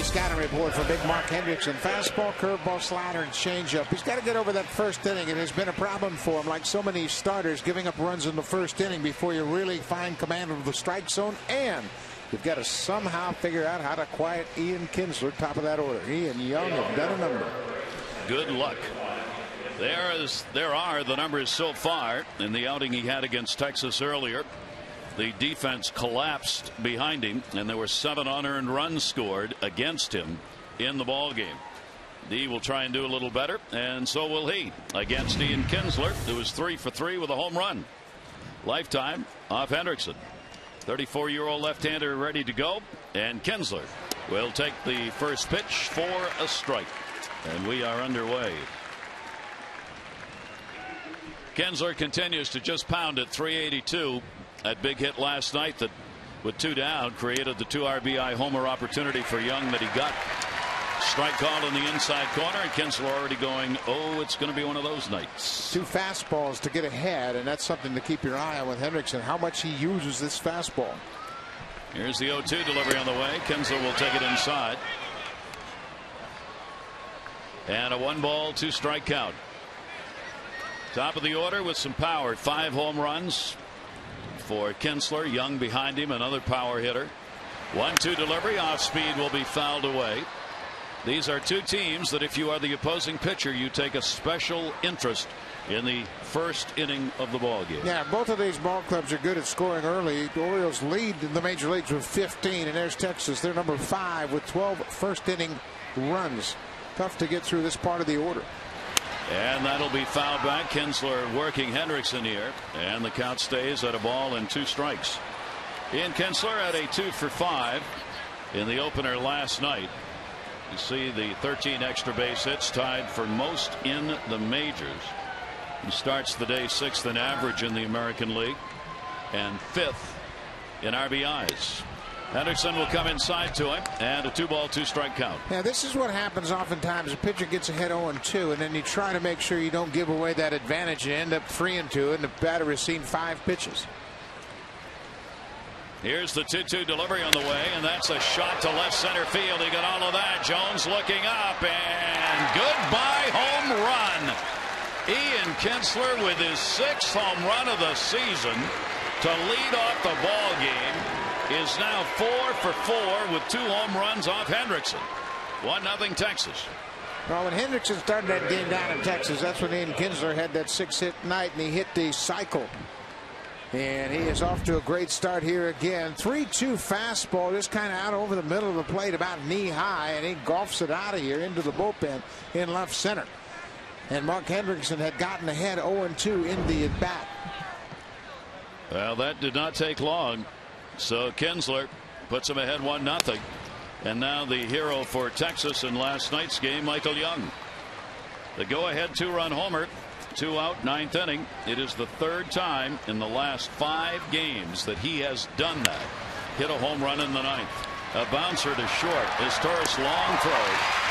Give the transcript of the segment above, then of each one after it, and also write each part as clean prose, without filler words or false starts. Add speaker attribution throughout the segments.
Speaker 1: scouting report for big Mark Hendrickson. Fastball, curveball, slider, and changeup. He's got to get over that first inning. It has been a problem for him, like so many starters, giving up runs in the first inning before you really find command of the strike zone. And you've got to somehow figure out how to quiet Ian Kinsler, top of that order. He and Young have done a number.
Speaker 2: Good luck. There are the numbers so far in the outing he had against Texas earlier. The defense collapsed behind him, and there were 7 unearned runs scored against him in the ball game. D will try and do a little better, and so will he against Ian Kinsler, who was 3 for 3 with a home run. Lifetime off Hendrickson. 34-year-old left-hander ready to go, and Kinsler will take the first pitch for a strike, and we are underway. Kinsler continues to just pound at 382. That big hit last night that, with 2 down, created the 2 RBI homer opportunity for Young that he got. Strike called in the inside corner, and Kinsler already going, oh, it's going to be one of those nights.
Speaker 1: 2 fastballs to get ahead, and that's something to keep your eye on with Hendrickson, how much he uses this fastball.
Speaker 2: Here's the 0-2 delivery on the way. Kinsler will take it inside. And a 1-ball, 2-strike count. Top of the order with some power. 5 home runs for Kinsler. Young behind him, another power hitter. 1-2 delivery, off speed, will be fouled away. These are 2 teams that, if you are the opposing pitcher, you take a special interest in the first inning of the ball game.
Speaker 1: Yeah, both of these ball clubs are good at scoring early. The Orioles lead in the major leagues with 15, and there's Texas. They're number 5 with 12 first inning runs. Tough to get through this part of the order.
Speaker 2: And that'll be fouled back. Kinsler working Hendrickson here, and the count stays at a ball and 2 strikes. Ian Kinsler had a 2 for 5 in the opener last night. You see the 13 extra base hits, tied for most in the majors. He starts the day 6th in average in the American League and 5th in RBIs. Hendrickson will come inside to him, and a 2-ball, 2-strike count.
Speaker 1: Yeah, this is what happens oftentimes. A pitcher gets ahead 0-2, and then you try to make sure you don't give away that advantage. You end up 3-2, and the batter has seen 5 pitches.
Speaker 2: Here's the 2-2 delivery on the way, and that's a shot to left center field. He got all of that. Jones looking up, and goodbye home run. Ian Kinsler with his 6th home run of the season to lead off the ball game. Is now 4 for 4 with 2 home runs off Hendrickson. 1-0 Texas.
Speaker 1: Well, when Hendrickson started that game down in Texas, that's when Ian Kinsler had that 6-hit night, and he hit the cycle. And he is off to a great start here again. 3-2 fastball, just kind of out over the middle of the plate, about knee high, and he golfs it out of here into the bullpen in left center. And Mark Hendrickson had gotten ahead 0-2 in the at bat.
Speaker 2: Well, that did not take long. So Kinsler puts him ahead 1-0. And now the hero for Texas in last night's game, Michael Young. The go-ahead 2-run homer, 2 out, 9th inning. It is the 3rd time in the last 5 games that he has done that. Hit a home run in the 9th. A bouncer to short. Historic long throw.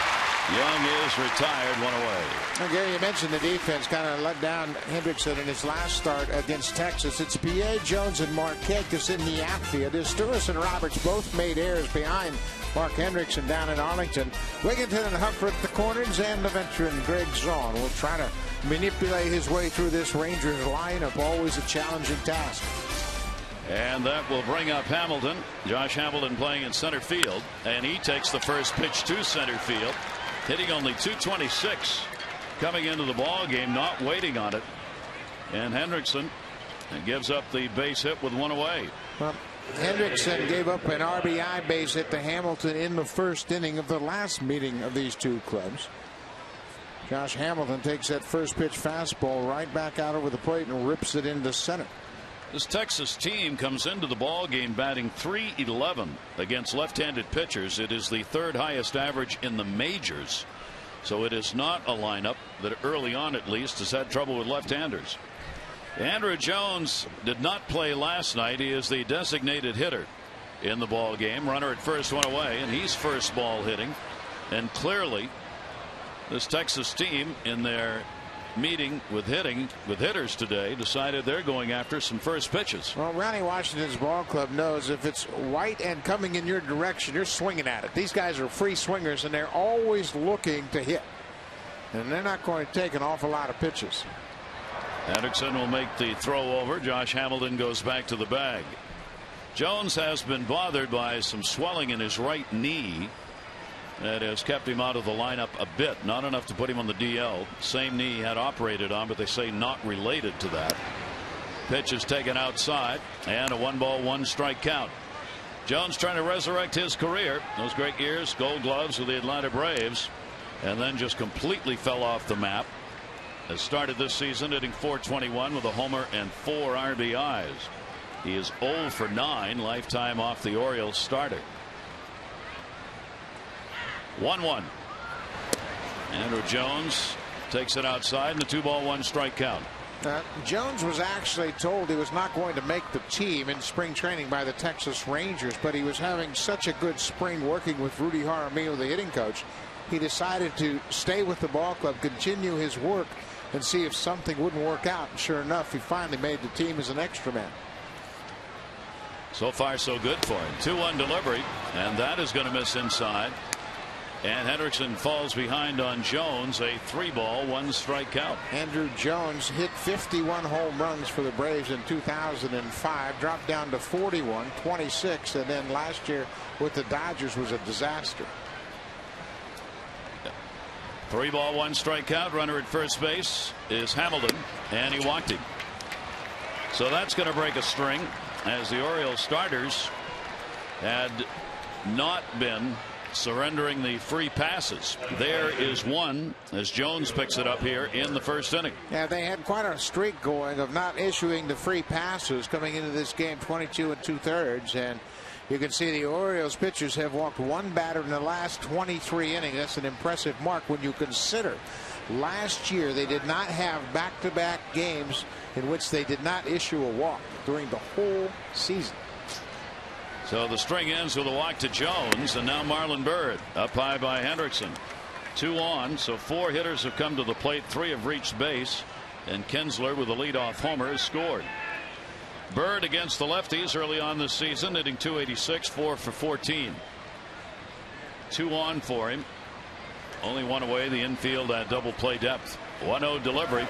Speaker 2: Young is retired, 1 away.
Speaker 1: Now, Gary, you mentioned the defense kind of let down Hendrickson in his last start against Texas. It's P.A. Jones and Marquez in the outfield. Stewart and Roberts both made errors behind Mark Hendrickson down in Arlington. Wigginton and Hucker at the corners, and the veteran Greg Zahn will try to manipulate his way through this Rangers lineup. Always a challenging task.
Speaker 2: And that will bring up Hamilton. Josh Hamilton playing in center field, and he takes the first pitch to center field, hitting only .226 coming into the ball game, not waiting on it. And Hendrickson gives up the base hit with 1 away.
Speaker 1: Well, Hendrickson gave up an RBI base hit to Hamilton in the first inning of the last meeting of these 2 clubs. Josh Hamilton takes that first pitch fastball right back out over the plate and rips it into center.
Speaker 2: This Texas team comes into the ball game batting .311 against left-handed pitchers. It is the 3rd highest average in the majors. So it is not a lineup that early on at least has had trouble with left-handers. Andrew Jones did not play last night. He is the designated hitter in the ball game. Runner at first, 1 away, and he's first ball hitting. And clearly this Texas team in their meeting with hitters today decided they're going after some first pitches.
Speaker 1: Well, Ronnie Washington's ball club knows if it's white and coming in your direction, you're swinging at it. These guys are free swingers, and they're always looking to hit, and they're not going to take an awful lot of pitches.
Speaker 2: Hendrickson will make the throw over. Josh Hamilton goes back to the bag. Jones has been bothered by some swelling in his right knee that has kept him out of the lineup a bit. Not enough to put him on the DL. Same knee he had operated on, but they say not related to that. Pitch is taken outside, and a 1-ball 1-strike count. Jones trying to resurrect his career. Those great years, Gold Gloves with the Atlanta Braves, and then just completely fell off the map. Has started this season hitting .421 with a homer and 4 RBIs. He is 0 for 9 lifetime off the Orioles starter. 1-1. Andrew Jones takes it outside, and a 2-ball 1-strike count.
Speaker 1: Jones was actually told he was not going to make the team in spring training by the Texas Rangers, but he was having such a good spring working with Rudy Jaramillo, the hitting coach. He decided to stay with the ball club, continue his work, and see if something wouldn't work out. And sure enough, he finally made the team as an extra man.
Speaker 2: So far, so good for him. 2-1 delivery, and that is going to miss inside. And Hendrickson falls behind on Jones. A 3-ball 1-strike count.
Speaker 1: Andrew Jones hit 51 home runs for the Braves in 2005, dropped down to 41, 26, and then last year with the Dodgers was a disaster.
Speaker 2: 3-ball 1-strike count. Runner at first base is Hamilton, and he walked him. So that's going to break a string, as the Orioles starters had not been surrendering the free passes. There is one as Jones picks it up here in the first inning.
Speaker 1: Yeah, they had quite a streak going of not issuing the free passes coming into this game, 22 2/3, and you can see the Orioles pitchers have walked one batter in the last 23 innings. That's an impressive mark when you consider last year they did not have back-to-back games in which they did not issue a walk during the whole season.
Speaker 2: So the string ends with a walk to Jones, and now Marlon Byrd up high by Hendrickson. 2 on, so 4 hitters have come to the plate, 3 have reached base, and Kinsler with a leadoff homer has scored. Byrd against the lefties early on this season, hitting .286, 4 for 14. 2 on for him. Only 1 away. The infield at double play depth. 1-0 delivery.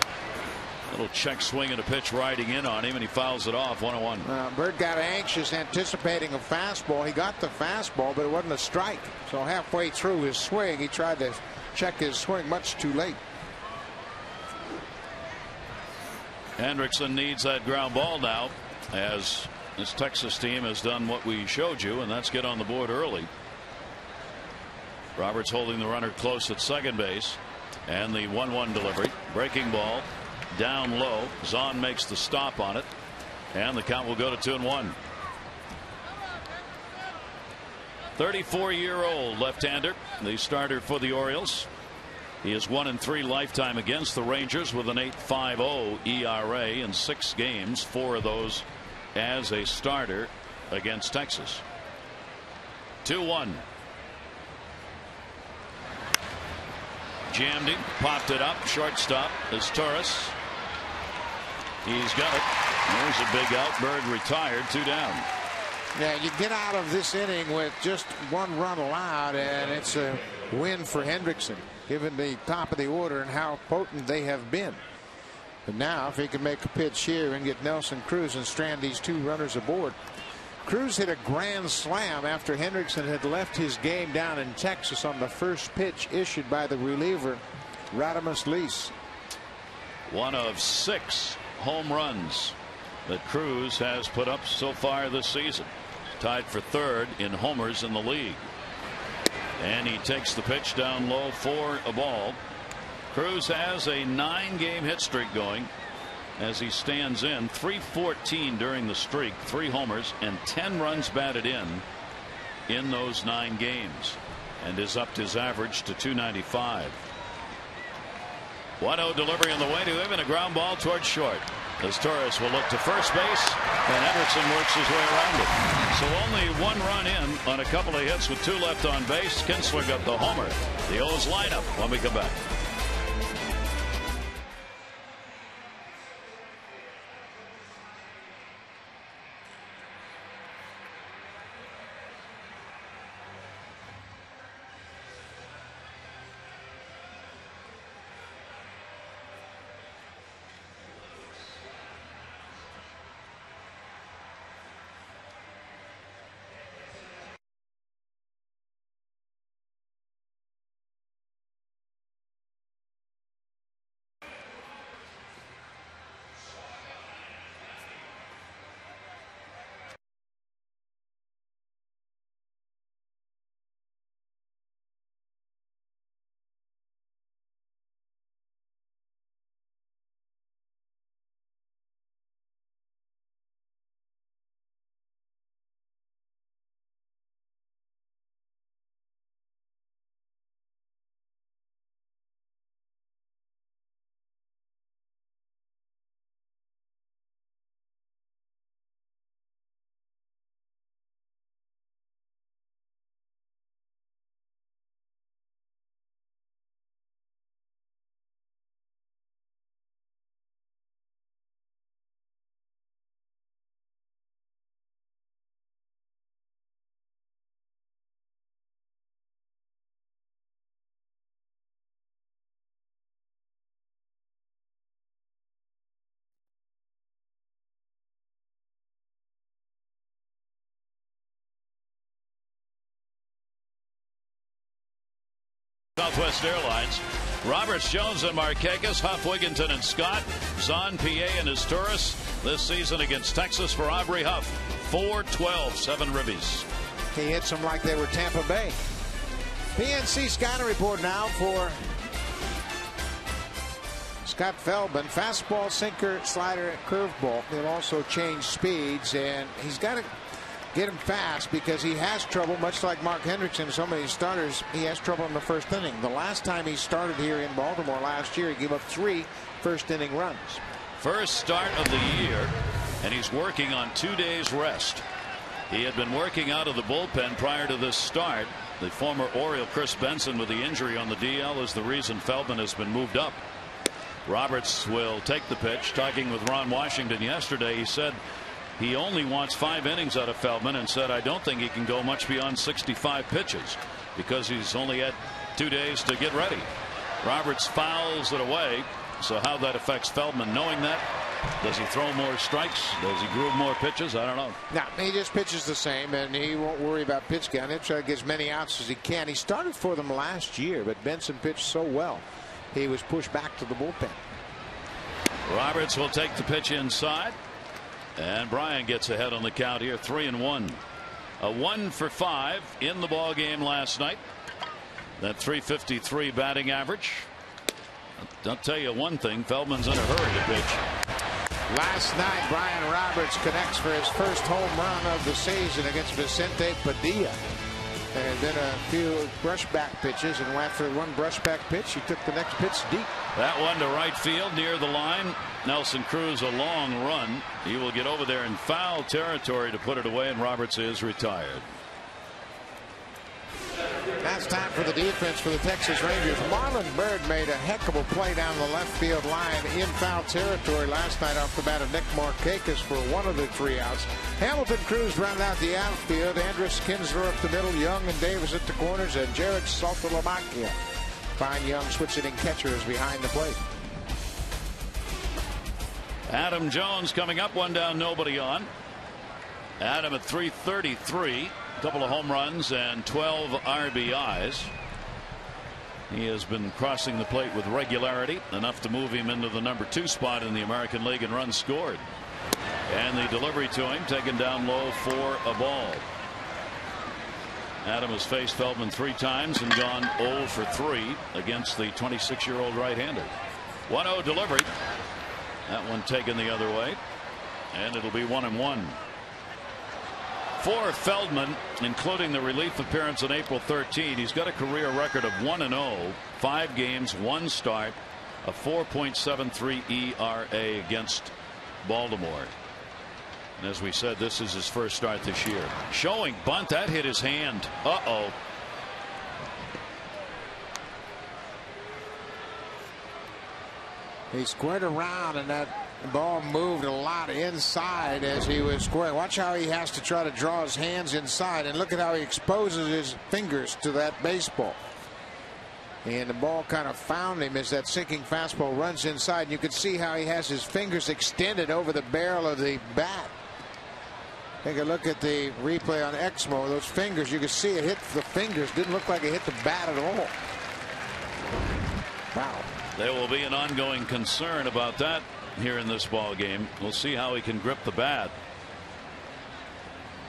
Speaker 2: Little check swing and a pitch riding in on him, and he fouls it off. 1-1.
Speaker 1: Byrd got anxious, anticipating a fastball. He got the fastball, but it wasn't a strike. So halfway through his swing, he tried to check his swing much too late.
Speaker 2: Hendrickson needs that ground ball now, as this Texas team has done what we showed you, and that's get on the board early. Roberts holding the runner close at second base, and the 1-1 delivery. Breaking ball down low. Zahn makes the stop on it, and the count will go to 2-1. 34-year-old left-hander, the starter for the Orioles. He is 1-3 lifetime against the Rangers with an 8.50 ERA in 6 games, 4 of those as a starter against Texas. 2-1. Jammed him, popped it up. Shortstop is Torres. He's got it. There's a big out. Byrd retired. 2 down.
Speaker 1: Yeah, you get out of this inning with just 1 run allowed, and it's a win for Hendrickson, given the top of the order and how potent they have been. But now, if he can make a pitch here and get Nelson Cruz and strand these 2 runners aboard. Cruz hit a grand slam after Hendrickson had left his game down in Texas on the first pitch issued by the reliever, Radames Lease.
Speaker 2: 1 of 6 home runs that Cruz has put up so far this season. Tied for 3rd in homers in the league. And he takes the pitch down low for a ball. Cruz has a 9-game hit streak going as he stands in. 314 during the streak, 3 homers and 10 runs batted in those 9 games, and has upped his average to .295. 1-0 delivery on the way to him, and a ground ball towards short, as Torres will look to first base, and Hendrickson works his way around it. So only 1 run in on a couple of hits with 2 left on base. Kinsler got the homer. The O's lineup when we come back. Southwest Airlines. Roberts, Jones, and Markakis, Huff, Wigginton, and Scott. Zahn, P.A., and his tourists this season against Texas for Aubrey Huff. 4-12, 7 ribbies.
Speaker 1: He hits them like they were Tampa Bay. PNC scouting report now for Scott Feldman. Fastball, sinker, slider, curveball. They'll also change speeds, and he's got to get him fast because he has trouble, much like Mark Hendrickson, so many starters. He has trouble in the first inning. The last time he started here in Baltimore last year, he gave up 3 first-inning runs.
Speaker 2: First start of the year, and he's working on 2 days rest. He had been working out of the bullpen prior to this start. The former Oriole Chris Benson with the injury on the DL is the reason Feldman has been moved up. Roberts will take the pitch. Talking with Ron Washington yesterday, he said he only wants 5 innings out of Feldman, and said I don't think he can go much beyond 65 pitches because he's only had 2 days to get ready. Roberts fouls it away. So how that affects Feldman, knowing that, does he throw more strikes? Does he groove more pitches? I don't know.
Speaker 1: No, he just pitches the same, and he won't worry about pitch count. He'll try to get as many outs as he can. He started for them last year, but Benson pitched so well, he was pushed back to the bullpen.
Speaker 2: Roberts will take the pitch inside, and Brian gets ahead on the count here, 3-1. A 1 for 5 in the ball game last night. That .353 batting average. I'll tell you one thing, Feldman's in a hurry to pitch.
Speaker 1: Last night, Brian Roberts connects for his first home run of the season against Vicente Padilla. And then a few brushback pitches, and after one brushback pitch, he took the next pitch deep.
Speaker 2: That one to right field near the line. Nelson Cruz, a long run. He will get over there in foul territory to put it away, and Roberts is retired.
Speaker 1: That's time for the defense for the Texas Rangers. Marlon Byrd made a heck of a play down the left field line in foul territory last night off the bat of Nick Markakis for one of the 3 outs. Hamilton Cruz rounded out the outfield. Andrus Kinsler up the middle. Young and Davis at the corners. And Jared Saltalamacchia. Fine young switch-hitting catcher is behind the plate.
Speaker 2: Adam Jones coming up, 1 down, nobody on. Adam at .333. Couple of home runs and 12 RBIs. He has been crossing the plate with regularity, enough to move him into the number 2 spot in the American League in runs scored. And the delivery to him taken down low for a ball. Adam has faced Feldman 3 times and gone 0 for 3 against the 26-year-old right-hander. 1-0 delivery. That one taken the other way, and it'll be 1-1. For Feldman, including the relief appearance on April 13, he's got a career record of 1-0, 5 games, 1 start, a 4.73 ERA against Baltimore. And as we said, this is his first start this year. Showing bunt, that hit his hand. Uh-oh.
Speaker 1: He squared around, and that ball moved a lot inside as he was squaring. Watch how he has to try to draw his hands inside, and look at how he exposes his fingers to that baseball. And the ball kind of found him as that sinking fastball runs inside. And you can see how he has his fingers extended over the barrel of the bat. Take a look at the replay on Exmo. Those fingers, you can see it hit the fingers. Didn't look like it hit the bat at all. Wow.
Speaker 2: There will be an ongoing concern about that here in this ball game. We'll see how he can grip the bat.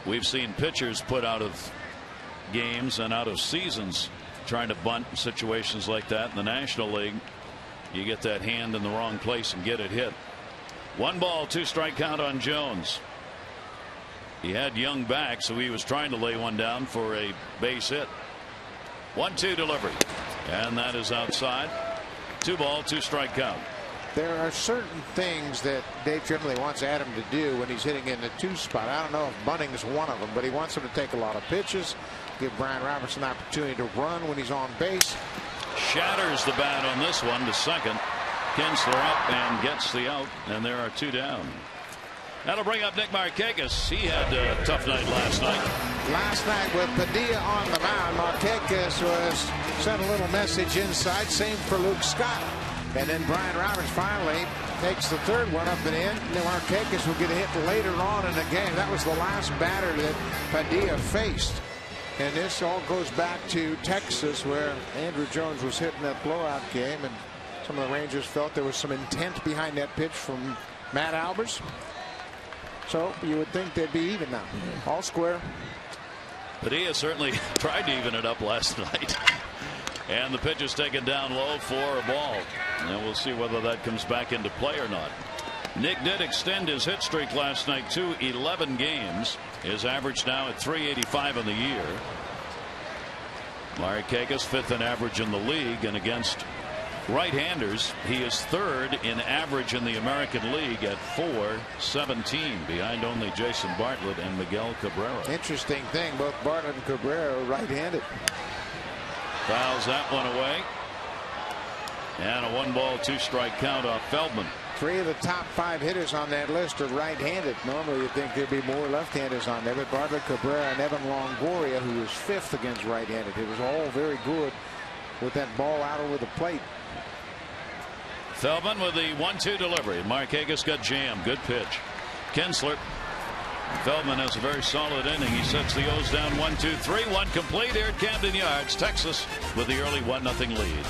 Speaker 2: We've seen pitchers put out of games and out of seasons trying to bunt in situations like that in the National League. You get that hand in the wrong place and get it hit. 1 ball, 2 strike count on Jones. He had Young back, so he was trying to lay one down for a base hit. 1-2 delivery, and that is outside. 2 ball, 2 strike count.
Speaker 1: There are certain things that Dave Trimley wants Adam to do when he's hitting in the 2 spot. I don't know if bunting is one of them, but he wants him to take a lot of pitches, give Brian Roberts an opportunity to run when he's on base.
Speaker 2: Shatters the bat on this one to second. Kinsler up and gets the out, and there are 2 down. That'll bring up Nick Markakis. He had a tough night last night.
Speaker 1: Last night with Padilla on the mound, Markakis sent a little message inside. Same for Luke Scott. And then Brian Roberts finally takes the 3rd one up and in. And then Markakis will get a hit later on in the game. That was the last batter that Padilla faced. And this all goes back to Texas, where Andrew Jones was hitting that blowout game, and some of the Rangers felt there was some intent behind that pitch from Matt Albers. So you would think they'd be even now. All square.
Speaker 2: But he has certainly tried to even it up last night. And the pitch is taken down low for a ball. And we'll see whether that comes back into play or not. Nick did extend his hit streak last night to 11 games. His average now at .385 in the year. Markakis 5th in average in the league, and against right-handers he is 3rd in average in the American League at .417, behind only Jason Bartlett and Miguel Cabrera.
Speaker 1: Interesting thing, both Bartlett and Cabrera are right-handed.
Speaker 2: Fouls that one away, and a 1-ball 2-strike count off Feldman.
Speaker 1: 3 of the top 5 hitters on that list are right-handed. Normally you'd think there'd be more left-handers on there, but Bartlett, Cabrera, and Evan Longoria, who was 5th against right-handed. It was all very good with that ball out over the plate.
Speaker 2: Feldman with the 1-2 delivery. Markakis got jammed. Good pitch. Kinsler. Feldman has a very solid inning. He sets the O's down 1-2-3. 1 complete here at Camden Yards. Texas with the early 1-0 lead.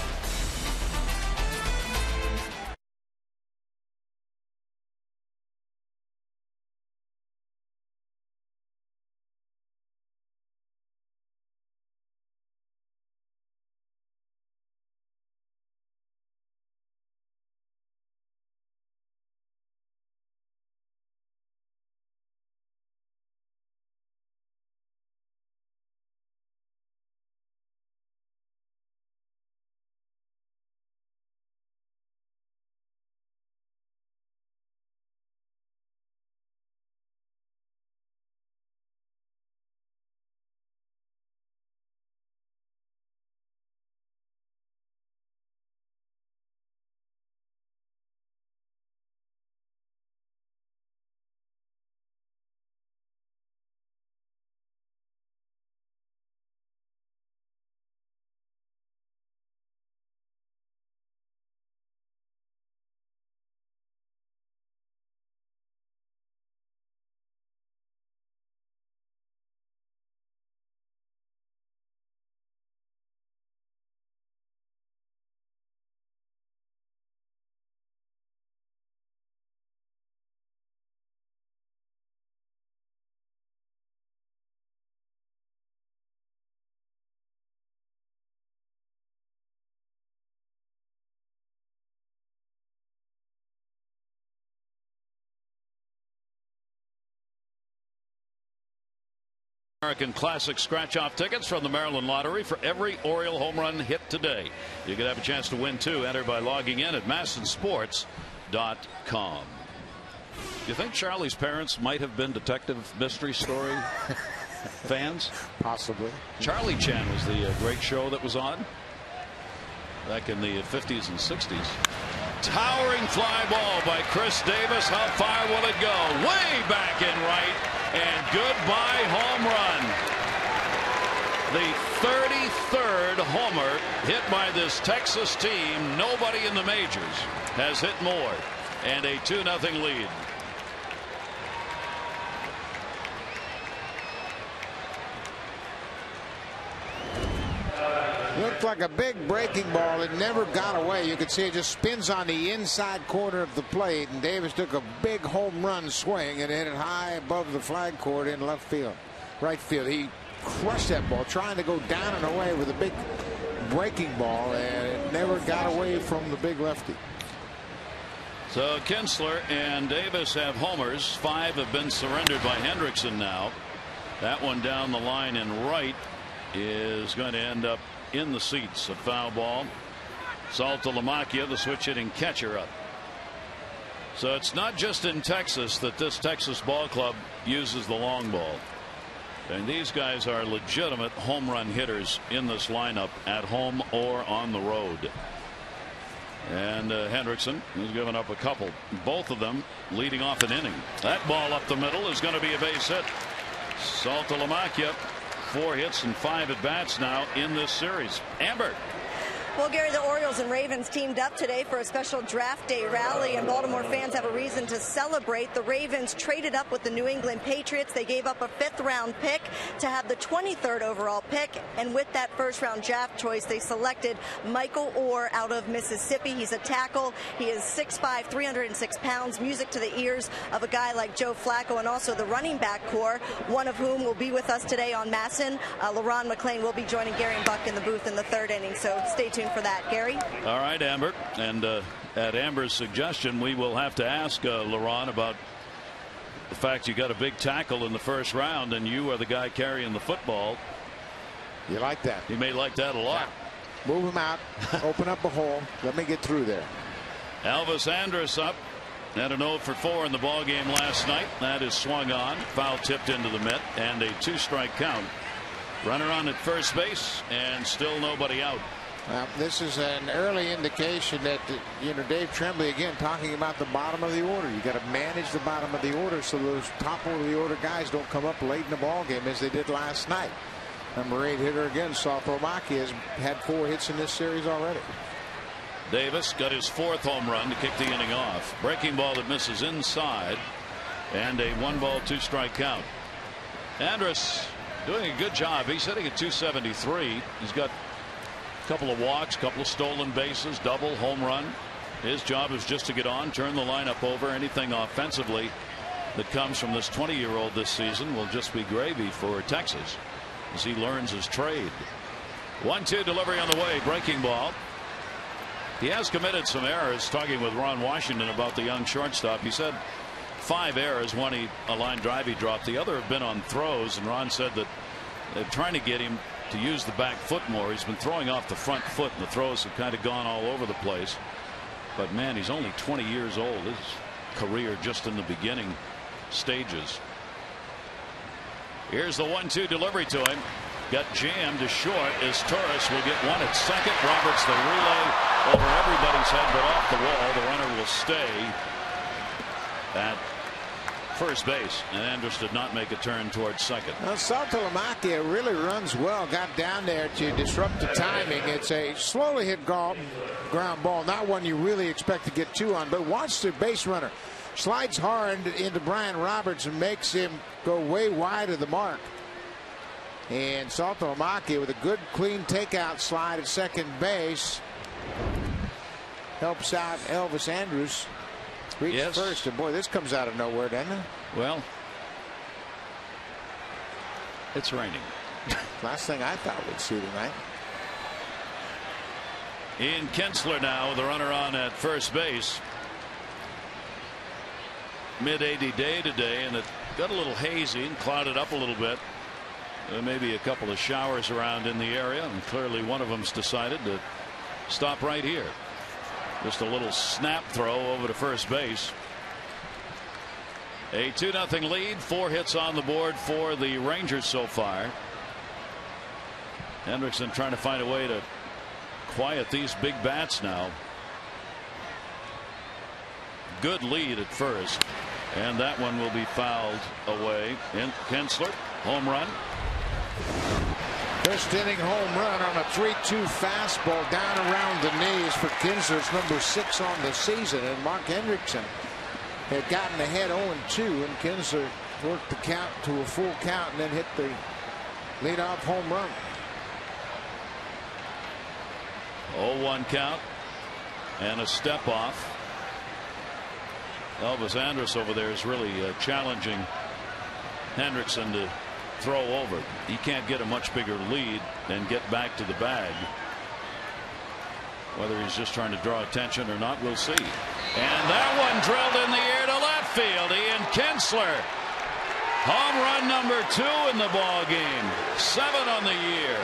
Speaker 2: American Classic scratch-off tickets from the Maryland Lottery for every Oriole home run hit today. You could have a chance to win too. Enter by logging in at massensports.com. Do you think Charlie's parents might have been Detective Mystery Story fans?
Speaker 1: Possibly.
Speaker 2: Charlie Chan was the great show that was on back in the 50s and 60s. Towering fly ball by Chris Davis. How far will it go? Way back in right. And goodbye home run. The 33rd homer hit by this Texas team. Nobody in the majors has hit more. And a 2-0 lead.
Speaker 1: Looked like a big breaking ball. It never got away. You could see it just spins on the inside corner of the plate, and Davis took a big home run swing and hit it high above the flag court in left field. Right field. He crushed that ball, trying to go down and away with a big breaking ball, and it never got away from the big lefty.
Speaker 2: So Kinsler and Davis have homers. 5 have been surrendered by Hendrickson now. That one down the line in right is going to end up in the seats. A foul ball. Saltalamacchia, the switch hitting catcher, up. So it's not just in Texas that this Texas ball club uses the long ball. And these guys are legitimate home run hitters in this lineup, at home or on the road. And Hendrickson has given up a couple. Both of them leading off an inning. That ball up the middle is going to be a base hit. Saltalamacchia, 4 hits and 5 at bats now in this series. Amber.
Speaker 3: Well, Gary, the Orioles and Ravens teamed up today for a special draft day rally, and Baltimore fans have a reason to celebrate. The Ravens traded up with the New England Patriots. They gave up a 5th-round pick to have the 23rd overall pick, and with that first-round draft choice, they selected Michael Orr out of Mississippi. He's a tackle. He is 6'5", 306 pounds, music to the ears of a guy like Joe Flacco, and also the running back core, one of whom will be with us today on Masson. LaRon McClain will be joining Gary and Buck in the booth in the 3rd inning, so stay tuned for that. Gary?
Speaker 2: All right, Amber. And at Amber's suggestion, we will have to ask LaRon about the fact you got a big tackle in the first round and you are the guy carrying the football.
Speaker 1: You like that?
Speaker 2: He may like that a lot.
Speaker 1: Yeah. Move him out. Open up a hole. Let me get through there.
Speaker 2: Elvis Andrus up. Had an 0 for 4 in the ball game last night. That is swung on. Foul tipped into the mitt and a 2-strike count. Runner on at first base and still nobody out.
Speaker 1: This is an early indication that, Dave Tremblay again talking about the bottom of the order. You got to manage the bottom of the order so those top of the order guys don't come up late in the ball game as they did last night. Number 8 hitter again, Saltomaki, has had 4 hits in this series already.
Speaker 2: Davis got his 4th home run to kick the inning off. Breaking ball that misses inside and a 1-ball 2-strike count. Andrus doing a good job. He's hitting at 273. He's got a couple of walks, couple of stolen bases, double, home run. His job is just to get on, turn the lineup over. Anything offensively that comes from this 20-year-old this season will just be gravy for Texas as he learns his trade. 1-2 delivery on the way. Breaking ball. He has committed some errors. Talking with Ron Washington about the young shortstop, he said 5 errors. One, a line drive he dropped. The other have been on throws, and Ron said that they're trying to get him to use the back foot more. He's been throwing off the front foot, and the throws have kind of gone all over the place. But man, he's only 20 years old. His career just in the beginning stages. Here's the 1-2 delivery to him. Got jammed to short as Torres will get one at second. Roberts the relay over everybody's head but off the wall. The runner will stay at first base, and Andrus did not make a turn towards second.
Speaker 1: Well, Saltomaki really runs well. Got down there to disrupt the timing. It's a slowly hit ground ball, not one you really expect to get 2 on, but watch the base runner. Slides hard into Brian Roberts and makes him go way wide of the mark. And Saltomaki with a good clean takeout slide at second base helps out Elvis Andrus. Reach first, and boy, this comes out of nowhere, doesn't it?
Speaker 2: Well, it's raining.
Speaker 1: Last thing I thought we'd see tonight.
Speaker 2: Ian Kinsler now with the runner on at first base. Mid-80 day today, and it got a little hazy and clouded up a little bit. Maybe a couple of showers around in the area, and clearly one of them's decided to stop right here. Just a little snap throw over to first base. A 2-0 lead. 4 hits on the board for the Rangers so far. Hendrickson trying to find a way to quiet these big bats now. Good lead at first, and that one will be fouled away. And Kinsler, home run.
Speaker 1: First inning home run on a 3-2 fastball down around the knees for Kinsler's number 6 on the season. And Mark Hendrickson had gotten ahead 0-2, and Kinsler worked the count to a full count and then hit the leadoff home run.
Speaker 2: 0-1 count and a step off. Elvis Andrus over there is really challenging Hendrickson to throw over. He can't get a much bigger lead and get back to the bag. Whether he's just trying to draw attention or not, we'll see. And that one drilled in the air to left field. Ian Kinsler, home run number 2 in the ball game. 7 on the year.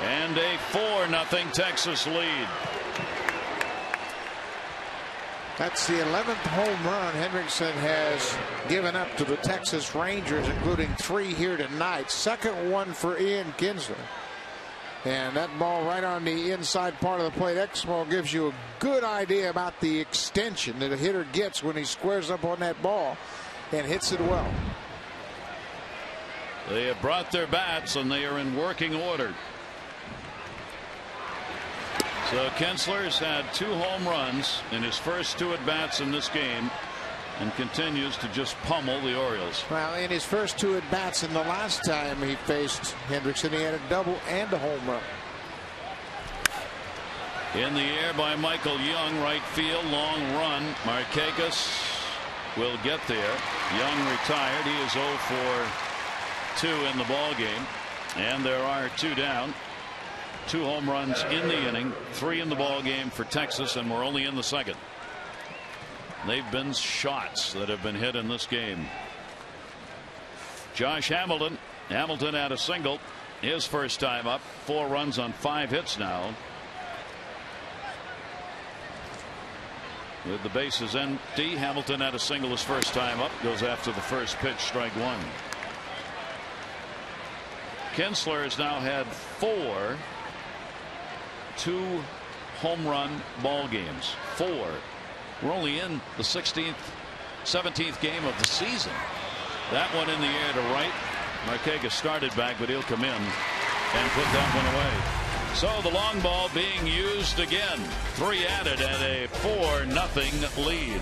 Speaker 2: And a 4-0 Texas lead.
Speaker 1: That's the 11th home run Hendrickson has given up to the Texas Rangers, including 3 here tonight. Second one for Ian Kinsler. And that ball right on the inside part of the plate. Exmo gives you a good idea about the extension that a hitter gets when he squares up on that ball and hits it well.
Speaker 2: They have brought their bats and they are in working order. So Kinsler's had 2 home runs in his first 2 at bats in this game and continues to just pummel the Orioles.
Speaker 1: Well, in his first 2 at bats in the last time he faced Hendrickson, he had a double and a home run.
Speaker 2: In the air by Michael Young, right field, long run. Markakis will get there. Young retired. He is 0 for 2 in the ball game, and there are 2 down. 2 home runs in the inning, 3 in the ball game for Texas, and we're only in the second. They've been shots that have been hit in this game. Josh Hamilton. Hamilton had a single his first time up. 4 runs on 5 hits now. With the bases empty, Hamilton had a single his first time up. Goes after the first pitch, strike 1. Kinsler has now had 4 2 home run ball games. 4. We're only in the 16th, 17th game of the season. That one in the air to right. Markakis started back, but he'll come in and put that one away. So the long ball being used again. 3 added and a 4-0 lead.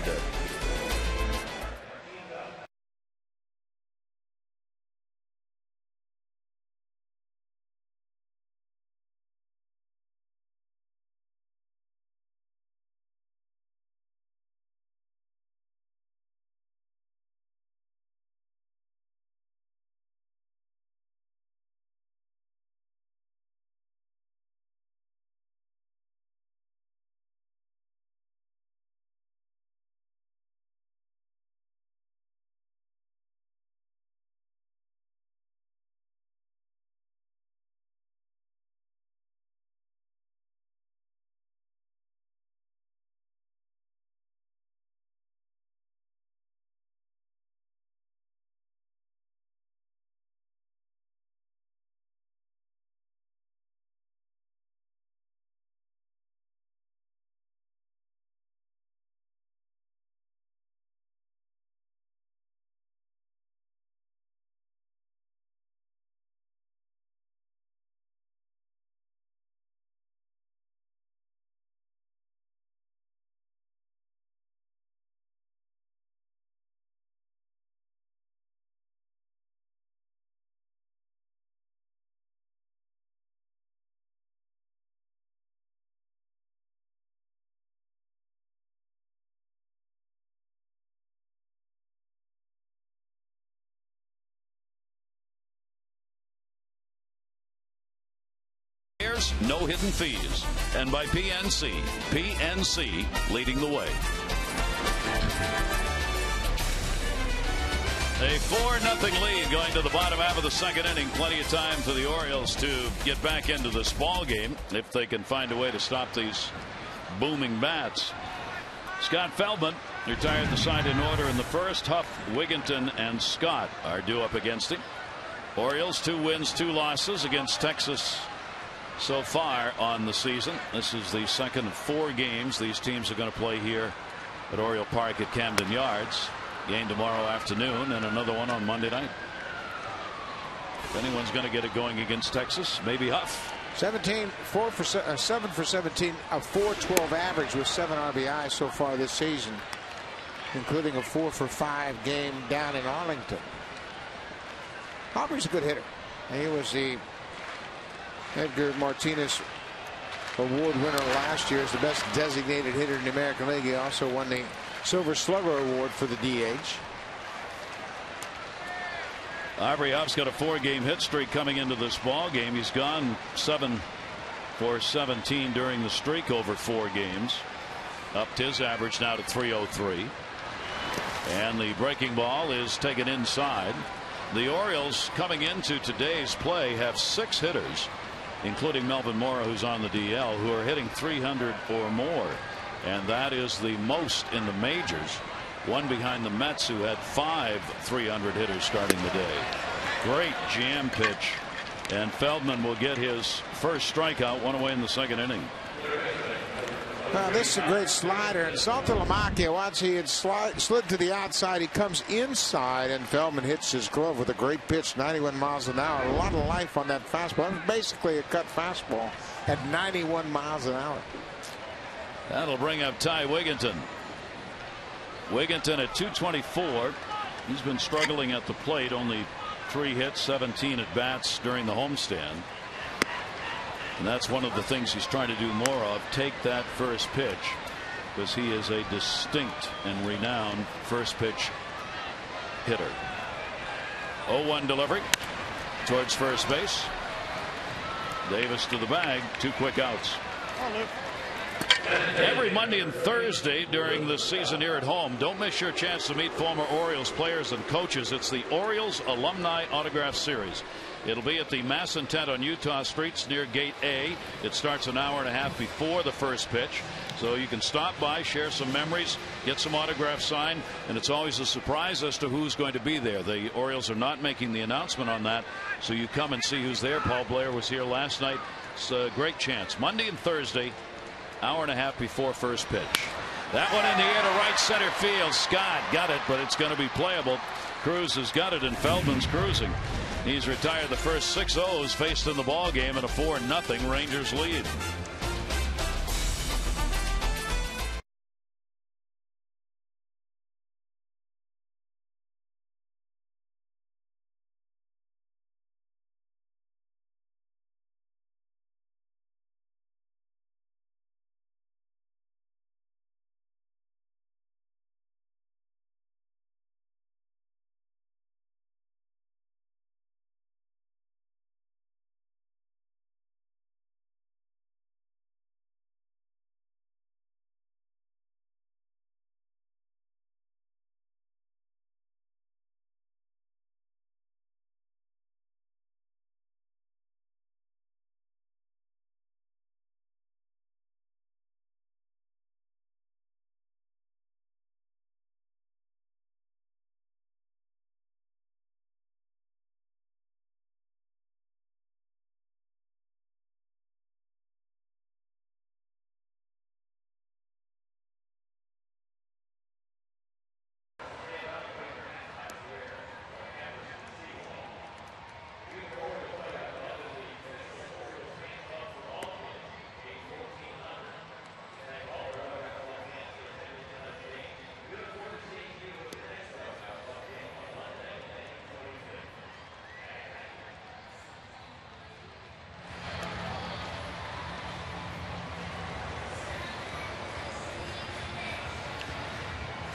Speaker 2: No hidden fees, and by PNC. PNC leading the way. A 4-0 lead going to the bottom half of the second inning. Plenty of time for the Orioles to get back into this ball game if they can find a way to stop these booming bats. Scott Feldman retired the side in order in the first. Huff, Wigginton, and Scott are due up against him. Orioles 2 wins, 2 losses against Texas so far on the season. This is the second of 4 games these teams are going to play here at Oriole Park at Camden Yards. Game tomorrow afternoon and another one on Monday night. If anyone's going to get it going against Texas, maybe Huff.
Speaker 1: 7 for 17, a 4.12 average with 7 RBIs so far this season, including a 4 for 5 game down in Arlington. Aubrey's a good hitter. He was the Edgar Martinez Award winner last year as the best designated hitter in the American League. He also won the Silver Slugger Award for the DH.
Speaker 2: Aubrey Huff's got a 4-game hit streak coming into this ball game. He's gone 7 for 17 during the streak over 4 games. Upped his average now to .303. And the breaking ball is taken inside. The Orioles coming into today's play have 6 hitters, including Melvin Mora, who's on the DL, who are hitting 300 or more. And that is the most in the majors. One behind the Mets, who had 5 300 hitters starting the day. Great jam pitch. And Feldman will get his first strikeout, 1 away in the second inning.
Speaker 1: Well, this is a great slider. And Saltalamacchia, watch, he had slid to the outside. He comes inside, and Feldman hits his glove with a great pitch, 91 miles an hour. A lot of life on that fastball. It was basically a cut fastball at 91 miles an hour.
Speaker 2: That'll bring up Ty Wigginton. Wigginton at 224. He's been struggling at the plate. Only 3 hits, 17 at bats during the homestand. And that's one of the things he's trying to do more of. Take that first pitch, because he is a distinct and renowned first pitch hitter. 0-1 delivery towards first base. Davis to the bag. 2 quick outs. Every Monday and Thursday during the season here at home, don't miss your chance to meet former Orioles players and coaches. It's the Orioles Alumni Autograph Series. It'll be at the Massentet on Utah Streets near Gate A. It starts an hour and a half before the first pitch, so you can stop by, share some memories, get some autographs signed, and it's always a surprise as to who's going to be there. The Orioles are not making the announcement on that, so you come and see who's there. Paul Blair was here last night. It's a great chance. Monday and Thursday, hour and a half before first pitch. That one in the air to right center field. Scott got it, but it's going to be playable. Cruz has got it, and Feldman's cruising. He's retired the first 6 O's faced in the ball game, and a 4-0 Rangers lead.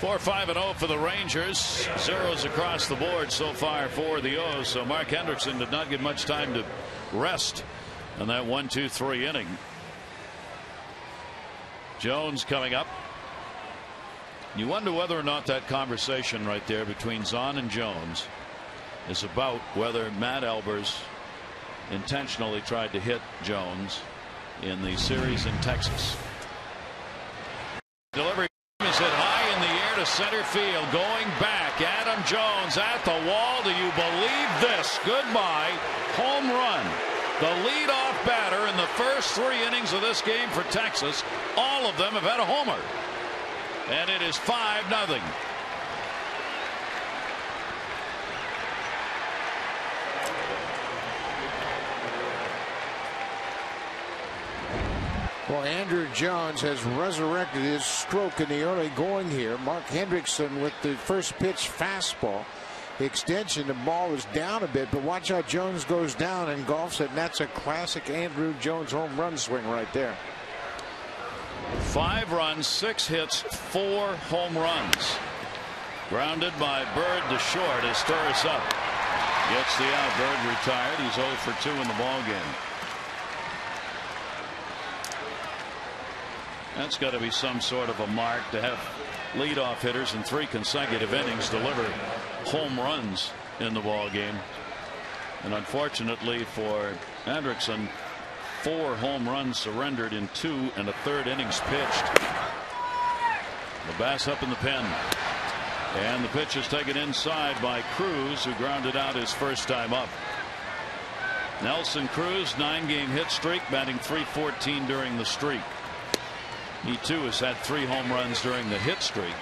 Speaker 2: Four, 5-0 for the Rangers. Zeros across the board so far for the O's. So Mark Hendrickson did not get much time to rest in that 1-2-3 inning. Jones coming up. You wonder whether or not that conversation right there between Zahn and Jones is about whether Matt Albers intentionally tried to hit Jones in the series in Texas. Delivery is hit high in the air to center field. Going back, Adam Jones at the wall. Do you believe this? Goodbye. Home run. The leadoff batter in the first 3 innings of this game for Texas. All of them have had a homer. And it is 5-0.
Speaker 1: Well, Andrew Jones has resurrected his stroke in the early going here. Mark Hendrickson with the first pitch fastball. The extension, the ball was down a bit, but watch how Jones goes down and golfs it, and that's a classic Andrew Jones home run swing right there.
Speaker 2: 5 runs, 6 hits, 4 home runs. Grounded by Bird to short as Torres up. Gets the out. Bird retired. He's 0 for 2 in the ball game. That's got to be some sort of a mark to have leadoff hitters in 3 consecutive innings deliver home runs in the ball game. And unfortunately for Hendrickson, 4 home runs surrendered in 2 1/3 innings pitched. The bass up in the pen, and the pitch is taken inside by Cruz, who grounded out his first time up. Nelson Cruz, 9-game hit streak, batting .314 during the streak. He too has had 3 home runs during the hit streak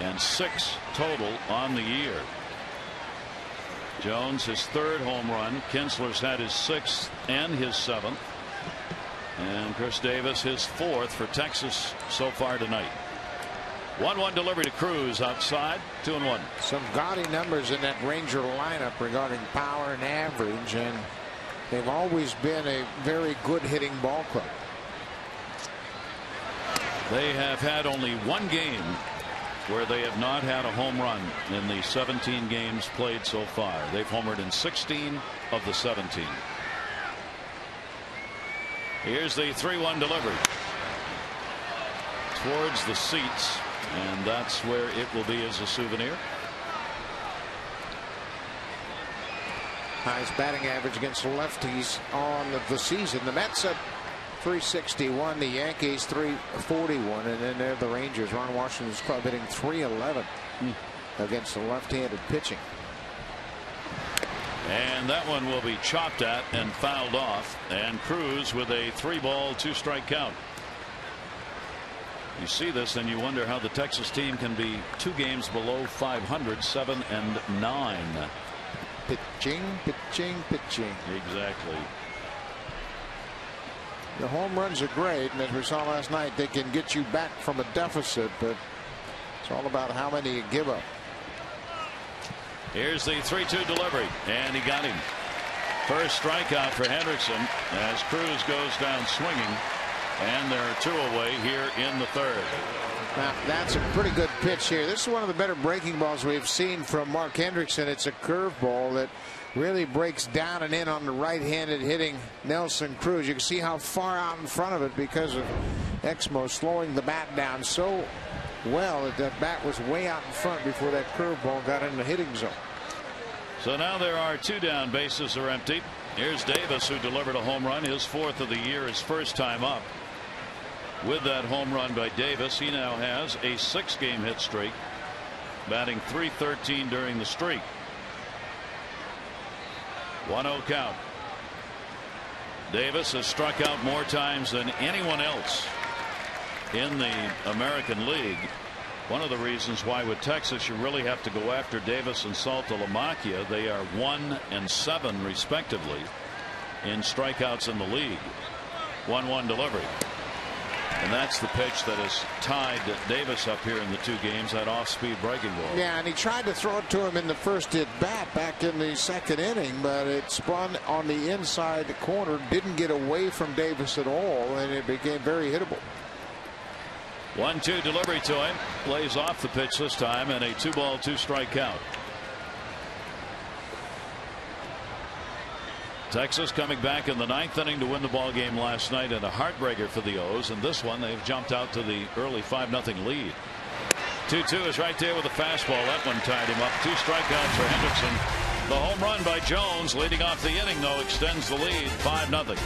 Speaker 2: and 6 total on the year. Jones his 3rd home run. Kinsler's had his 6th and his 7th. And Chris Davis his 4th for Texas so far tonight. 1-1 delivery to Cruz outside. 2-1.
Speaker 1: Some gaudy numbers in that Ranger lineup regarding power and average, and they've always been a very good hitting ball club.
Speaker 2: They have had only 1 game where they have not had a home run in the 17 games played so far. They've homered in 16 of the 17. Here's the 3-1 delivery towards the seats, and that's where it will be as a souvenir.
Speaker 1: Highest batting average against lefties on the season. The Mets at 361, the Yankees 341, and then there the Rangers. Ron Washington's club hitting 311 against the left-handed pitching.
Speaker 2: And that one will be chopped at and fouled off, and Cruz with a 3-ball 2-strike count. You see this and you wonder how the Texas team can be 2 games below 500, 7-9.
Speaker 1: Pitching, pitching, pitching.
Speaker 2: Exactly.
Speaker 1: The home runs are great, and as we saw last night, they can get you back from a deficit, but it's all about how many you give up.
Speaker 2: Here's the 3-2 delivery, and he got him. First strikeout for Hendrickson as Cruz goes down swinging, and there are 2 away here in the 3rd.
Speaker 1: Now, that's a pretty good pitch here. This is one of the better breaking balls we've seen from Mark Hendrickson. It's a curveball that really breaks down and in on the right-handed hitting Nelson Cruz. You can see how far out in front of it because of Exmo slowing the bat down so well that that bat was way out in front before that curveball got in the hitting zone.
Speaker 2: So now there are 2 down, bases are empty. Here's Davis, who delivered a home run, his 4th of the year, his first time up. With that home run by Davis, he now has a 6-game hit streak, batting .313 during the streak. 1-0 count. Davis has struck out more times than anyone else in the American League. One of the reasons why with Texas you really have to go after Davis and Saltalamacchia. They are 1 and 7 respectively in strikeouts in the league. 1-1 delivery. And that's the pitch that has tied Davis up here in the 2 games, that off-speed breaking ball.
Speaker 1: Yeah, and he tried to throw it to him in the first at bat back in the 2nd inning, but it spun on the inside corner, didn't get away from Davis at all, and it became very hittable.
Speaker 2: 1-2 delivery to him, plays off the pitch this time, and a 2-ball 2-strike count. Texas coming back in the 9th inning to win the ball game last night, and a heartbreaker for the O's. And this one, they've jumped out to the early 5-0 lead. 2-2 is right there with a fastball. That one tied him up. 2 strikeouts for Hendrickson. The home run by Jones leading off the inning, though, extends the lead 5-0.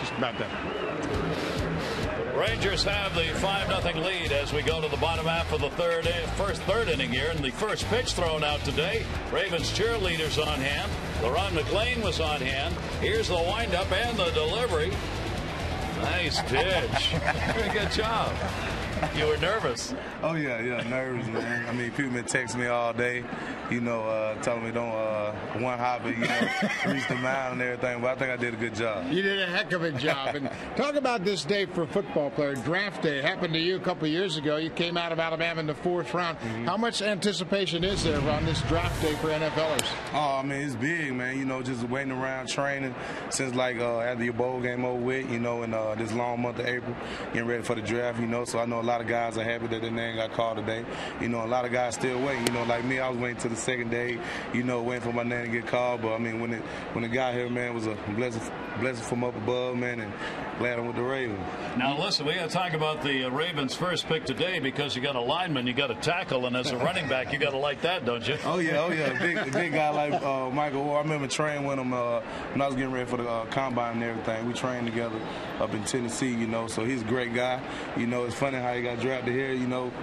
Speaker 1: Just about that.
Speaker 2: Rangers have the 5-0 lead as we go to the bottom half of the third inning here, and the first pitch thrown out today. Ravens cheerleaders on hand. LaRon McClain was on hand. Here's the windup and the delivery. Nice pitch. Very good job. You were nervous.
Speaker 4: Oh, yeah, nervous, man. I mean, people been texting me all day, telling me don't one hop it, reach the mound and everything, but I think I did a good job.
Speaker 1: You did a heck of a job. And talk about this day for a football player, draft day. It happened to you a couple of years ago. You came out of Alabama in the 4th round. Mm-hmm. How much anticipation is there on this draft day for NFLers?
Speaker 4: Oh, I mean, it's big, man. Just waiting around training since, after your bowl game over with, in this long month of April, getting ready for the draft, so I know a lot of guys are happy that their name got called today. A lot of guys still waiting. Like me, I was waiting till the second day, waiting for my name to get called. But, I mean, when it got here, man, it was a blessing from up above, man, and glad I'm with the Ravens.
Speaker 2: Now, listen, we got to talk about the Ravens' first pick today because you got a lineman, you got a tackle, and as a running back, you got to like that, don't you?
Speaker 4: Oh, yeah. Big guy like Michael Orr. I remember training with him when I was getting ready for the combine and everything. We trained together up in Tennessee, so he's a great guy. It's funny how he got drafted here,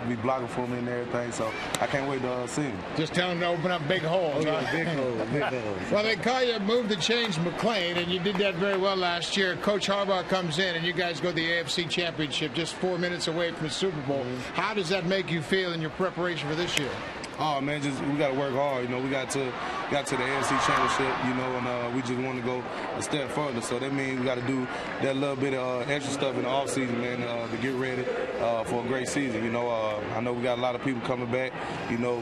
Speaker 4: we blocking for him and everything, so I can't wait to see him.
Speaker 1: Just tell him to open up big holes.
Speaker 4: Oh, yeah, big holes.
Speaker 1: Well, they call you move to change McClain, and you did that very well last year. Coach Harbaugh comes in, and you guys go to the AFC Championship just 4 minutes away from the Super Bowl. Mm-hmm. How does that make you feel in your preparation for this year?
Speaker 4: Oh, man, we got to work hard. We got to the AFC Championship, and we just want to go a step further. So that means we got to do that little bit of extra stuff in the offseason, man, to get ready for a great season. I know we got a lot of people coming back,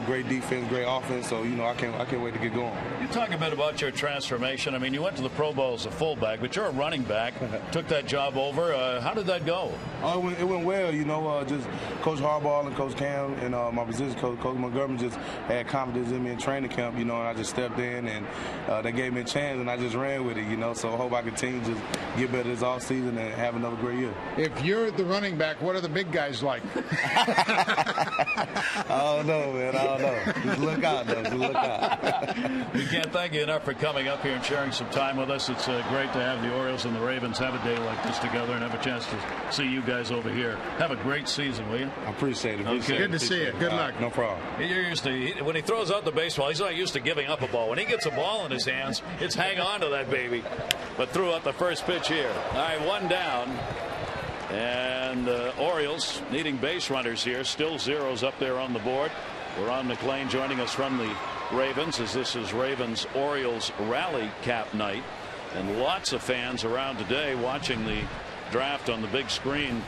Speaker 4: great defense, great offense. So, I can't wait to get going.
Speaker 2: You talk a bit about your transformation. I mean, you went to the Pro Bowl as a fullback, but you're a running back. Took that job over. How did that go?
Speaker 4: Oh, it went well. Just Coach Harbaugh and Coach Cam and my position coach, Coach Montgomery, just had confidence in me in training camp, and I just stepped in, and they gave me a chance, and I just ran with it, so I hope I continue to just get better this offseason and have another great year.
Speaker 1: If you're the running back, what are the big guys like?
Speaker 4: I don't know, man. I don't know. Just look out, though. Just look out.
Speaker 2: We can't thank you enough for coming up here and sharing some time with us. It's great to have the Orioles and the Ravens have a day like this together and have a chance to see you guys over here. Have a great season, will you?
Speaker 4: I appreciate it.
Speaker 2: Okay.
Speaker 1: Good to see you. Good luck.
Speaker 4: No problem.
Speaker 2: You're used to, when he throws out the baseball, he's not used to giving up a ball. When he gets a ball in his hands, it's hang on to that baby. But threw out the first pitch here. All right, one down. And Orioles needing base runners here. Still zeros up there on the board. LaRon McClain joining us from the Ravens as this is Ravens-Orioles rally cap night. And lots of fans around today watching the draft on the big screen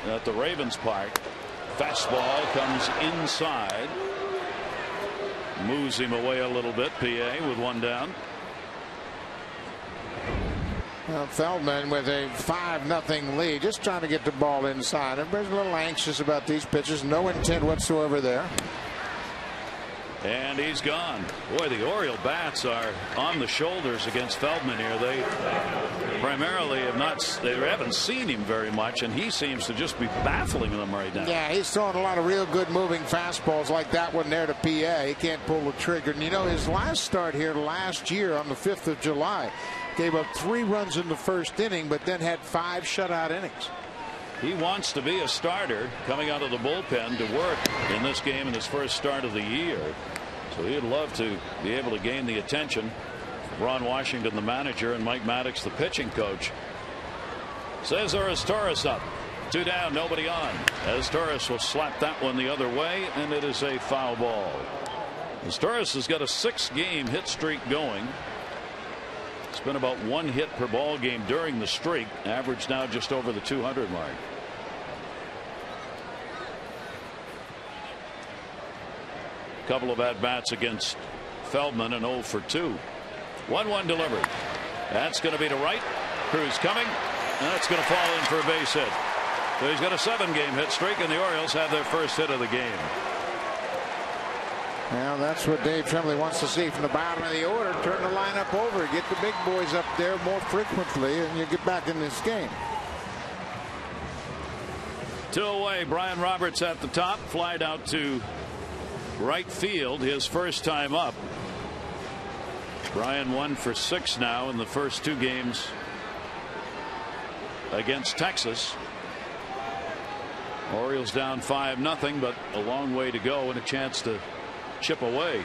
Speaker 2: at the Ravens Park. Fastball comes inside. Moves him away a little bit. PA with one down.
Speaker 1: Well, Feldman with a 5-0 lead, just trying to get the ball inside. Everybody's a little anxious about these pitches. No intent whatsoever there.
Speaker 2: And he's gone. Boy, the Oriole bats are on the shoulders against Feldman here. They primarily haven't seen him very much, and he seems to just be baffling them right now.
Speaker 1: Yeah, he's throwing a lot of real good moving fastballs like that one there to PA. He can't pull the trigger. And his last start here last year on the 5th of July gave up 3 runs in the first inning, but then had 5 shutout innings.
Speaker 2: He wants to be a starter coming out of the bullpen to work in this game in his first start of the year. So he'd love to be able to gain the attention of Ron Washington, the manager, and Mike Maddox, the pitching coach. Cesar Torres up. 2 down, nobody on. As Torres will slap that one the other way, and it is a foul ball. As Torres has got a 6-game hit streak going. It's been about 1 hit per ball game during the streak. Average now just over the 200 mark. Couple of at-bats against Feldman and 0 for 2. 1-1 delivered. That's going to be to right. Cruz coming. And that's going to fall in for a base hit. So he's got a 7-game hit streak, and the Orioles have their first hit of the game.
Speaker 1: Well, that's what Dave Tremblay wants to see from the bottom of the order. Turn the lineup over, get the big boys up there more frequently, and you get back in this game.
Speaker 2: 2 away. Brian Roberts at the top. Flied out to right field, his first time up. Brian 1 for 6 now in the first 2 games against Texas. Orioles down 5-0, but a long way to go and a chance to chip away.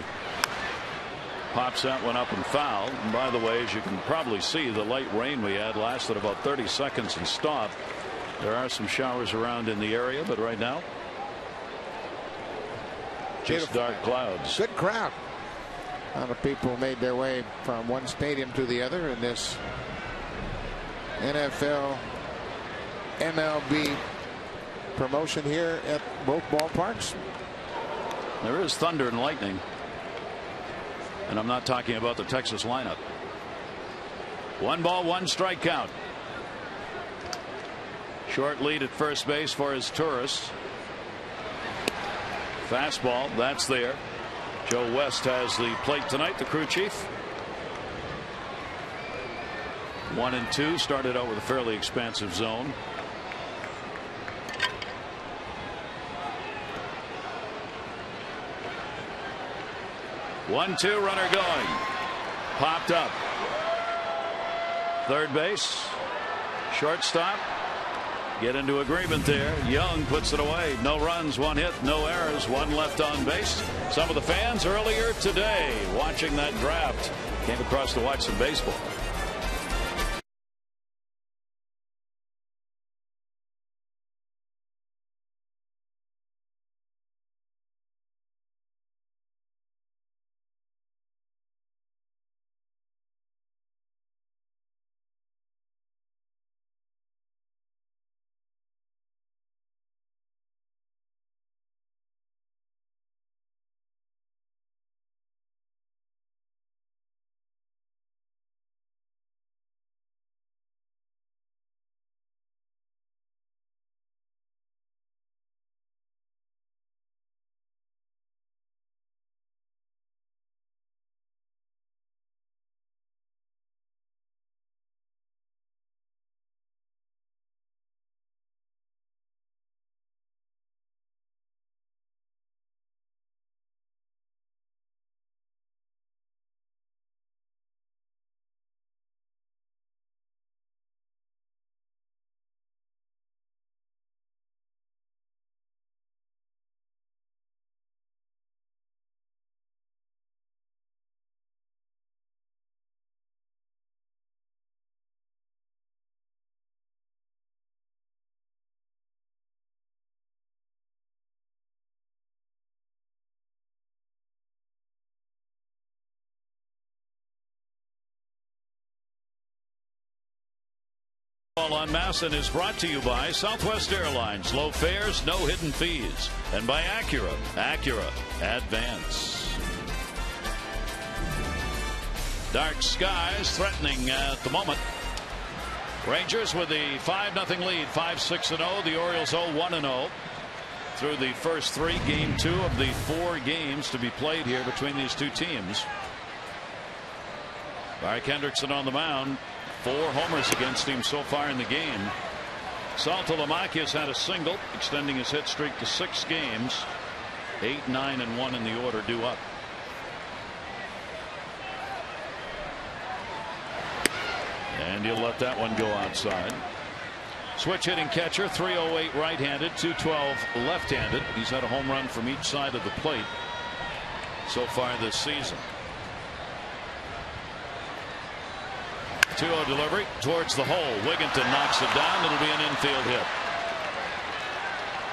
Speaker 2: Pops that one up and foul. And by the way, as you can probably see, the light rain we had lasted about 30 seconds and stopped. There are some showers around in the area, but right now just dark clouds.
Speaker 1: Good crowd. A lot of people made their way from one stadium to the other in this NFL MLB promotion here at both ballparks.
Speaker 2: There is thunder and lightning, and I'm not talking about the Texas lineup. 1 ball, 1 strike count. Short lead at first base for his tourists. Fastball, that's there. Joe West has the plate tonight, the crew chief. 1 and 2, started out with a fairly expansive zone. One-two, runner going. Popped up. Third base. Shortstop. Get into agreement there. Young puts it away. No runs, 1 hit, no errors, 1 left on base. Some of the fans earlier today watching that draft came across to watch some baseball. On Masson is brought to you by Southwest Airlines. Low fares, no hidden fees. And by Acura. Acura Advance. Dark skies threatening at the moment. Rangers with the 5-0 lead. 5-6-0. The Orioles 0-1-0. Through the first 3, game 2 of the 4 games to be played here between these two teams. Barry Hendrickson on the mound. 4 homers against him so far in the game. Saltalamacchia's had a single, extending his hit streak to 6 games. 8, 9, and 1 in the order due up. And he'll let that one go outside. Switch hitting catcher, 308 right-handed, 212 left-handed. He's had a home run from each side of the plate so far this season. 2-0 delivery towards the hole. Wigginton knocks it down. It'll be an infield hit.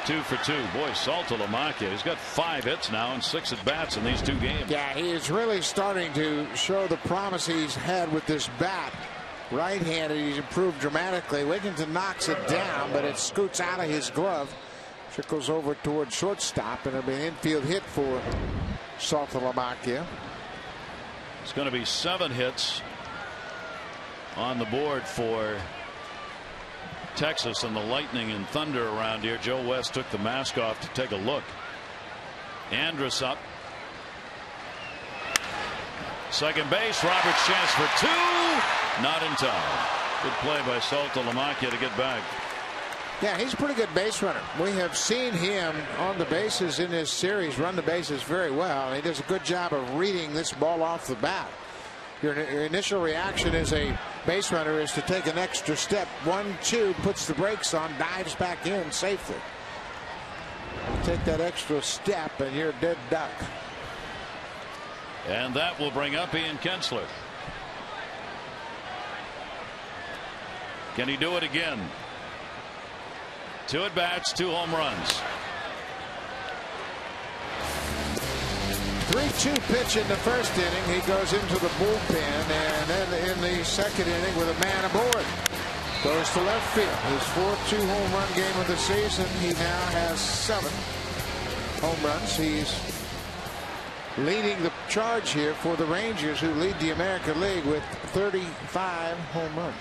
Speaker 2: 2 for 2. Boy, Saltalamacchia, he's got 5 hits now and 6 at bats in these 2 games.
Speaker 1: Yeah, he is really starting to show the promise he's had with this bat. Right-handed, he's improved dramatically. Wigginton knocks it down, but it scoots out of his glove. Trickles over towards shortstop, and it'll be an infield hit for Saltalamacchia.
Speaker 2: It's going to be 7 hits on the board for Texas, and the lightning and thunder around here. Joe West took the mask off to take a look. Andrus up. Second base. Roberts chance for 2. Not in time. Good play by Saltalamacchia to get back.
Speaker 1: Yeah, he's a pretty good base runner. We have seen him on the bases in this series run the bases very well. He does a good job of reading this ball off the bat. your initial reaction as a base runner is to take an extra step. 1-2, puts the brakes on, dives back in safely. Take that extra step and you're a dead duck.
Speaker 2: And that will bring up Ian Kinsler. Can he do it again? 2 at bats, 2 home runs.
Speaker 1: 3-2 pitch in the first inning. He goes into the bullpen, and then in the second inning with a man aboard, goes to left field. His 4th 2-home run game of the season. He now has 7 home runs. He's leading the charge here for the Rangers, who lead the American League with 35 home runs.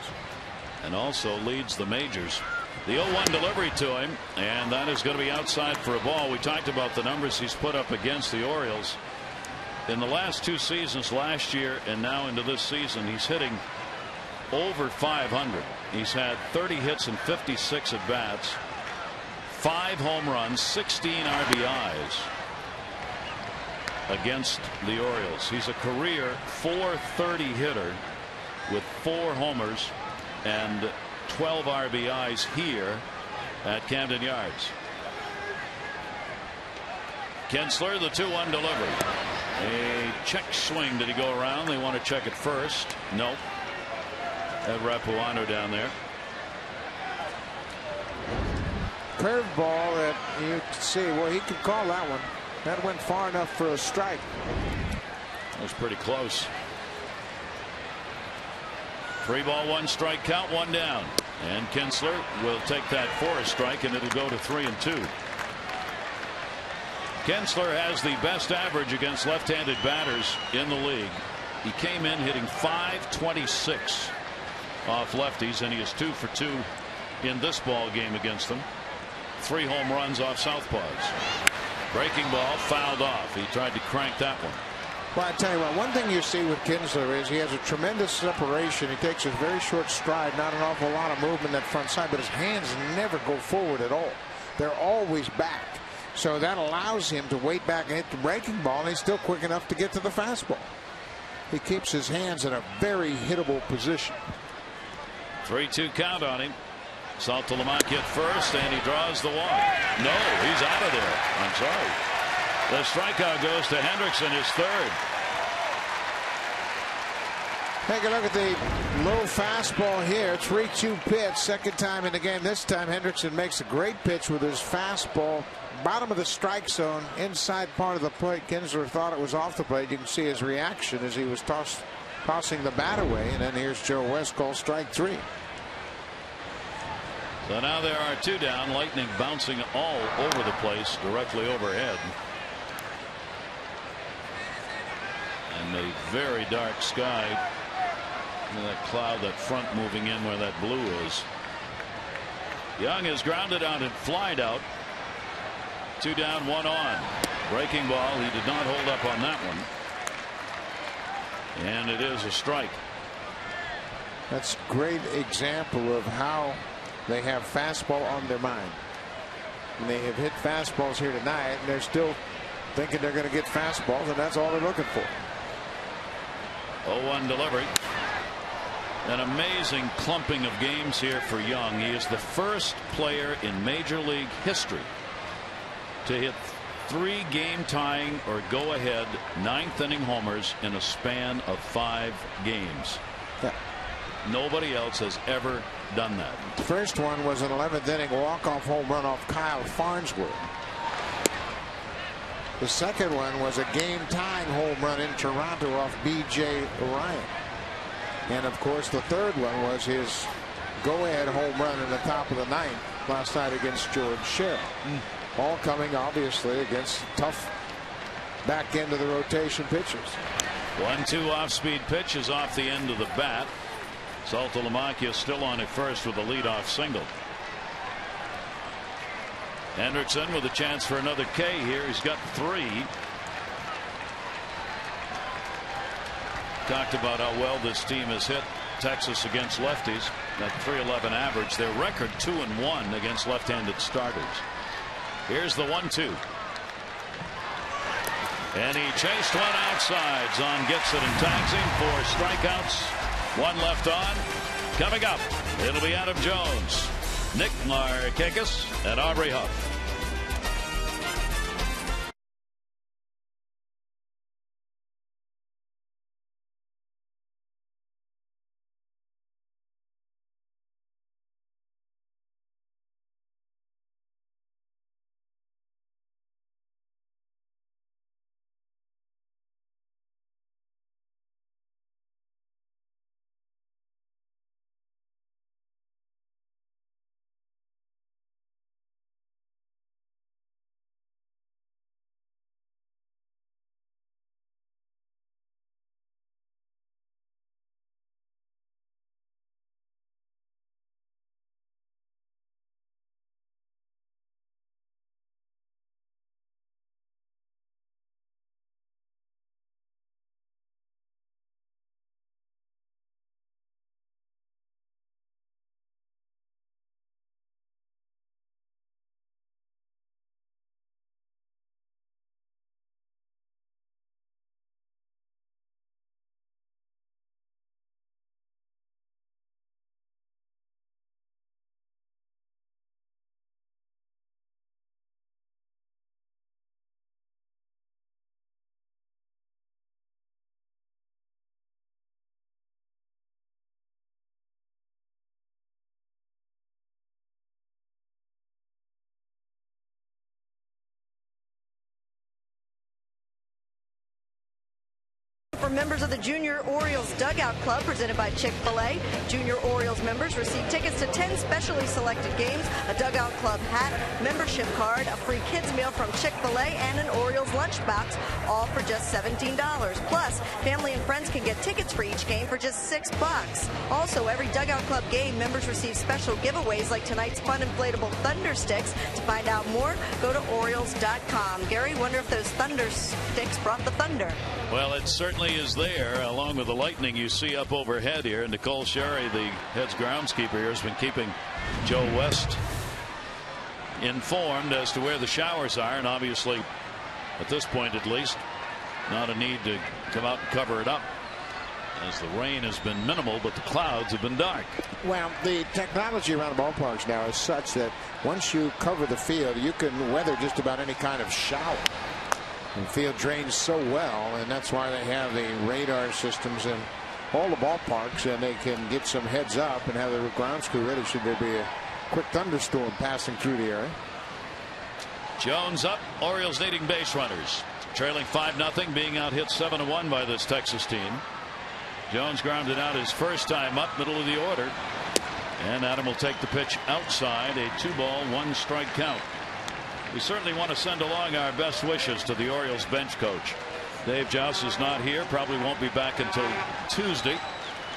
Speaker 2: And also leads the majors. The 0-1 delivery to him, and that is going to be outside for a ball. We talked about the numbers he's put up against the Orioles. In the last 2 seasons, last year and now into this season, he's hitting over 500. He's had 30 hits and 56 at bats, 5 home runs, 16 RBIs against the Orioles. He's a career .430 hitter with 4 homers and 12 RBIs here at Camden Yards. Kinsler, the 2-1 delivery. A check swing. Did he go around? They want to check it first. Nope. Ed Rapuano down there.
Speaker 1: Curveball that you can see. Well, he could call that one. That went far enough for a strike.
Speaker 2: That was pretty close. 3 ball, 1 strike count, 1 down. And Kinsler will take that for a strike, and it'll go to 3-2. Kinsler has the best average against left-handed batters in the league. He came in hitting .526 off lefties, and he is 2 for 2 in this ball game against them. 3 home runs off southpaws. Breaking ball fouled off. He tried to crank that one.
Speaker 1: Well, I tell you what, one thing you see with Kinsler is he has a tremendous separation. He takes a very short stride, not an awful lot of movement that front side, but his hands never go forward at all. They're always back. So that allows him to wait back and hit the breaking ball, and he's still quick enough to get to the fastball. He keeps his hands in a very hittable position.
Speaker 2: 3-2 count on him. Saltalamacchia at first, and he draws the walk. No, he's out of there. I'm sorry. The strikeout goes to Hendrickson, his 3rd.
Speaker 1: Take a look at the low fastball here. 3-2 pitch, second time in the game. This time Hendrickson makes a great pitch with his fastball. Bottom of the strike zone, inside part of the plate. Kinsler thought it was off the plate. You can see his reaction as he was tossing the bat away. And then here's Joe West, called strike 3.
Speaker 2: So now there are 2 down. Lightning bouncing all over the place, directly overhead. And a very dark sky. That cloud, that front moving in where that blue is. Young is grounded out and flied out. 2 down, 1 on. Breaking ball. He did not hold up on that one. And it is a strike.
Speaker 1: That's a great example of how they have fastball on their mind. And they have hit fastballs here tonight, and they're still thinking they're going to get fastballs, and that's all they're looking for.
Speaker 2: 0-1 delivery. An amazing clumping of games here for Young. He is the first player in Major League history to hit 3 game-tying or go-ahead 9th inning homers in a span of 5 games.
Speaker 1: Yeah.
Speaker 2: Nobody else has ever done that.
Speaker 1: The first one was an 11th inning walk-off home run off Kyle Farnsworth. The second one was a game-tying home run in Toronto off B.J. Ryan. And, of course, the third one was his go-ahead home run in the top of the 9th last night against George Sherrill. All coming, obviously, against tough back end of the rotation pitchers.
Speaker 2: 1-2 off-speed pitch is off the end of the bat. Saltalamacchia still on at first with a leadoff single. Hendrickson with a chance for another K here. He's got 3. Talked about how well this team has hit Texas against lefties. That .311 average. Their record 2-1 against left-handed starters. Here's the 1-2. And he chased one outside. Zahn gets it and tags him for strikeouts. One left on. Coming up, it'll be Adam Jones, Nick Markakis, and Aubrey Huff.
Speaker 3: For members of the Junior Orioles Dugout Club, presented by Chick-fil-A. Junior Orioles members receive tickets to 10 specially selected games, a Dugout Club hat, membership card, a free kids meal from Chick-fil-A, and an Orioles lunchbox, all for just $17. Plus, family and friends can get tickets for each game for just $6. Also, every Dugout Club game, members receive special giveaways like tonight's fun inflatable Thunder Sticks. To find out more, go to Orioles.com. Gary, wonder if those Thunder Sticks brought the thunder.
Speaker 2: Well, it certainly is there, along with the lightning you see up overhead here. And Nicole Sherry, the head's groundskeeper here, has been keeping Joe West informed as to where the showers are. And obviously, at this point at least, not a need to come out and cover it up, as the rain has been minimal, but the clouds have been dark.
Speaker 1: Well, the technology around the ballparks now is such that once you cover the field, you can weather just about any kind of shower. The field drains so well, and that's why they have the radar systems in all the ballparks, and they can get some heads up and have the grounds crew ready should there be a quick thunderstorm passing through the area.
Speaker 2: Jones up. Orioles needing base runners. Trailing 5-0, being out hit 7-1 by this Texas team. Jones grounded out his first time up, middle of the order. And Adam will take the pitch outside. A 2-ball, 1-strike count. We certainly want to send along our best wishes to the Orioles bench coach. Dave Joust is not here. Probably won't be back until Tuesday.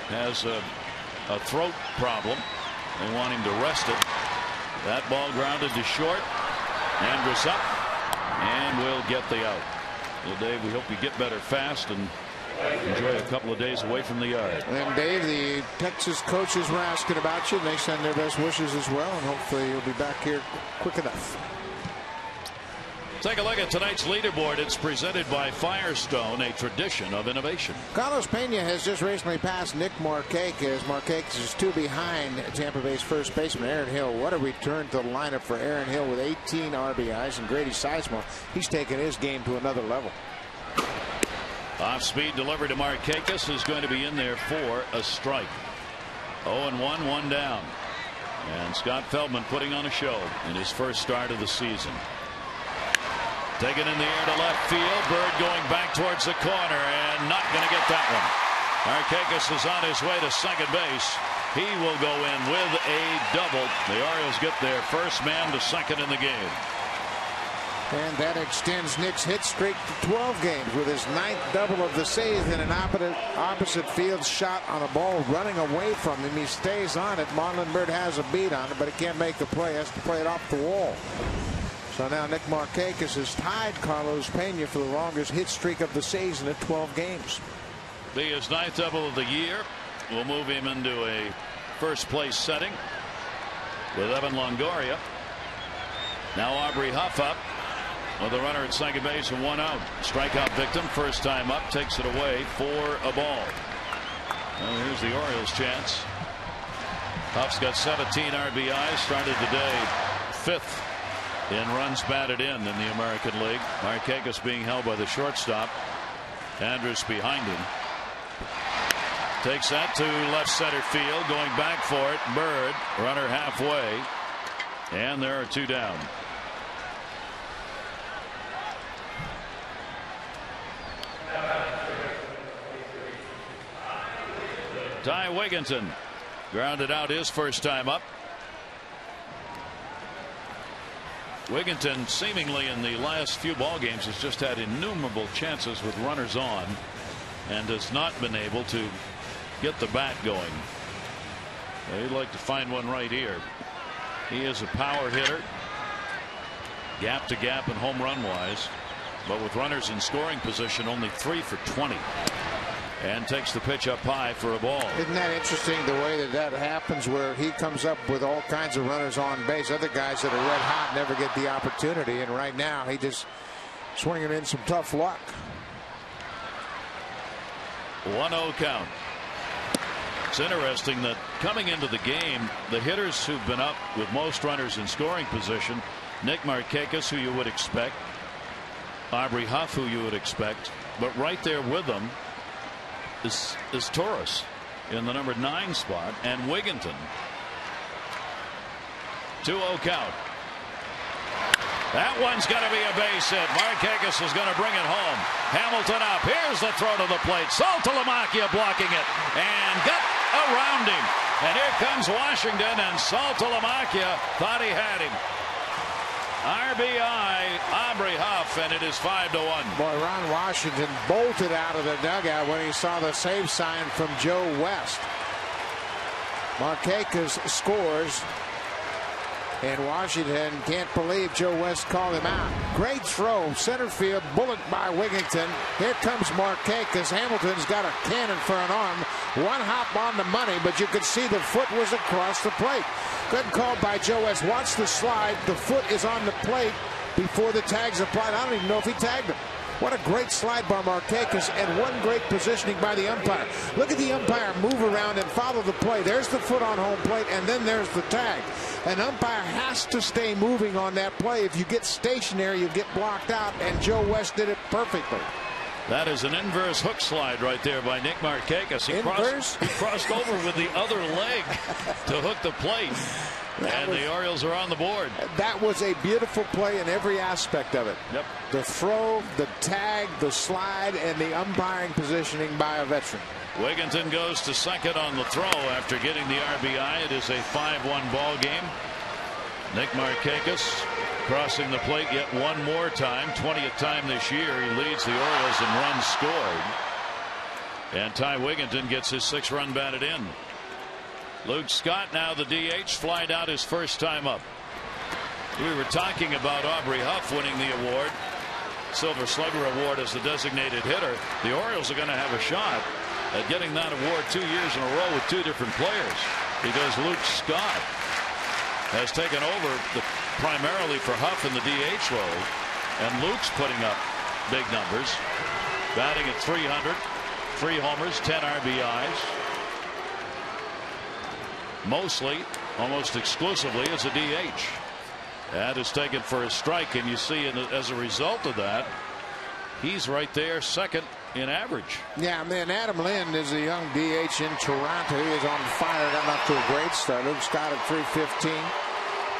Speaker 2: Has a throat problem. They want him to rest it. That ball grounded to short. Andrus up. And we'll get the out. Well, Dave, we hope you get better fast and enjoy a couple of days away from the yard.
Speaker 1: And Dave, the Texas coaches were asking about you. They send their best wishes as well, and hopefully you'll be back here quick enough.
Speaker 2: Take a look at tonight's leaderboard. It's presented by Firestone, a tradition of innovation.
Speaker 1: Carlos Pena has just recently passed Nick Markakis. Markakis is 2 behind Tampa Bay's first baseman Aaron Hill. What a return to the lineup for Aaron Hill with 18 RBIs. And Grady Sizemore, he's taken his game to another level.
Speaker 2: Off speed delivery to Markakis is going to be in there for a strike. 0-1, 1 down. And Scott Feldman putting on a show in his first start of the season. Taken in the air to left field. Bird going back towards the corner and not going to get that one. Markakis is on his way to second base. He will go in with a double. The Orioles get their first man to second in the game.
Speaker 1: And that extends Nick's hit streak to 12 games with his 9th double of the season. An opposite field shot on a ball running away from him. He stays on it. Marlon Bird has a beat on it, but he can't make the play. Has to play it off the wall. So now Nick Markakis has tied Carlos Pena for the longest hit streak of the season at 12 games.
Speaker 2: Be his 9th double of the year. Will move him into a first place setting with Evan Longoria. Now Aubrey Huff up. with a runner at second base and 1 out. Strikeout victim, first time up, takes it away for a ball. Well, here's the Orioles' chance. Huff's got 17 RBIs, started today 5th in runs batted in the American League. Markakis being held by the shortstop. Andrus behind him. Takes that to left center field, going back for it. Bird, runner halfway, and there are 2 down. Ty Wigginton grounded out his first time up. Wigginton seemingly in the last few ball games has just had innumerable chances with runners on and has not been able to get the bat going. He'd like to find one right here. He is a power hitter, gap to gap and home run wise, but with runners in scoring position only 3 for 20. And takes the pitch up high for a ball.
Speaker 1: Isn't that interesting, the way that happens, where he comes up with all kinds of runners on base? Other guys that are red hot never get the opportunity, and right now he just swinging in some tough luck.
Speaker 2: 1-0 count. It's interesting that coming into the game, the hitters who've been up with most runners in scoring position, Nick Markakis, who you would expect, Aubrey Huff, who you would expect, but right there with them is Torres in the number 9 spot, and Wigginton. 2-0 count. That one's going to be a base hit. Markakis is going to bring it home. Hamilton up. Here's the throw to the plate. Saltalamacchia blocking it and got around him. And here comes Washington, and Saltalamacchia thought he had him. RBI, Aubrey Huff, and it is 5-1.
Speaker 1: Boy, Ron Washington bolted out of the dugout when he saw the save sign from Joe West. Markakis scores, and Washington can't believe Joe West called him out. Great throw, center field, bullet by Wigginton. Here comes Markakis. Hamilton's got a cannon for an arm. One hop on the money, but you could see the foot was across the plate. Good call by Joe West. Watch the slide. The foot is on the plate before the tag's applied. I don't even know if he tagged him. What a great slide by Markakis, and one great positioning by the umpire. Look at the umpire move around and follow the play. There's the foot on home plate, and then there's the tag. An umpire has to stay moving on that play. If you get stationary, you get blocked out, and Joe West did it perfectly.
Speaker 2: That is an inverse hook slide right there by Nick Markakis. He crossed over with the other leg to hook the plate. And the Orioles are on the board.
Speaker 1: That was a beautiful play in every aspect of it.
Speaker 2: Yep.
Speaker 1: The throw, the tag, the slide, and the umpiring positioning by a veteran.
Speaker 2: Wigginton goes to second on the throw after getting the RBI. It is a 5-1 ball game. Nick Markakis crossing the plate yet one more time. 20th time this year. He leads the Orioles in runs scored. And Ty Wigginton gets his 6th run batted in. Luke Scott, now the DH, flied out his first time up. We were talking about Aubrey Huff winning the award, Silver Slugger Award as the designated hitter. The Orioles are going to have a shot at getting that award 2 years in a row with 2 different players, because Luke Scott has taken over primarily for Huff in the DH role, and Luke's putting up big numbers, batting at .300, 3 homers, 10 RBIs. Mostly, almost exclusively, as a DH. That is taken for a strike, and you see as a result of that, he's right there second in average.
Speaker 1: Yeah, man, Adam Lind is a young DH in Toronto. He is on fire, got off to a great start. Luke Scott at .315.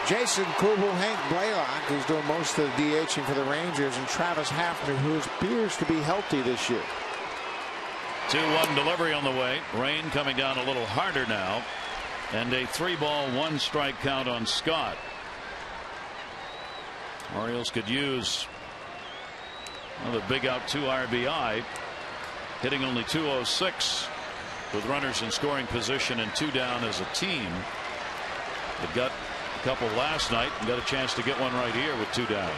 Speaker 1: Jason Kubel, Hank Blaylock, who's doing most of the DHing for the Rangers, and Travis Hafner, who appears to be healthy this year.
Speaker 2: 2-1 delivery on the way. Rain coming down a little harder now. And a 3-ball, 1-strike count on Scott. Orioles could use another big out 2 RBI, hitting only .206 with runners in scoring position and 2 down as a team. They got a couple last night and got a chance to get one right here with 2 down.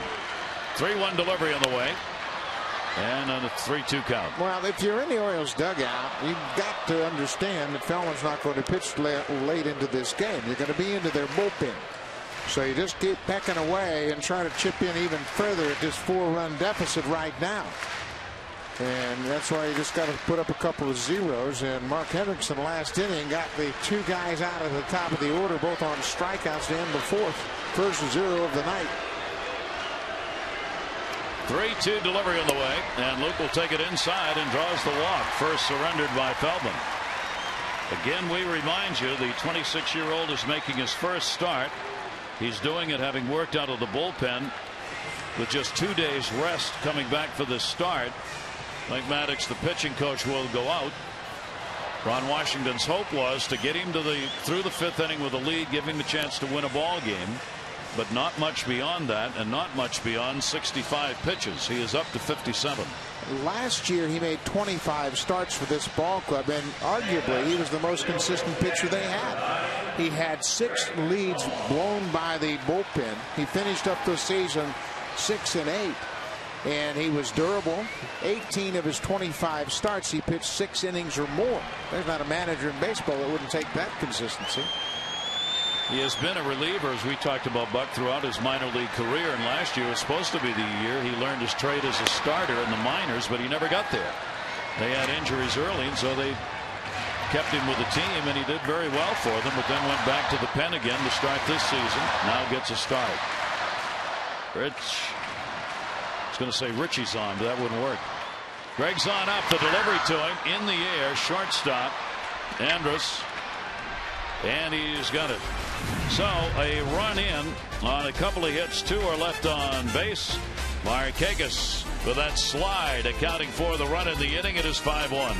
Speaker 2: 3-1 delivery on the way. And on a 3-2 count.
Speaker 1: Well, if you're in the Orioles dugout, you've got to understand that Feldman's not going to pitch late into this game. You're going to be into their bullpen. So you just keep pecking away and try to chip in even further at this 4-run deficit right now. And that's why you just got to put up a couple of zeros. And Mark Hendrickson last inning got the 2 guys out of the top of the order, both on strikeouts to end the 4th. First 0 of the night.
Speaker 2: 3-2 delivery on the way, and Luke will take it inside and draws the walk. First surrendered by Feldman. Again, we remind you, the 26-year-old is making his first start. He's doing it having worked out of the bullpen with just 2 days rest coming back for this start. Mike Maddox, the pitching coach, will go out. Ron Washington's hope was to get him to through the 5th inning with a lead, give him a chance to win a ball game, but not much beyond that, and not much beyond 65 pitches. He is up to 57.
Speaker 1: Last year he made 25 starts for this ball club, and arguably he was the most consistent pitcher they had. He had 6 leads blown by the bullpen. He finished up the season 6-8, and he was durable. 18 of his 25 starts he pitched 6 innings or more. There's not a manager in baseball that wouldn't take that consistency.
Speaker 2: He has been a reliever, as we talked about, Buck, throughout his minor league career, and last year was supposed to be the year he learned his trade as a starter in the minors, but he never got there. They had injuries early, and so they kept him with the team, and he did very well for them, but then went back to the pen again to start this season. Now gets a start. Rich. I was going to say Richie's on, but that wouldn't work. Greg's on up. The delivery to him in the air. Shortstop. Andrus. And he's got it. So a run in on a couple of hits. 2 are left on base. Markakis with that slide accounting for the run in the inning. It is 5-1.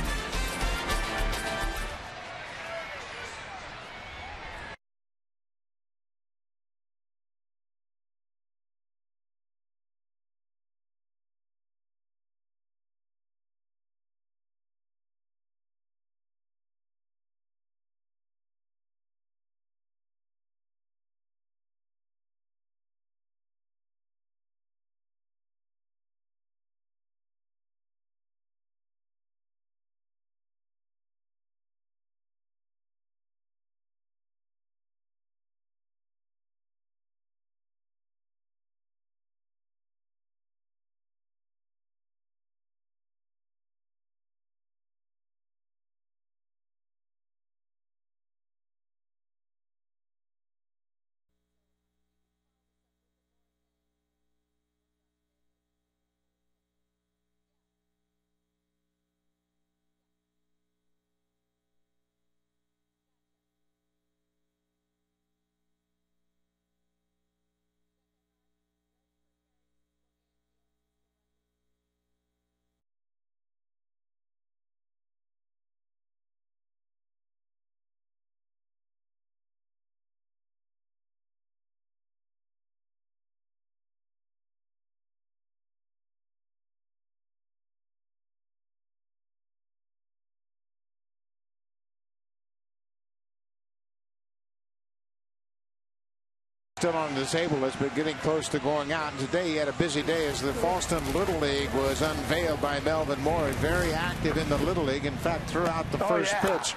Speaker 1: Still on the disabled list, but getting close to going out. And today he had a busy day as the Fallston Little League was unveiled by Melvin Moore. Very active in the Little League. In fact, throughout the first pitch.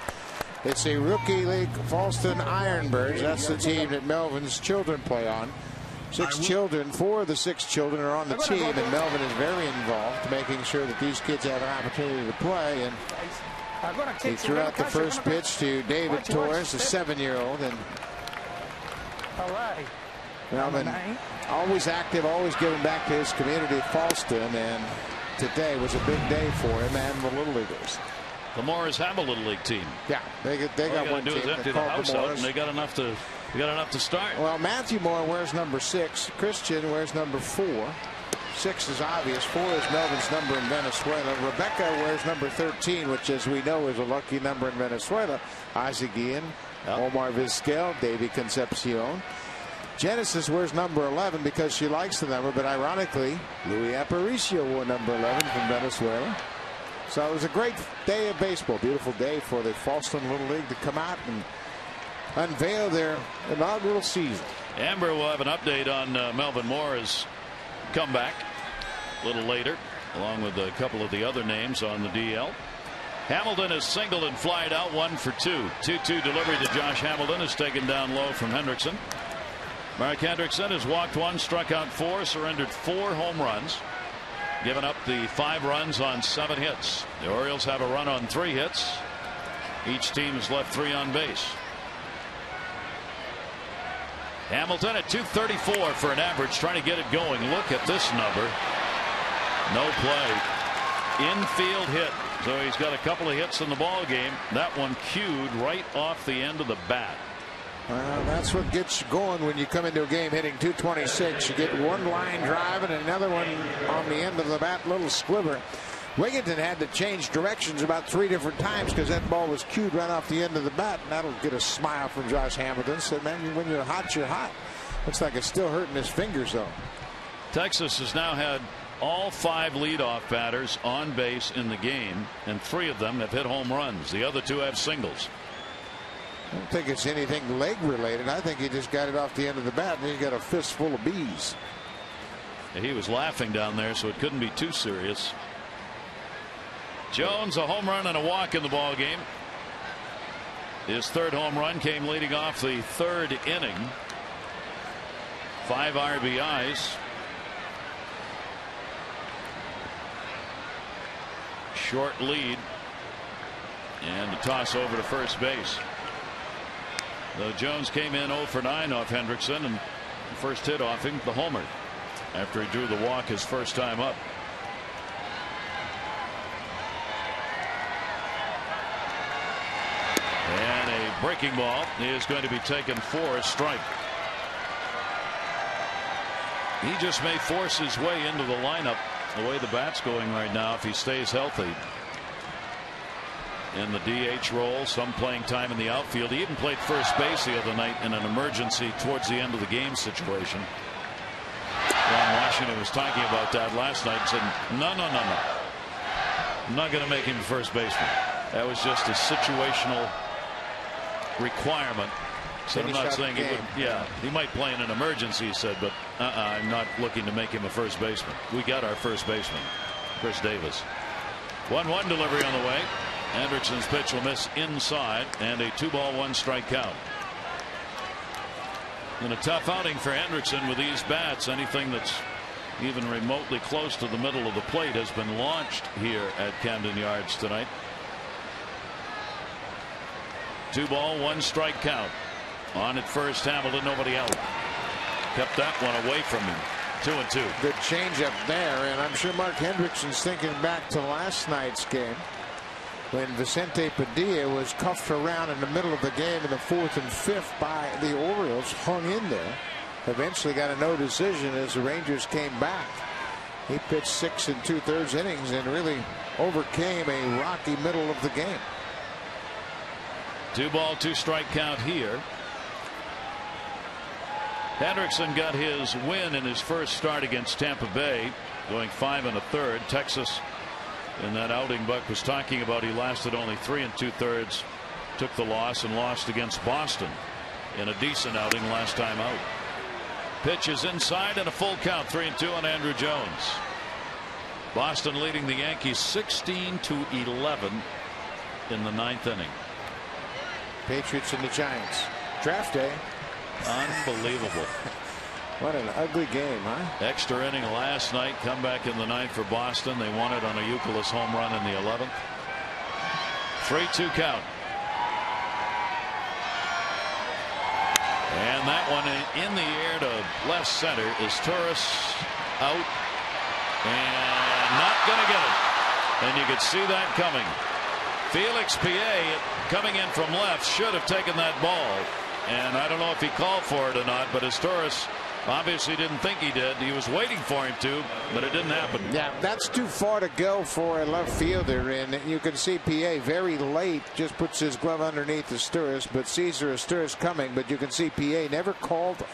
Speaker 1: It's a rookie league, Fallston Ironbirds. That's the team that Melvin's children play on. 6 children, 4 of the 6 children are on the team, and Melvin is very involved, making sure that these kids have an opportunity to play. And he threw out the first pitch to David Torres, a 7-year-old, and Melvin always active, always giving back to his community at Fallston, and today was a big day for him and the Little Leaguers.
Speaker 2: The Morris have a Little League team.
Speaker 1: Yeah, they got one team.
Speaker 2: Empty the house out, and they got enough to start.
Speaker 1: Well, Matthew Moore wears number 6. Christian wears number 4. 6 is obvious. 4 is Melvin's number in Venezuela. Rebecca wears number 13, which, as we know, is a lucky number in Venezuela. Isaac Ian, Omar Vizquel, Davy Concepcion. Genesis wears number 11 because she likes the number, but ironically, Louis Aparicio wore number 11 from Venezuela. So it was a great day of baseball. Beautiful day for the Fallston Little League to come out and unveil their inaugural season.
Speaker 2: Amber will have an update on Melvin Moore's comeback a little later, along with a couple of the other names on the DL. Hamilton is singled and flied out, 1 for 2. 2-2 delivery to Josh Hamilton is taken down low from Hendrickson. Mark Hendrickson has walked 1, struck out 4, surrendered 4 home runs, given up the 5 runs on 7 hits. The Orioles have a run on 3 hits. Each team has left 3 on base. Hamilton at 234 for an average, trying to get it going. Look at this number. No play. Infield hit. So he's got a couple of hits in the ball game. That one cued right off the end of the bat.
Speaker 1: Well, that's what gets you going when you come into a game hitting 226. You get one line drive and another one on the end of the bat, little sliver. Wigginton had to change directions about 3 different times because that ball was cued right off the end of the bat, and that'll get a smile from Josh Hamilton. Said, man, when you're hot, you're hot. Looks like it's still hurting his fingers, though.
Speaker 2: Texas has now had all 5 leadoff batters on base in the game, and 3 of them have hit home runs. The other 2 have singles.
Speaker 1: I don't think it's anything leg related. I think he just got it off the end of the bat, and he got a fistful of bees.
Speaker 2: He was laughing down there, so it couldn't be too serious. Jones, a home run and a walk in the ball game. His 3rd home run came leading off the 3rd inning. 5 RBIs. Short lead, and a toss over to first base. Though Jones came in 0 for 9 off Hendrickson, and the first hit off him, the homer, after he drew the walk his first time up. And a breaking ball is going to be taken for a strike. He just may force his way into the lineup the way the bat's going right now if he stays healthy. In the DH role, some playing time in the outfield. He even played first base the other night in an emergency towards the end of the game situation. Ron Washington was talking about that last night and said, no. I'm not going to make him first baseman. That was just a situational requirement. So I'm not saying he would. Yeah, he might play in an emergency, he said, but I'm not looking to make him a first baseman. We got our first baseman, Chris Davis. 1-1 delivery on the way. Hendrickson's pitch will miss inside, and a 2-ball 1-strike count. In a tough outing for Hendrickson with these bats, anything that's even remotely close to the middle of the plate has been launched here at Camden Yards tonight. 2-ball 1-strike count. On at first, Hamilton, nobody out. Kept that one away from him. 2-2.
Speaker 1: Good changeup there, and I'm sure Mark Hendrickson's thinking back to last night's game when Vicente Padilla was cuffed around in the middle of the game in the 4th and 5th by the Orioles, hung in there. Eventually got a no decision as the Rangers came back. He pitched 6 2/3 innings and really overcame a rocky middle of the game.
Speaker 2: 2-ball 2-strike count here. Hendrickson got his win in his first start against Tampa Bay, going 5 1/3. Texas in that outing Buck was talking about, he lasted only 3 2/3, took the loss and lost against Boston in a decent outing last time out. Pitch is inside and a full count. 3-2 on Andrew Jones. Boston leading the Yankees 16-11 in the 9th inning.
Speaker 1: Patriots and the Giants. Draft day.
Speaker 2: Unbelievable.
Speaker 1: What an ugly game, huh?
Speaker 2: Extra inning last night. Come back in the 9th for Boston. They won it on a Youkilis home run in the 11th. 3-2 count. And that one in the air to left center. Is Torres out and not going to get it. And you could see that coming. Felix Piet coming in from left should have taken that ball. And I don't know if he called for it or not, but as Torres obviously didn't think he did. He was waiting for him to, but it didn't happen.
Speaker 1: Yeah, that's too far to go for a left fielder, and you can see Piet very late just puts his glove underneath Asturias, but Cesar Asturias coming, but you can see Piet never called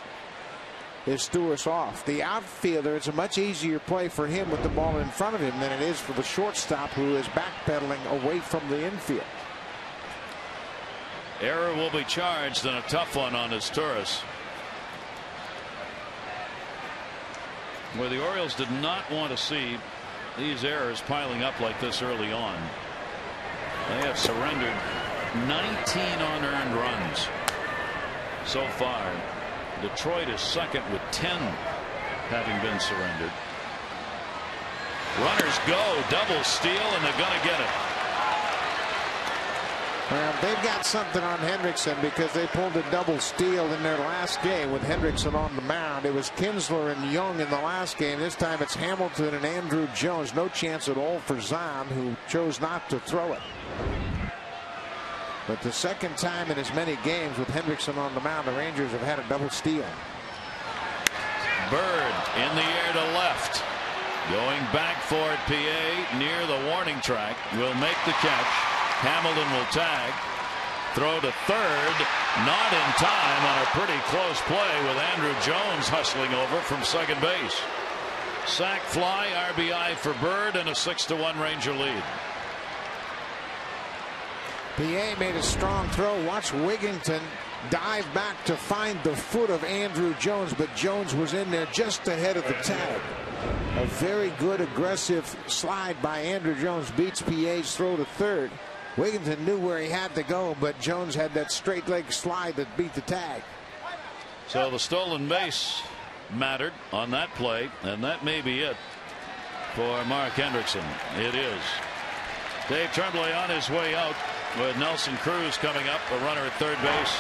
Speaker 1: Asturias off. The outfielder, it's a much easier play for him with the ball in front of him than it is for the shortstop who is backpedaling away from the infield.
Speaker 2: Error will be charged, and a tough one on Asturias. Where the Orioles did not want to see these errors piling up like this early on. They have surrendered 19 unearned runs so far. Detroit is second with 10 having been surrendered. Runners go, double steal, and they're going to get it.
Speaker 1: Well, they've got something on Hendrickson because they pulled a double steal in their last game with Hendrickson on the mound. It was Kinsler and Young in the last game. This time it's Hamilton and Andrew Jones. No chance at all for Zahn, who chose not to throw it. But the second time in as many games with Hendrickson on the mound, the Rangers have had a double steal.
Speaker 2: Bird in the air to left. Going back for it, PA near the warning track. Will make the catch. Hamilton will tag. Throw to third. Not in time on a pretty close play with Andrew Jones hustling over from second base. Sac fly, RBI for Bird, and a 6-1 Ranger lead.
Speaker 1: PA made a strong throw. Watch Wigington dive back to find the foot of Andrew Jones, but Jones was in there just ahead of the tag. A very good aggressive slide by Andrew Jones beats PA's throw to third. Wigington knew where he had to go, but Jones had that straight leg slide that beat the tag.
Speaker 2: So the stolen base mattered on that play, and that may be it for Mark Hendrickson. It is. Dave Tremblay on his way out with Nelson Cruz coming up, a runner at third base,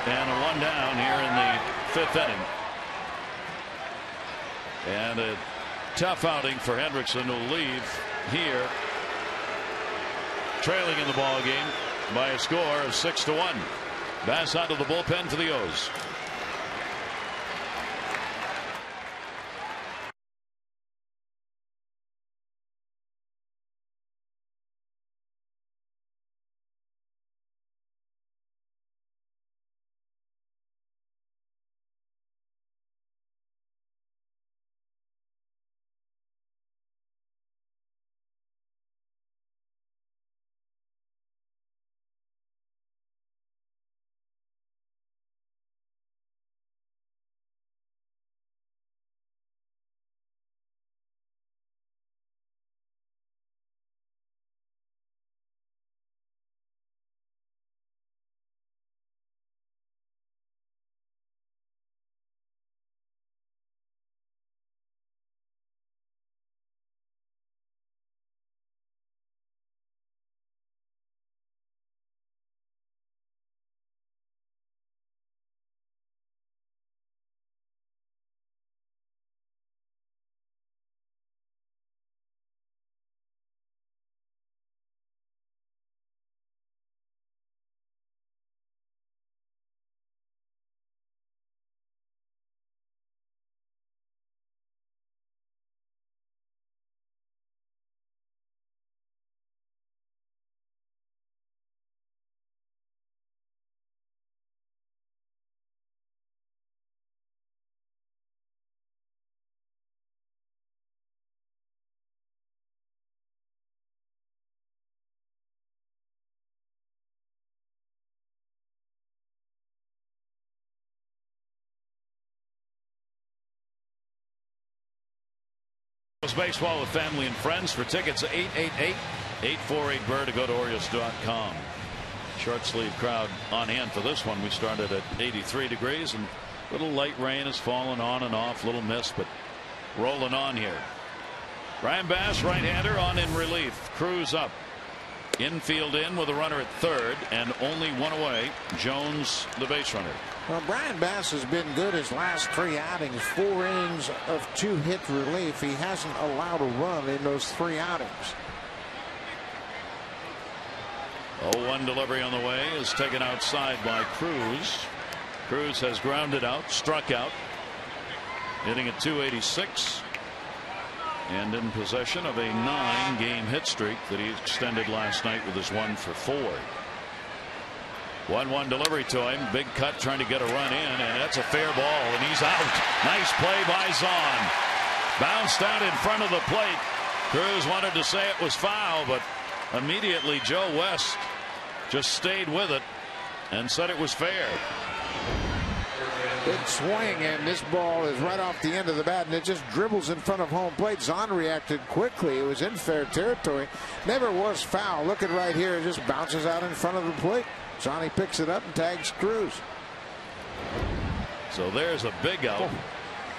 Speaker 2: and a one down here in the fifth inning. And a tough outing for Hendrickson, who'll leave here trailing in the ball game by a score of 6-1. Bass out of the bullpen for the O's. Baseball with family and friends. For tickets, 888-848-BIRD, to go to Orioles.com. Short sleeve crowd on hand for this one. We started at 83 degrees, and little light rain has fallen on and off, little mist, but rolling on here. Brian Bass, right-hander, on in relief. Cruz up. Infield in with a runner at third, and only one away. Jones, the base runner.
Speaker 1: Well, Brian Bass has been good his last 3 outings. 4 innings of 2-hit relief. He hasn't allowed a run in those 3 outings.
Speaker 2: 0-1 delivery on the way is taken outside by Cruz. Cruz has grounded out, struck out, hitting at 286, and in possession of a 9-game hit streak that he extended last night with his 1 for 4. 1-1 delivery to him. Big cut, trying to get a run in, and that's a fair ball, and he's out. Nice play by Zahn. Bounced out in front of the plate. Cruz wanted to say it was foul, but immediately Joe West just stayed with it and said it was fair.
Speaker 1: Big swing, and this ball is right off the end of the bat, and it just dribbles in front of home plate. Zahn reacted quickly. It was in fair territory. Never was foul. Look at right here. It just bounces out in front of the plate. Johnny picks it up and tags Cruz.
Speaker 2: So there's a big out.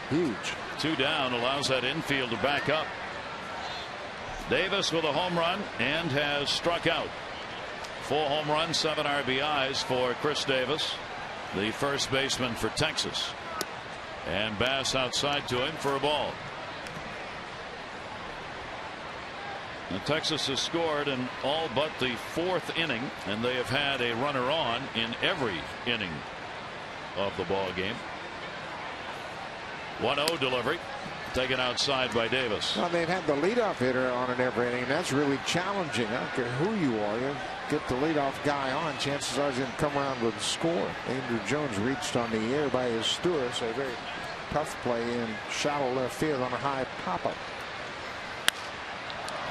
Speaker 1: Huge.
Speaker 2: 2 down, allows that infield to back up. Davis with a home run and has struck out. 4 home runs, 7 RBIs for Chris Davis, the first baseman for Texas. And Bass outside to him for a ball. Now, Texas has scored in all but the 4th inning, and they have had a runner on in every inning of the ball game. 1-0 delivery taken outside by Davis.
Speaker 1: Well, they've had the leadoff hitter on in every inning. That's really challenging. I don't care who you are. You get the leadoff guy on, chances are he's going to come around with a score. Andrew Jones reached on the air by his steward. So a very tough play in shallow left field on a high pop-up.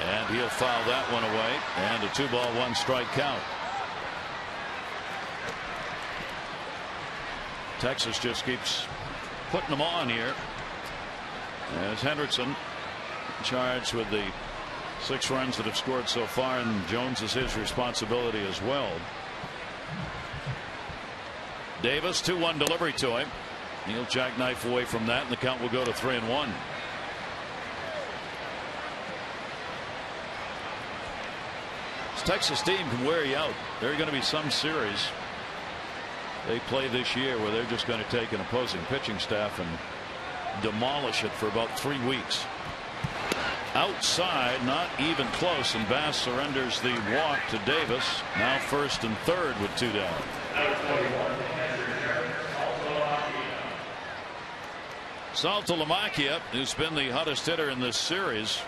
Speaker 2: And he'll foul that one away. And a 2-ball 1-strike count. Texas just keeps putting them on here, as Hendrickson charged with the 6 runs that have scored so far, and Jones is his responsibility as well. Davis 2-1 delivery to him. He'll jackknife away from that, and the count will go to 3-1. This Texas team can wear you out. There are going to be some series they play this year where they're just going to take an opposing pitching staff and demolish it for about 3 weeks. Outside, not even close, and Bass surrenders the walk to Davis. Now 1st and 3rd with 2 down. Saltalamacchia, who's been the hottest hitter in this series,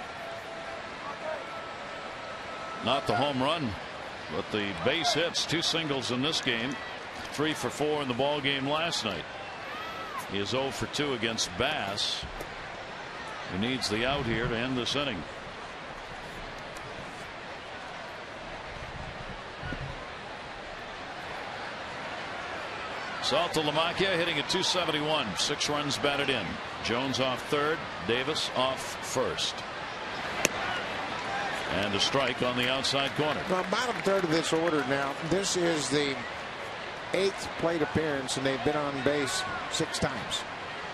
Speaker 2: not the home run, but the base hits. 2 singles in this game. 3 for 4 in the ball game last night. He is 0 for 2 against Bass, who needs the out here to end this inning. Saltalamacchia hitting at .271, 6 runs batted in. Jones off 3rd, Davis off 1st. And a strike on the outside corner.
Speaker 1: Well, bottom 3rd of this order now. This is the 8th plate appearance, and they've been on base 6 times.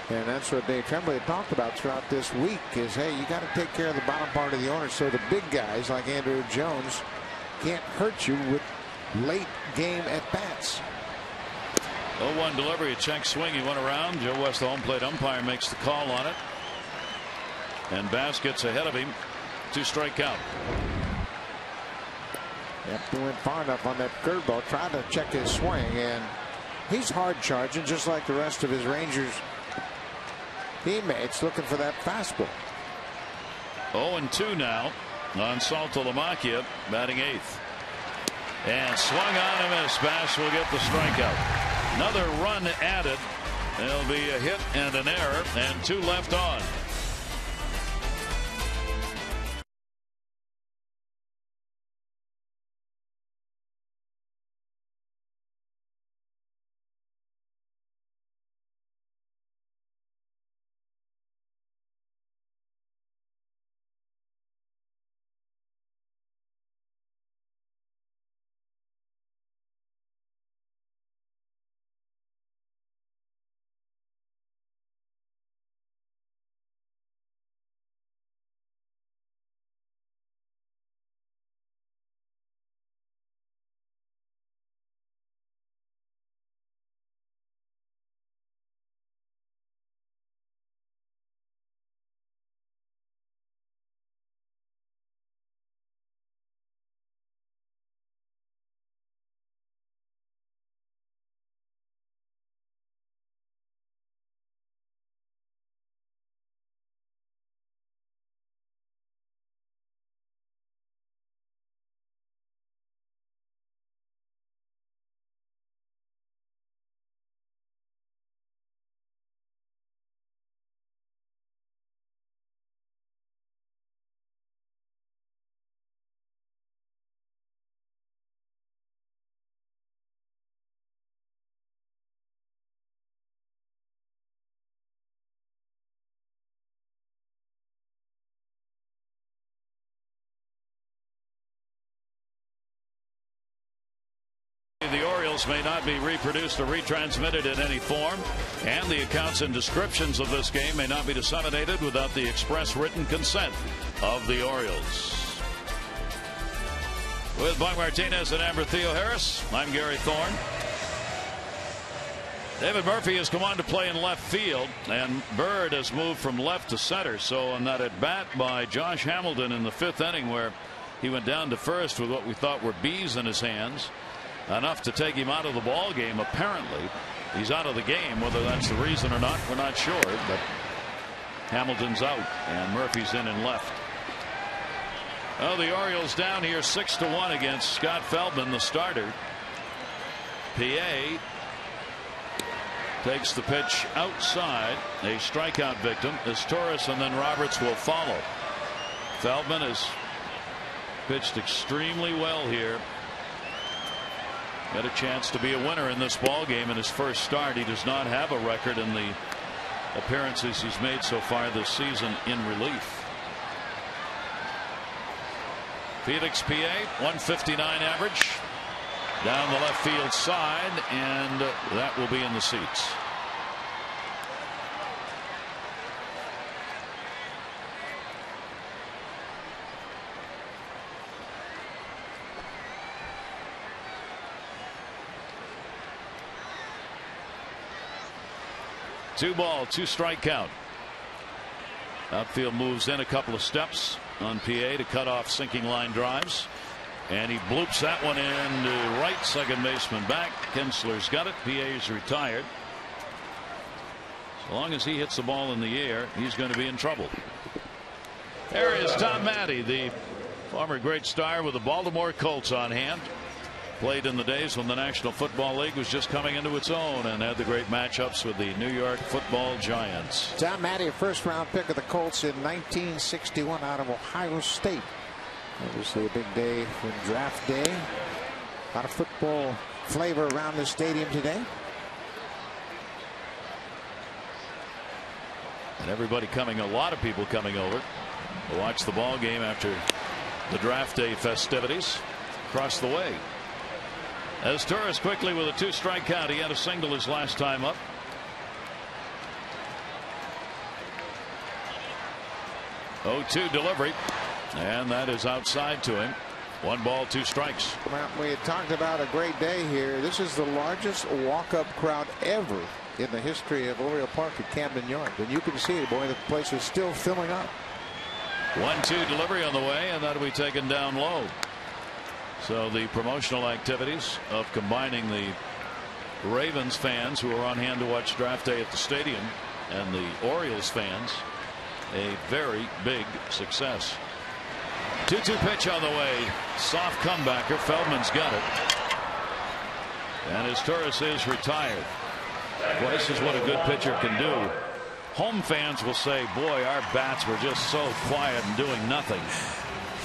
Speaker 1: And that's what Dave Tremblay had talked about throughout this week is, hey, you got to take care of the bottom part of the order so the big guys like Andrew Jones can't hurt you with late game at bats.
Speaker 2: 0-1 delivery, a check swing. He went around. Joe West, the home plate umpire, makes the call on it. And Bass gets ahead of him. 2-strike count.
Speaker 1: Yep, he went far enough on that curveball, tried to check his swing, and he's hard charging just like the rest of his Rangers teammates, looking for that fastball.
Speaker 2: 0-2 now on Saltalamacchia, batting 8th. And swung on and missed. Bass will get the strikeout. Another run added. There'll be a hit and an error, and 2 left on. Orioles may not be reproduced or retransmitted in any form, and the accounts and descriptions of this game may not be disseminated without the express written consent of the Orioles. With Buck Martinez and Amber Theo-Harris, I'm Gary Thorne. David Murphy has come on to play in left field, and Bird has moved from left to center. So on that at bat by Josh Hamilton in the 5th inning, where he went down to first with what we thought were bees in his hands, enough to take him out of the ball game. Apparently he's out of the game. Whether that's the reason or not, we're not sure, but Hamilton's out and Murphy's in and left. Oh, the Orioles down here 6-1 against Scott Feldman, the starter. PA takes the pitch outside, a strikeout victim as Torres, and then Roberts will follow. Feldman has pitched extremely well here. Got a chance to be a winner in this ball game in his first start. He does not have a record in the appearances he's made so far this season in relief. Phoenix, PA, 159 average. Down the left field side, and that will be in the seats. Two ball, 2 strike count. Outfield moves in a couple of steps on PA to cut off sinking line drives. And he bloops that one in to right, second baseman back. Kinsler's got it. PA's retired. As long as he hits the ball in the air, he's going to be in trouble. There is Tom Matty, the former great star with the Baltimore Colts on hand. Played in the days when the National Football League was just coming into its own and had the great matchups with the New York Football Giants.
Speaker 1: Tom Matty, a first-round pick of the Colts in 1961 out of Ohio State. Obviously a big day for draft day. A lot of football flavor around the stadium today.
Speaker 2: And everybody coming, a lot of people coming over to watch the ball game after the draft day festivities across the way. As Torres quickly with a 2-strike count. He had a single his last time up. Oh, 2 delivery. And that is outside to him. 1 ball, 2 strikes.
Speaker 1: Well, we had talked about a great day here. This is the largest walk-up crowd ever in the history of Oriole Park at Camden Yards. And you can see it, boy, the place is still filling up.
Speaker 2: 1-2 delivery on the way, and that'll be taken down low. So the promotional activities of combining the Ravens fans who are on hand to watch draft day at the stadium and the Orioles fans, a very big success. 2-2 pitch on the way. Soft comebacker. Feldman's got it. And as Torres is retired. Boy, this is what a good pitcher can do. Home fans will say, boy, our bats were just so quiet and doing nothing.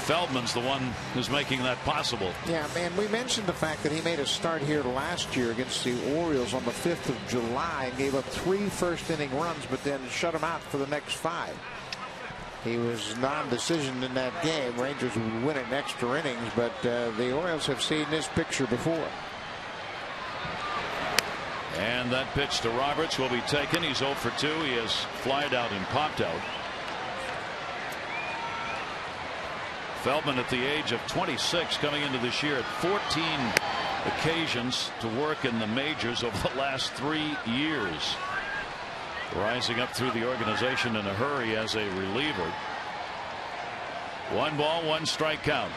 Speaker 2: Feldman's the one who's making that possible.
Speaker 1: Yeah, man, we mentioned the fact that he made a start here last year against the Orioles on the 5th of July and gave up 3 first-inning runs, but then shut them out for the next 5. He was non-decision in that game. Rangers would win it in extra innings, but the Orioles have seen this picture before.
Speaker 2: And that pitch to Roberts will be taken. He's 0 for 2. He has flied out and popped out. Feldman at the age of 26 coming into this year at 14 occasions to work in the majors over the last 3 years. Rising up through the organization in a hurry as a reliever. 1 ball, 1 strike count.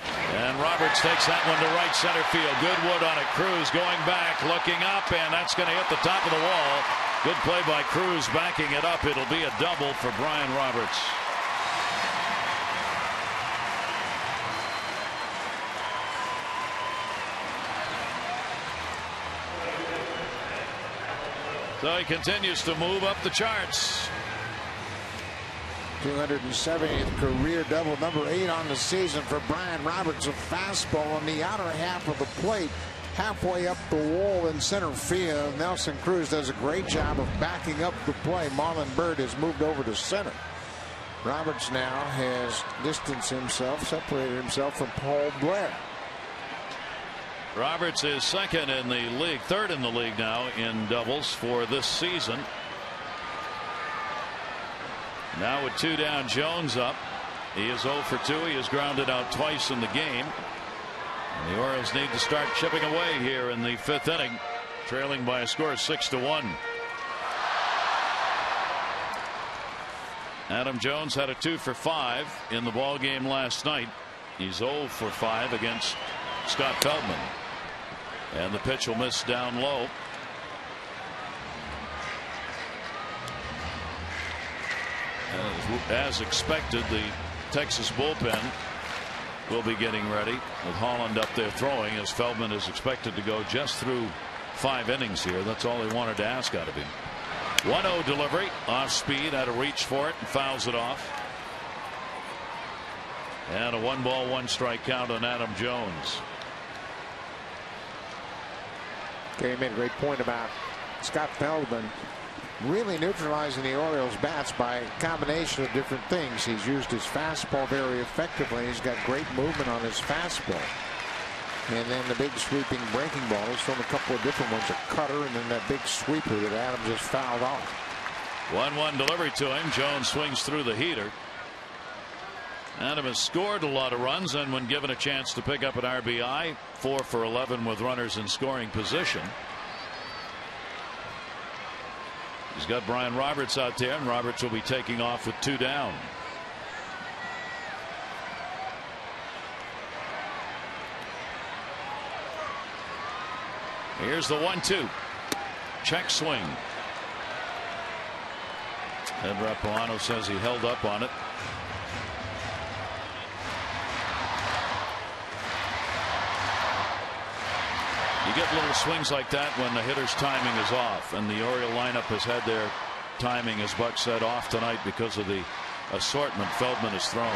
Speaker 2: And Roberts takes that one to right center field. Goodwood on it. Cruz going back, looking up, and that's going to hit the top of the wall. Good play by Cruz backing it up. It'll be a double for Brian Roberts. So he continues to move up the charts.
Speaker 1: 270th career double, number 8 on the season for Brian Roberts. A fastball on the outer half of the plate, halfway up the wall in center field. Nelson Cruz does a great job of backing up the play. Marlon Byrd has moved over to center. Roberts now has distanced himself, separated himself from Paul Blair.
Speaker 2: Roberts is second in the league, third in the league now in doubles for this season. Now with 2 down, Jones up. He is 0 for 2. He is grounded out twice in the game. And the Orioles need to start chipping away here in the 5th inning, trailing by a score of 6-1. Adam Jones had a 2 for 5 in the ball game last night. He's 0 for 5 against Scott Feldman. And the pitch will miss down low. As expected, the Texas bullpen will be getting ready with Holland up there throwing, as Feldman is expected to go just through 5 innings here. That's all he wanted to ask out of him. 1-0 delivery, off speed, had to reach for it and fouls it off. And a 1-ball 1-strike count on Adam Jones.
Speaker 1: Okay, you made a great point about Scott Feldman really neutralizing the Orioles bats by a combination of different things. He's used his fastball very effectively. He's got great movement on his fastball. And then the big sweeping breaking ball. He's thrown a couple of different ones, a cutter and then that big sweeper that Adam just fouled off.
Speaker 2: 1-1 delivery to him. Jones swings through the heater. Adam has scored a lot of runs, and when given a chance to pick up an RBI, 4 for 11 with runners in scoring position. He's got Brian Roberts out there, and Roberts will be taking off with 2 down. Here's the 1-2. Check swing. Ed Rapuano says he held up on it. You get little swings like that when the hitter's timing is off, and the Oriole lineup has had their timing, as Buck said, off tonight because of the assortment Feldman has thrown.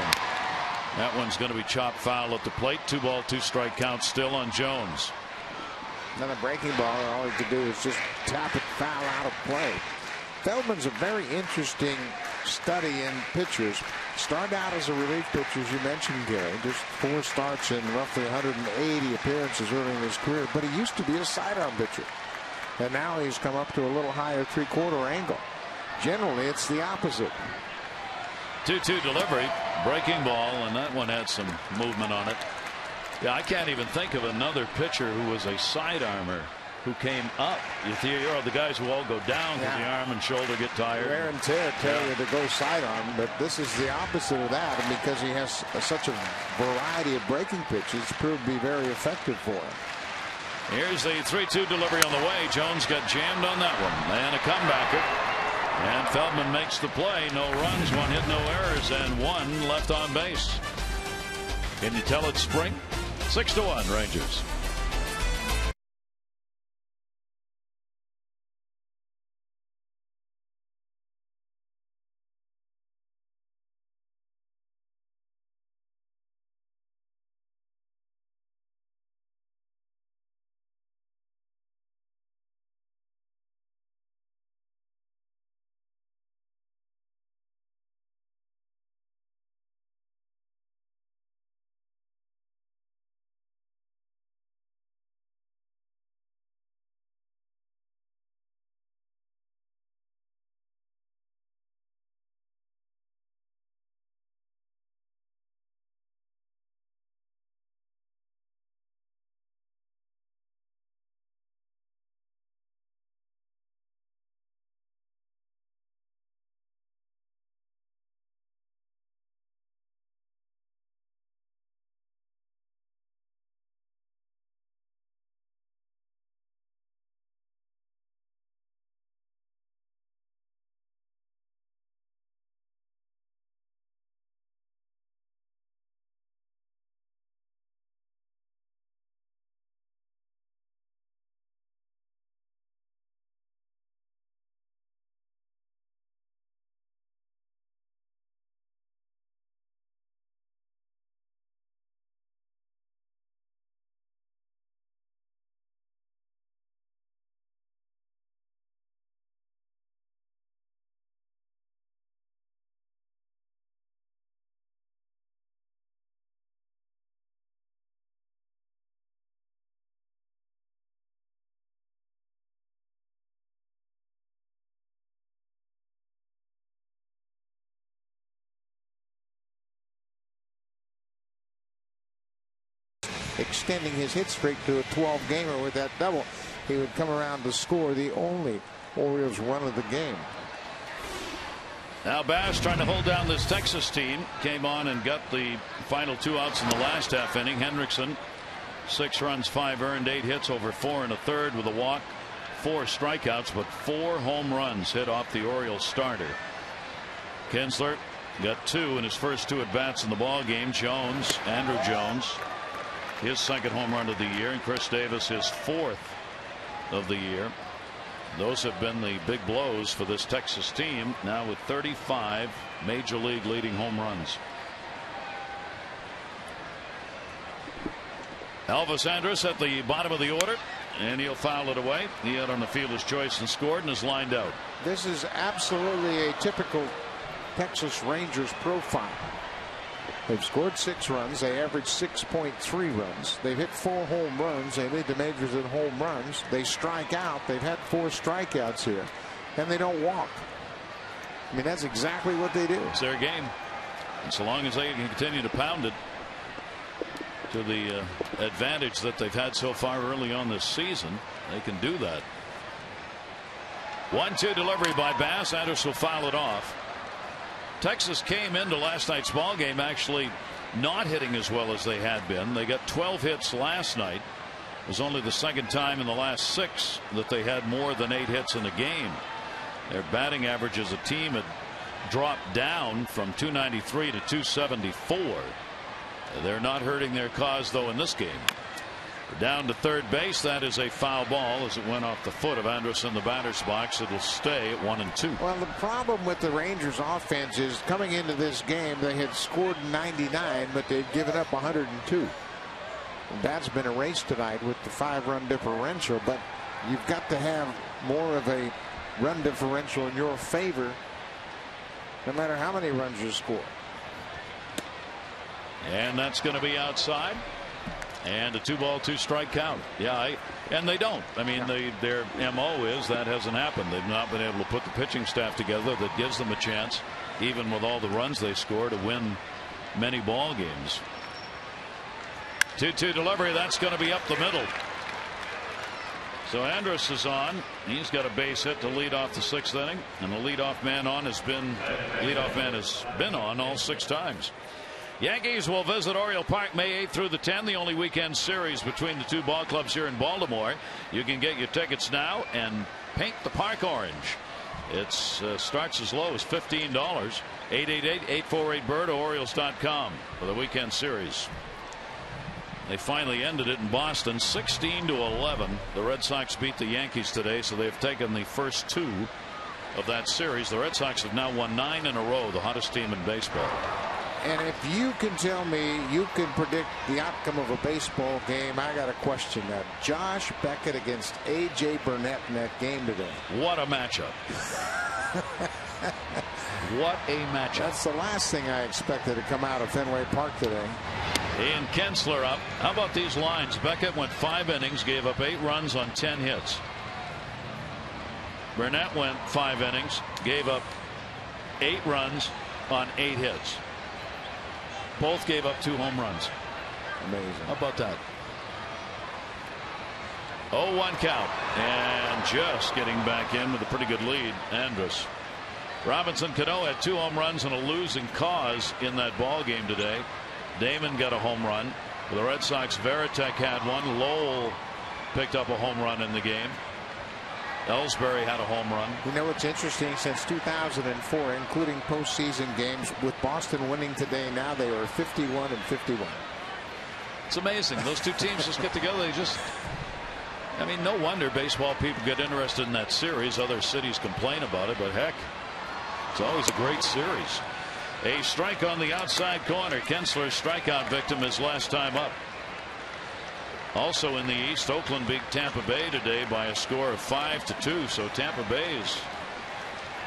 Speaker 2: That one's going to be chopped foul at the plate. 2-ball 2-strike count still on Jones.
Speaker 1: Another breaking ball, all he could do is just tap it foul out of play. Feldman's a very interesting study in pitchers. Started out as a relief pitcher, as you mentioned, Gary. Just 4 starts and roughly 180 appearances early in his career. But he used to be a sidearm pitcher. And now he's come up to a little higher 3/4 angle. Generally, it's the opposite.
Speaker 2: 2-2 delivery, breaking ball, and that one had some movement on it. Yeah, I can't even think of another pitcher who was a sidearmer who came up. You're the guys who all go down because the arm and shoulder get tired.
Speaker 1: Wear and tear tell you to go sidearm, but this is the opposite of that. And because he has such a variety of breaking pitches, it's proved to be very effective for him.
Speaker 2: Here's the 3-2 delivery on the way. Jones got jammed on that one, and a comebacker. And Feldman makes the play. No runs, 1 hit, no errors, and 1 left on base. Can you tell it's spring? 6-1 Rangers.
Speaker 1: extending his hit streak to a 12-gamer with that double. He would come around to score the only Orioles run of the game.
Speaker 2: Now Bass trying to hold down this Texas team. Came on and got the final 2 outs in the last half inning. Hendrickson, 6 runs, 5 earned, 8 hits over 4 1/3 with a walk, 4 strikeouts, but 4 home runs hit off the Orioles starter. Kinsler got 2 in his first 2 at bats in the ball game. Jones, Andrew Jones, his 2nd home run of the year, and Chris Davis his 4th of the year. Those have been the big blows for this Texas team, now with 35 major league leading home runs. Elvis Andrus at the bottom of the order, and he'll foul it away. He had on the fielder's choice and scored and is lined out.
Speaker 1: This is absolutely a typical Texas Rangers profile. They've scored 6 runs. They average 6.3 runs. They've hit 4 home runs. They lead the majors in home runs. They strike out. They've had 4 strikeouts here, and they don't walk. I mean, that's exactly what they do.
Speaker 2: It's their game. And so long as they can continue to pound it to the advantage that they've had so far early on this season, they can do that. 1-2 delivery by Bass. Anderson will foul it off. Texas came into last night's ball game actually not hitting as well as they had been. They got 12 hits last night. It was only the 2nd time in the last 6 that they had more than 8 hits in a game. Their batting average as a team had dropped down from 293 to 274. They're not hurting their cause though in this game. Down to third base. That is a foul ball as it went off the foot of Andrus in the batter's box. It'll stay at 1-2.
Speaker 1: Well, the problem with the Rangers offense is coming into this game they had scored 99, but they'd given up 102. And that's been erased tonight with the 5-run differential, but you've got to have more of a run differential in your favor no matter how many runs you score.
Speaker 2: And that's going to be outside. And a 2-ball, 2-strike count. Yeah, and they don't. I mean, their MO is that hasn't happened. They've not been able to put the pitching staff together that gives them a chance, even with all the runs they score, to win many ball games. 2-2 delivery. That's going to be up the middle. So Andrus is on. He's got a base hit to lead off the 6th inning, and the leadoff man has been on all 6 times. Yankees will visit Oriole Park May 8th through the 10th, the only weekend series between the 2 ball clubs here in Baltimore. You can get your tickets now and paint the park orange. It starts as low as $15. 888-848-BIRD or Orioles.com for the weekend series. They finally ended it in Boston 16-11. The Red Sox beat the Yankees today, so they've taken the first 2 of that series. The Red Sox have now won 9 in a row, the hottest team in baseball.
Speaker 1: And if you can tell me you can predict the outcome of a baseball game, I got to question that. Josh Beckett against A.J. Burnett in that game today.
Speaker 2: What a matchup. What a matchup.
Speaker 1: That's the last thing I expected to come out of Fenway Park today.
Speaker 2: Ian Kinsler up. How about these lines? Beckett went 5 innings, gave up 8 runs on 10 hits. Burnett went 5 innings, gave up 8 runs on 8 hits. Both gave up 2 home runs.
Speaker 1: Amazing.
Speaker 2: How about that? 0-1 count, and just getting back in with a pretty good lead, Andrus. Robinson Cano had 2 home runs and a losing cause in that ball game today. Damon got a home run. For the Red Sox, Veritek had one. Lowell picked up a home run in the game. Ellsbury had a home run.
Speaker 1: You know what's interesting? Since 2004, including postseason games, with Boston winning today, now they are 51-51.
Speaker 2: It's amazing. Those 2 teams just get together. I mean, no wonder baseball people get interested in that series. Other cities complain about it, but heck, it's always a great series. A strike on the outside corner. Kinsler's strikeout victim his last time up. Also in the East, Oakland beat Tampa Bay today by a score of 5-2. So Tampa Bay's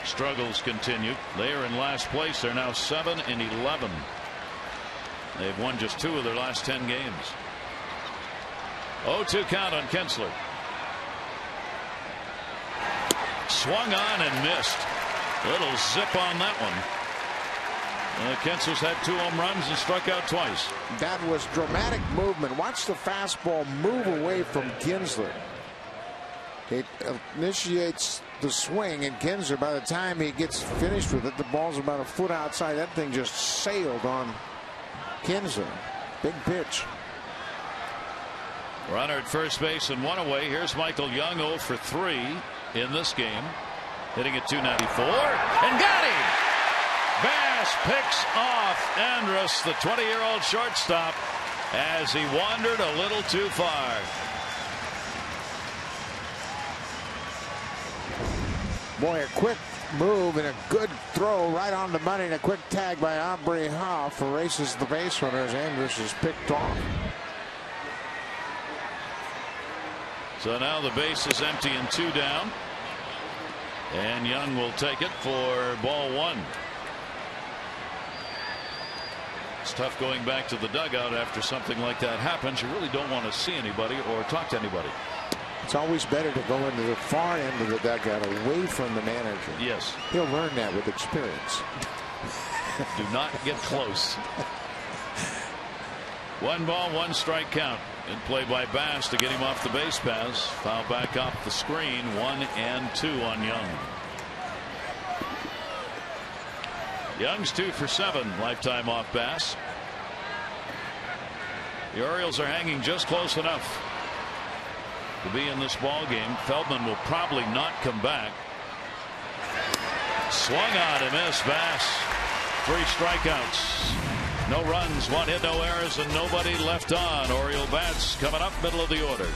Speaker 2: struggles continue. They are in last place. They're now 7-11. They've won just 2 of their last 10 games. 0-2 count on Kinsler. Swung on and missed. Little zip on that one. Kinzler's had 2 home runs and struck out twice.
Speaker 1: That was dramatic movement. Watch the fastball move away from Kinsler. It initiates the swing, and Kinsler, by the time he gets finished with it, the ball's about a foot outside. That thing just sailed on Kinsler. Big pitch.
Speaker 2: Runner at first base and 1 away. Here's Michael Young, 0 for 3 in this game. Hitting at 294 and got him. Bass picks off Andrus, the 20-year-old shortstop, as he wandered a little too far.
Speaker 1: Boy, a quick move and a good throw right on the money, and a quick tag by Aubrey Hoff erases the base runner as Andrus is picked off.
Speaker 2: So now the base is empty and 2 down. And Young will take it for ball 1. It's tough going back to the dugout after something like that happens. You really don't want to see anybody or talk to anybody.
Speaker 1: It's always better to go into the far end of the dugout away from the manager.
Speaker 2: Yes.
Speaker 1: He'll learn that with experience.
Speaker 2: Do not get close. 1 ball, 1 strike count. In play by Bass to get him off the base paths. Foul back off the screen. 1 and 2 on Young. Young's 2 for 7 lifetime off Bass. The Orioles are hanging just close enough to be in this ball game. Feldman will probably not come back. Swung on and missed. Bass 3 strikeouts. No runs, 1 hit, no errors, and nobody left on. Oriole bats coming up middle of the order.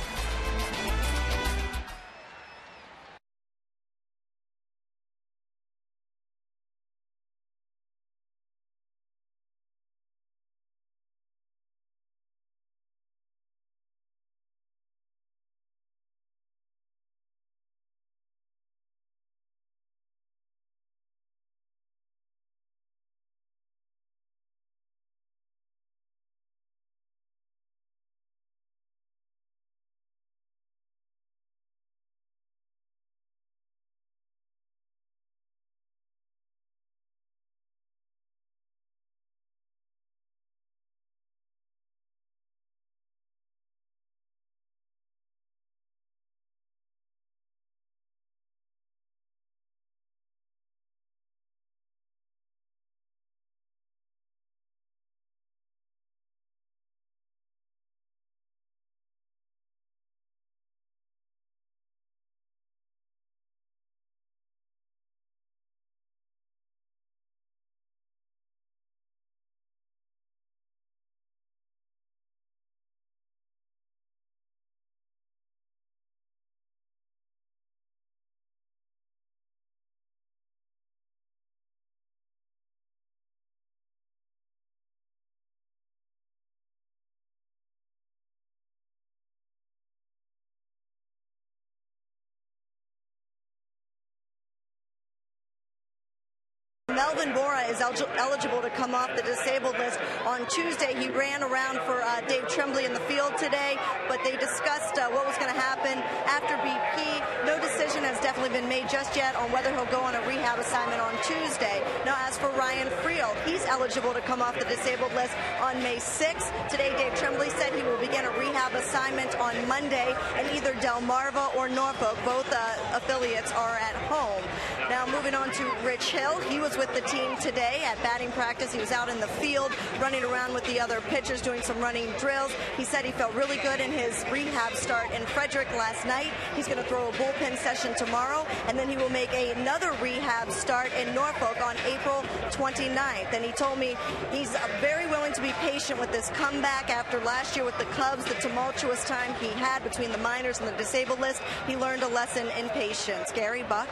Speaker 3: Melvin Bora is eligible to come off the disabled list on Tuesday. He ran around for Dave Tremblay in the field today, but they discussed what was going to happen after BP. No decision has definitely been made just yet on whether he'll go on a rehab assignment on Tuesday. Now, as for Ryan Friel, he's eligible to come off the disabled list on May 6th. Today, Dave Tremblay said he will begin a rehab assignment on Monday in either Delmarva or Norfolk. Both affiliates are at home. Now, moving on to Rich Hill. He was with the team today at batting practice. He was out in the field running around with the other pitchers doing some running drills. He said he felt really good in his rehab start in Frederick last night. He's going to throw a bullpen session tomorrow, and then he will make another rehab start in Norfolk on April 29th. And he told me he's very willing to be patient with this comeback after last year with the Cubs, the tumultuous time he had between the minors and the disabled list. He learned a lesson in patience. Gary, Buck?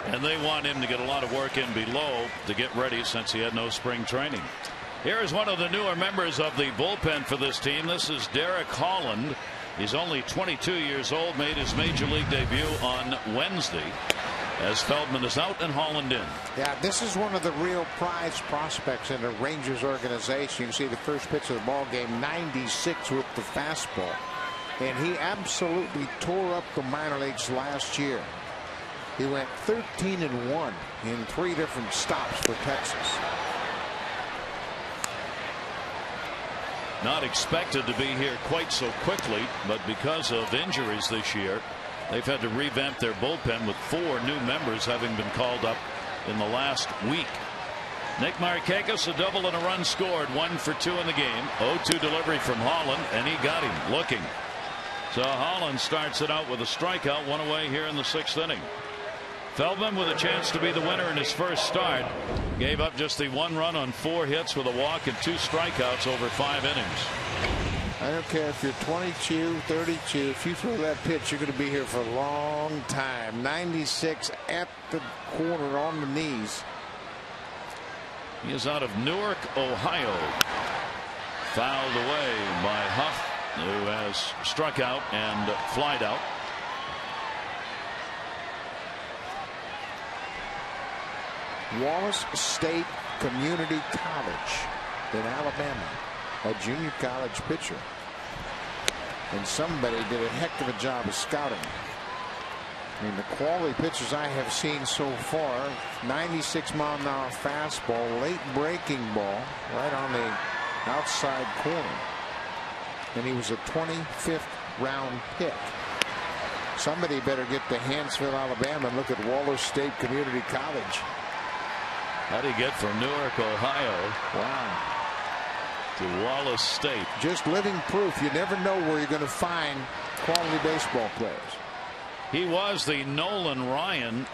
Speaker 2: And they want him to get a lot of work in below to get ready since he had no spring training. Here is one of the newer members of the bullpen for this team. This is Derek Holland. He's only 22 years old, made his major league debut on Wednesday as Feldman is out and Holland in.
Speaker 1: Yeah, this is one of the real prize prospects in the Rangers organization. You can see the first pitch of the ball game, 96 with the fastball. And he absolutely tore up the minor leagues last year. He went 13-1 in 3 different stops for Texas.
Speaker 2: not expected to be here quite so quickly, but because of injuries this year, they've had to revamp their bullpen with 4 new members having been called up in the last week. Nick Markakis, a double and a run scored, 1 for 2 in the game. 0-2 delivery from Holland, and he got him looking. So Holland starts it out with a strikeout, 1 away here in the 6th inning. Feldman with a chance to be the winner in his first start. Gave up just the 1 run on 4 hits with a walk and 2 strikeouts over 5 innings.
Speaker 1: I don't care if you're 22, 32. If you throw that pitch, you're going to be here for a long time. 96 at the corner on the knees.
Speaker 2: He is out of Newark, Ohio. Fouled away by Huff, who has struck out and flied out.
Speaker 1: Wallace State Community College in Alabama, a junior college pitcher. And somebody did a heck of a job of scouting. I mean, the quality pitchers I have seen so far, 96-mile-an-hour fastball, late breaking ball, right on the outside corner. And he was a 25th round pick. Somebody better get to Hansville, Alabama, and look at Wallace State Community College.
Speaker 2: How do you get from Newark, Ohio?
Speaker 1: Wow.
Speaker 2: To Wallace State?
Speaker 1: Just living proof. You never know where you're going to find quality baseball players.
Speaker 2: He was the Nolan Ryan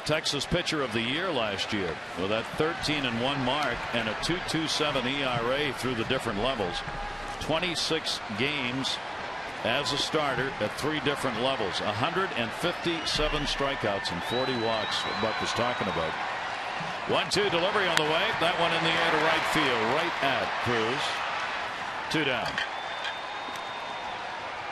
Speaker 2: Texas Pitcher of the Year last year with that 13-1 mark and a 2.27 ERA through the different levels. 26 games as a starter at 3 different levels. 157 strikeouts and 40 walks. What Buck was talking about. 1-2 delivery on the way. That one in the air to right field, right at Cruz. 2 down.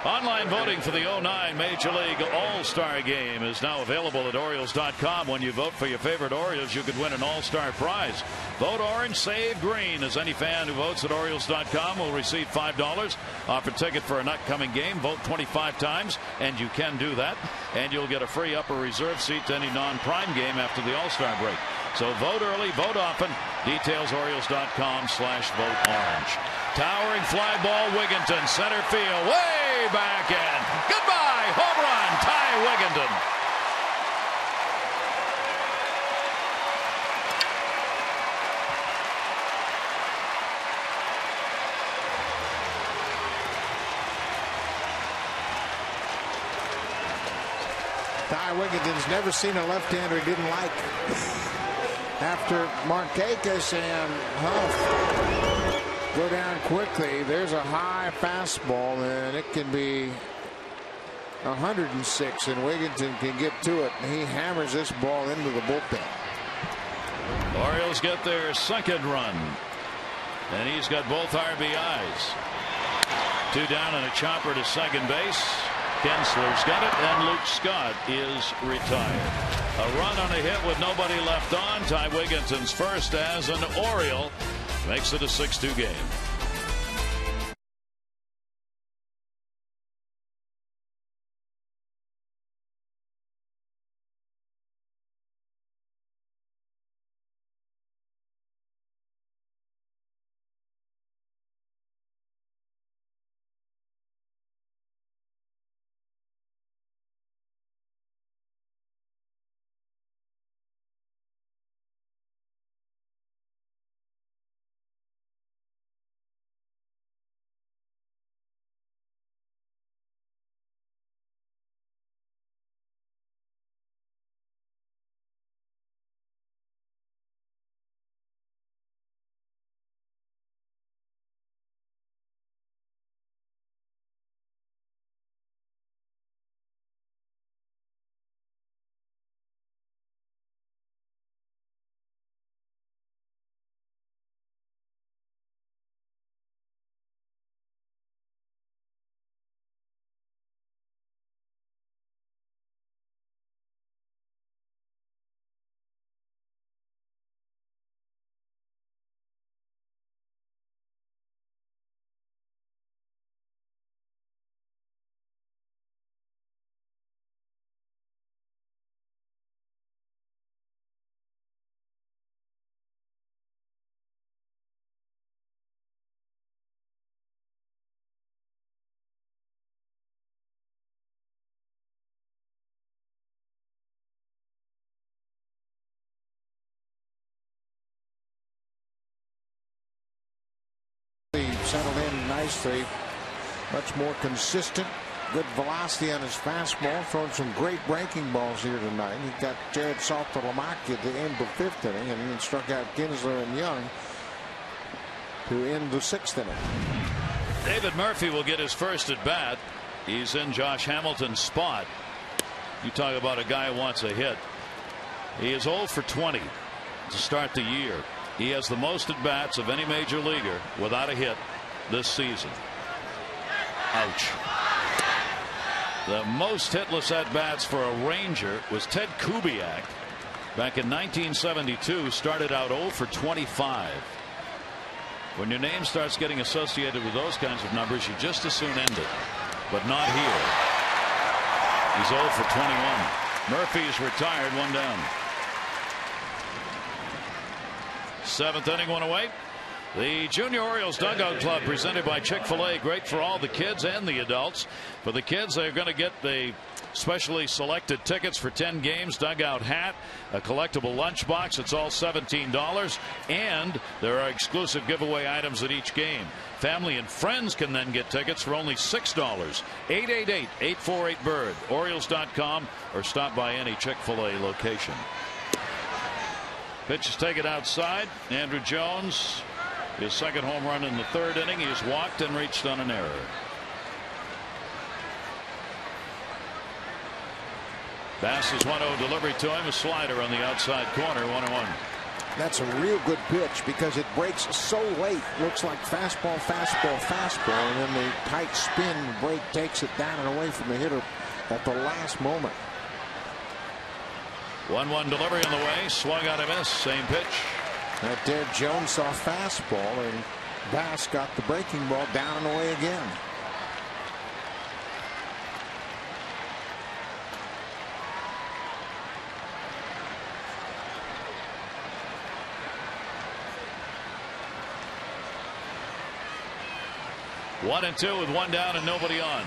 Speaker 2: Online voting for the 09 Major League All-Star Game is now available at Orioles.com. When you vote for your favorite Orioles, you could win an All-Star prize. Vote orange, save green, as any fan who votes at Orioles.com will receive $5 off a ticket for an upcoming game. Vote 25 times, and you can do that. And you'll get a free upper reserve seat to any non-prime game after the All-Star break. So vote early, vote often. Details Orioles.com/vote orange. Towering fly ball, Wigginton, center field, way back in. Goodbye, home run, Ty Wigginton.
Speaker 1: Ty Wigginton's never seen a left-hander he didn't like. After Markakis and Huff go down quickly, there's a high fastball, and it can be 106, and Wigginton can get to it. He hammers this ball into the bullpen.
Speaker 2: Orioles get their 2nd run, and he's got both RBIs. 2 down and a chopper to second base. Kensler's got it, and Luke Scott is retired. A run on a hit with nobody left on. Ty Wigginton's first as an Oriole makes it a 6-2 game.
Speaker 1: settled in nicely. Much more consistent. Good velocity on his fastball. Throwing some great breaking balls here tonight. He got Jared Saltalamacchia at the end of the 5th inning and then struck out Kinsler and Young to end the 6th inning.
Speaker 2: David Murphy will get his first at bat. He's in Josh Hamilton's spot. You talk about a guy who wants a hit. He is 0 for 20 to start the year. He has the most at bats of any major leaguer without a hit this season. Ouch. The most hitless at bats for a Ranger was Ted Kubiak back in 1972. Started out 0 for 25. When your name starts getting associated with those kinds of numbers, you just as soon end it. But not here. He's 0 for 21. Murphy's retired, 1 down. 7th inning, 1 away. The Junior Orioles Dugout Club presented by Chick-fil-A. Great for all the kids and the adults. For the kids, they're going to get the specially selected tickets for 10 games, dugout hat, a collectible lunchbox. It's all $17. And there are exclusive giveaway items at each game. Family and friends can then get tickets for only $6. 888-848-BIRD. Orioles.com or stop by any Chick-fil-A location. Pitch is taken outside. Andrew Jones, his second home run in the 3rd inning. He's walked and reached on an error. Bass's 1-0 delivery to him. A slider on the outside corner. 1-1.
Speaker 1: That's a real good pitch because it breaks so late. Looks like fastball, fastball, fastball, and then the tight spin break takes it down and away from the hitter at the last moment.
Speaker 2: 1-1 delivery on the way. Swung out a miss. Same pitch.
Speaker 1: Right there, Jones saw fastball, and Bass got the breaking ball down and away again.
Speaker 2: One and two with 1 down and nobody on.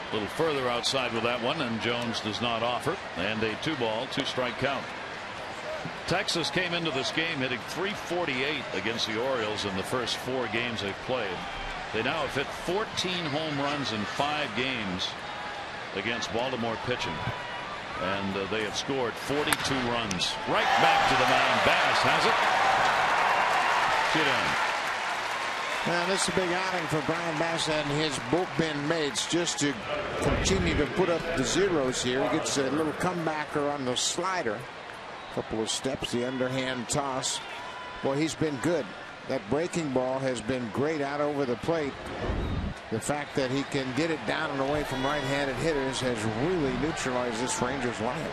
Speaker 2: A little further outside with that one, and Jones does not offer. And a 2-ball, 2-strike count. Texas came into this game hitting .348 against the Orioles in the first 4 games they've played. They now have hit 14 home runs in 5 games against Baltimore pitching. And they have scored 42 runs. Right back to the mound. Bass has it. 2 down.
Speaker 1: Now, this is a big outing for Brian Bass and his bullpen mates just to continue to put up the zeros here. He gets a little comebacker on the slider. A couple of steps, the underhand toss. Boy, he's been good. That breaking ball has been great out over the plate. The fact that he can get it down and away from right-handed hitters has really neutralized this Rangers lineup.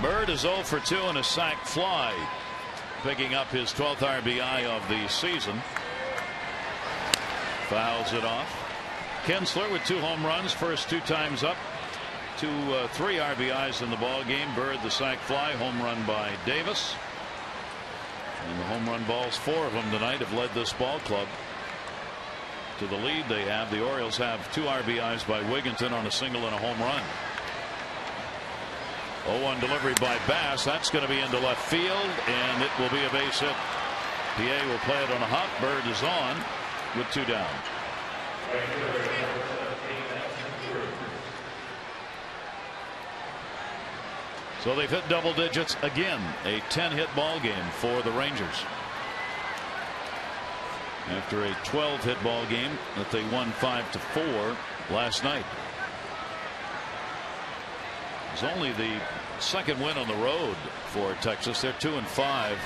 Speaker 2: Bird is 0 for 2 and a sac fly, picking up his 12th RBI of the season. Fouls it off. Kinsler with 2 home runs, first 2 times up. 3 RBIs in the ball game. Bird the sac fly, home run by Davis. And the home run balls, 4 of them tonight, have led this ball club to the lead they have. The Orioles have 2 RBIs by Wigginton on a single and a home run. 0-1 delivery by Bass. That's going to be into left field, and it will be a base hit. PA will play it on a hop. Bird is on with 2 down. So they've hit double digits again. A 10-hit ball game for the Rangers. After a 12-hit ball game that they won 5-4 last night. It's only the second win on the road for Texas. They're 2-5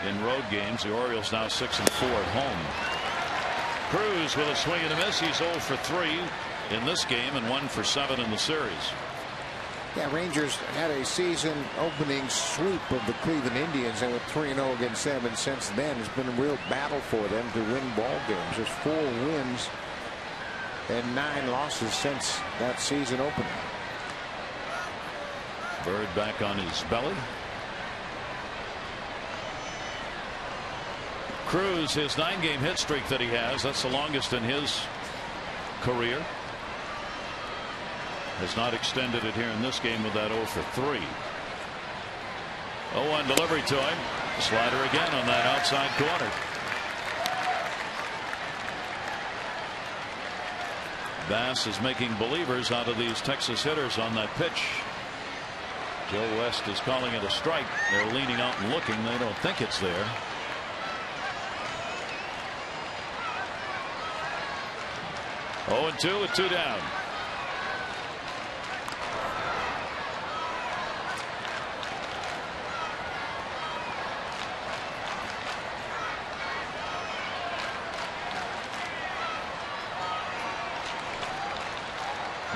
Speaker 2: in road games. The Orioles now 6-4 at home. Cruz with a swing and a miss. He's 0 for 3 in this game and 1 for 7 in the series.
Speaker 1: Yeah, Rangers had a season opening sweep of the Cleveland Indians. They were 3-0 against them, and since then it's been a real battle for them to win ball games. There's 4 wins and 9 losses since that season opening.
Speaker 2: Bird back on his belly. Cruz, his 9-game hit streak that he has, that's the longest in his career. Has not extended it here in this game with that 0 for 3. 0-1 delivery to him. Slider again on that outside corner. Bass is making believers out of these Texas hitters on that pitch. Joe West is calling it a strike. They're leaning out and looking. They don't think it's there. Oh, and 2 with 2 down.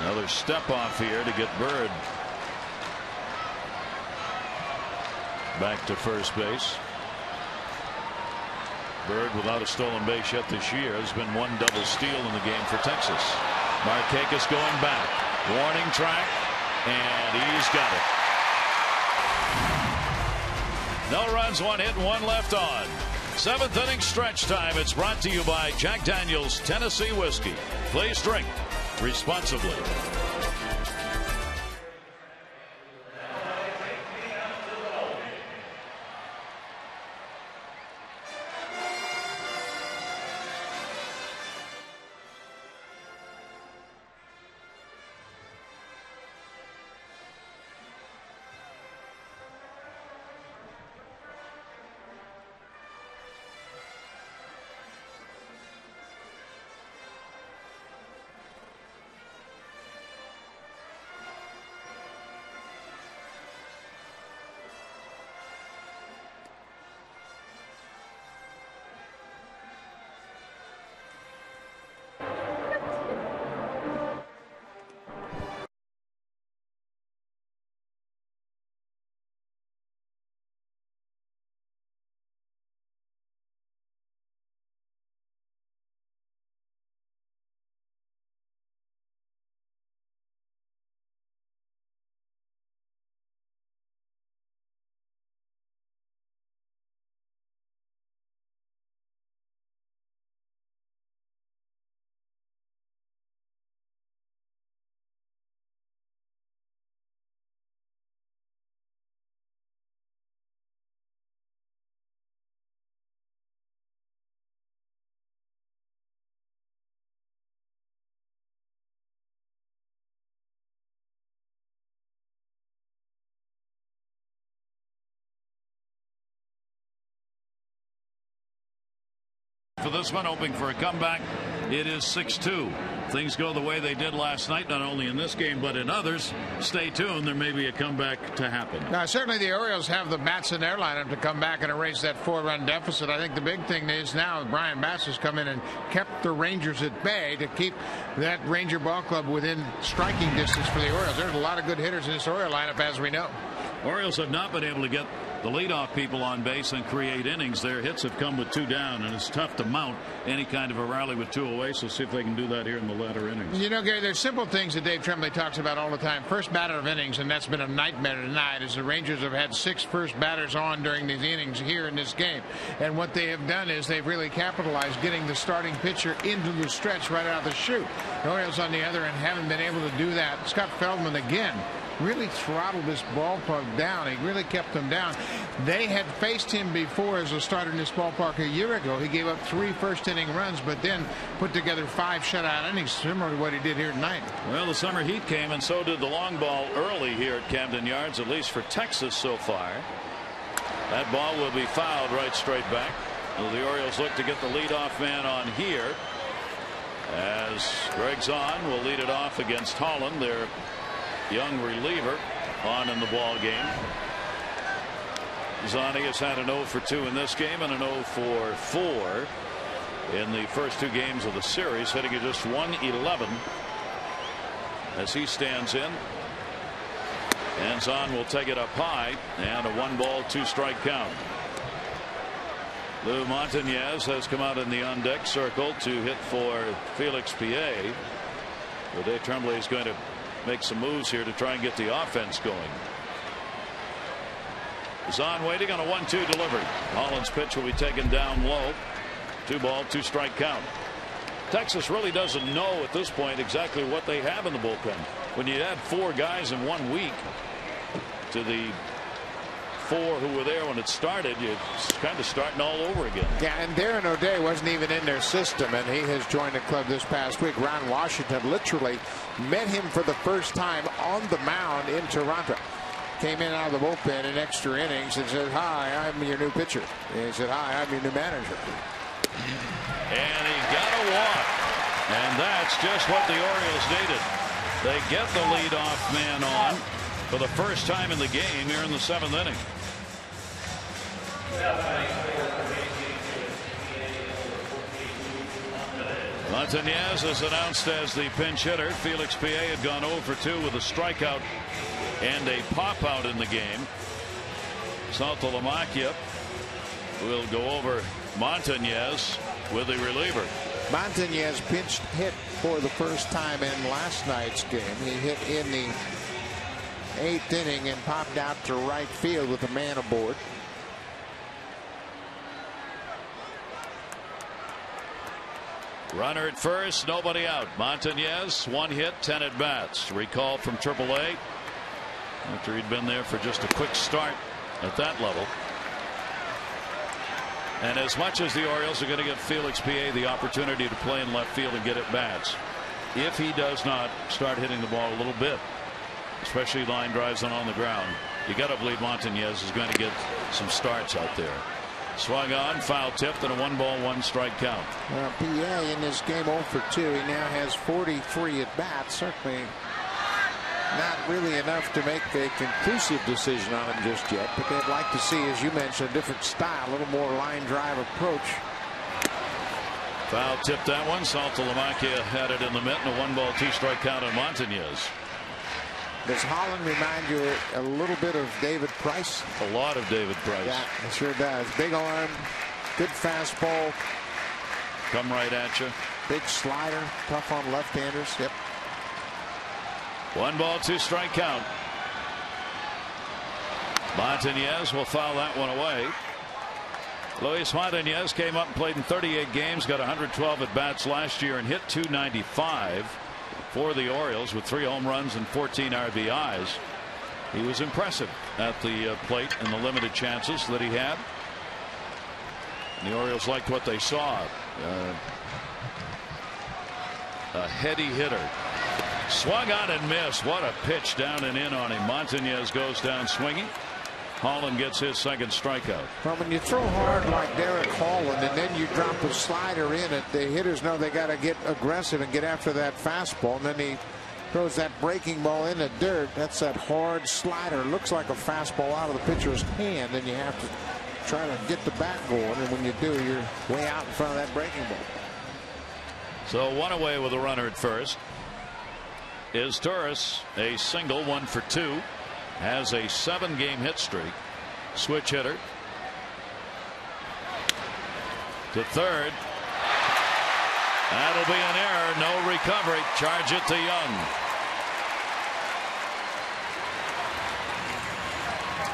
Speaker 2: Another step off here to get Bird back to first base. Bird without a stolen base yet this year. Has been one double steal in the game for Texas. Markakis going back. Warning track, and he's got it. No runs, 1 hit, and 1 left on. 7th inning stretch time. It's brought to you by Jack Daniel's Tennessee Whiskey. Please drink responsibly. For this one, hoping for a comeback. It is 6-2. Things go the way they did last night, not only in this game but in others. Stay tuned. There may be a comeback to happen.
Speaker 1: Now, certainly the Orioles have the bats in their lineup to come back and erase that 4-run deficit. I think the big thing is now Brian Bass has come in and kept the Rangers at bay to keep that Ranger ball club within striking distance for the Orioles. There's a lot of good hitters in this Oriole lineup, as we know.
Speaker 2: Orioles have not been able to get the leadoff people on base and create innings. Their hits have come with 2 down, and it's tough to mount any kind of a rally with 2 away. So see if they can do that here in the latter innings.
Speaker 1: You know, Gary, there's simple things that Dave Tremblay talks about all the time. First batter of innings, and that's been a nightmare tonight, as the Rangers have had 6 first batters on during these innings here in this game. And what they have done is they've really capitalized getting the starting pitcher into the stretch right out of the chute. The Orioles, on the other end, haven't been able to do that. Scott Feldman, again, really throttled this ballpark down. He really kept them down. They had faced him before as a starter in this ballpark a year ago. He gave up 3 first-inning runs, but then put together 5 shutout innings, similar to what he did here tonight.
Speaker 2: Well, the summer heat came, and so did the long ball early here at Camden Yards, at least for Texas so far. That ball will be fouled right straight back. Well, the Orioles look to get the leadoff man on here, as Greg Zahn will lead it off against Holland, their young reliever, on in the ball game. Zani has had an 0 for 2 in this game and an 0 for 4 in the first 2 games of the series, hitting at just .111 as he stands in. And Zahn will take it up high, and a 1-ball 2-strike count. Lou Montañez has come out in the on-deck circle to hit for Felix Piet. But Dave Tremblay is going to make some moves here to try and get the offense going. Zahn waiting on a 1-2 delivery. Holland's pitch will be taken down low. 2-ball 2-strike count. Texas really doesn't know at this point exactly what they have in the bullpen. When you add 4 guys in 1 week to the 4 who were there when it started, it's kind of starting all over again.
Speaker 1: Yeah, and Darren O'Day wasn't even in their system, and he has joined the club this past week. Ron Washington literally met him for the first time on the mound in Toronto. Came in out of the bullpen in extra innings and said, "Hi, I'm your new pitcher." And he said, "Hi, I'm your new manager."
Speaker 2: And he got a walk. And that's just what the Orioles needed. They get the leadoff man on for the first time in the game here in the 7th inning. Montañez is announced as the pinch hitter. Felix P.A. had gone 0 for 2 with a strikeout and a pop out in the game. Saltalamacchia will go over Montañez with the reliever.
Speaker 1: Montañez pinched hit for the first time in last night's game. He hit in the 8th inning and popped out to right field with a man aboard.
Speaker 2: Runner at first, nobody out. Montañez, 1 hit, 10 at bats. Recall from AAA after he'd been there for just a quick start at that level. And as much as the Orioles are going to give Felix P.A. the opportunity to play in left field and get at bats, if he does not start hitting the ball a little bit, especially line drives and on the ground, you got to believe Montañez is going to get some starts out there. Swung on, foul tipped, and a 1-ball-1-strike count.
Speaker 1: Well, PA in this game 0 for 2. He now has 43 at bats. Certainly not really enough to make a conclusive decision on him just yet. But they'd like to see, as you mentioned, a different style, a little more line drive approach.
Speaker 2: Foul tipped that one. Saltalamacchia had it in the mitt, and a 1-ball-2-strike count on Montañez.
Speaker 1: Does Holland remind you a little bit of David Price?
Speaker 2: A lot of David Price.
Speaker 1: Yeah, it sure does. Big arm, good fastball.
Speaker 2: Come right at you.
Speaker 1: Big slider, tough on left-handers. Yep.
Speaker 2: 1-ball-2-strike count. Montañez will foul that one away. Luis Montañez came up and played in 38 games, got 112 at bats last year, and hit .295 for the Orioles with 3 home runs and 14 RBIs. He was impressive at the plate in the limited chances that he had. And the Orioles liked what they saw. A heady hitter. Swung on and missed. What a pitch down and in on him. Montañez goes down swinging. Holland gets his second strikeout.
Speaker 1: Well, when you throw hard like Derek Holland and then you drop a slider in it, the hitters know they got to get aggressive and get after that fastball. And then he throws that breaking ball in the dirt. That's that hard slider. Looks like a fastball out of the pitcher's hand, and you have to try to get the bat going. And when you do, you're way out in front of that breaking ball.
Speaker 2: So 1 away with a runner at first. Is Turris, a single, 1 for 2. Has a 7-game hit streak. Switch hitter to third. That'll be an error. No recovery. Charge it to Young.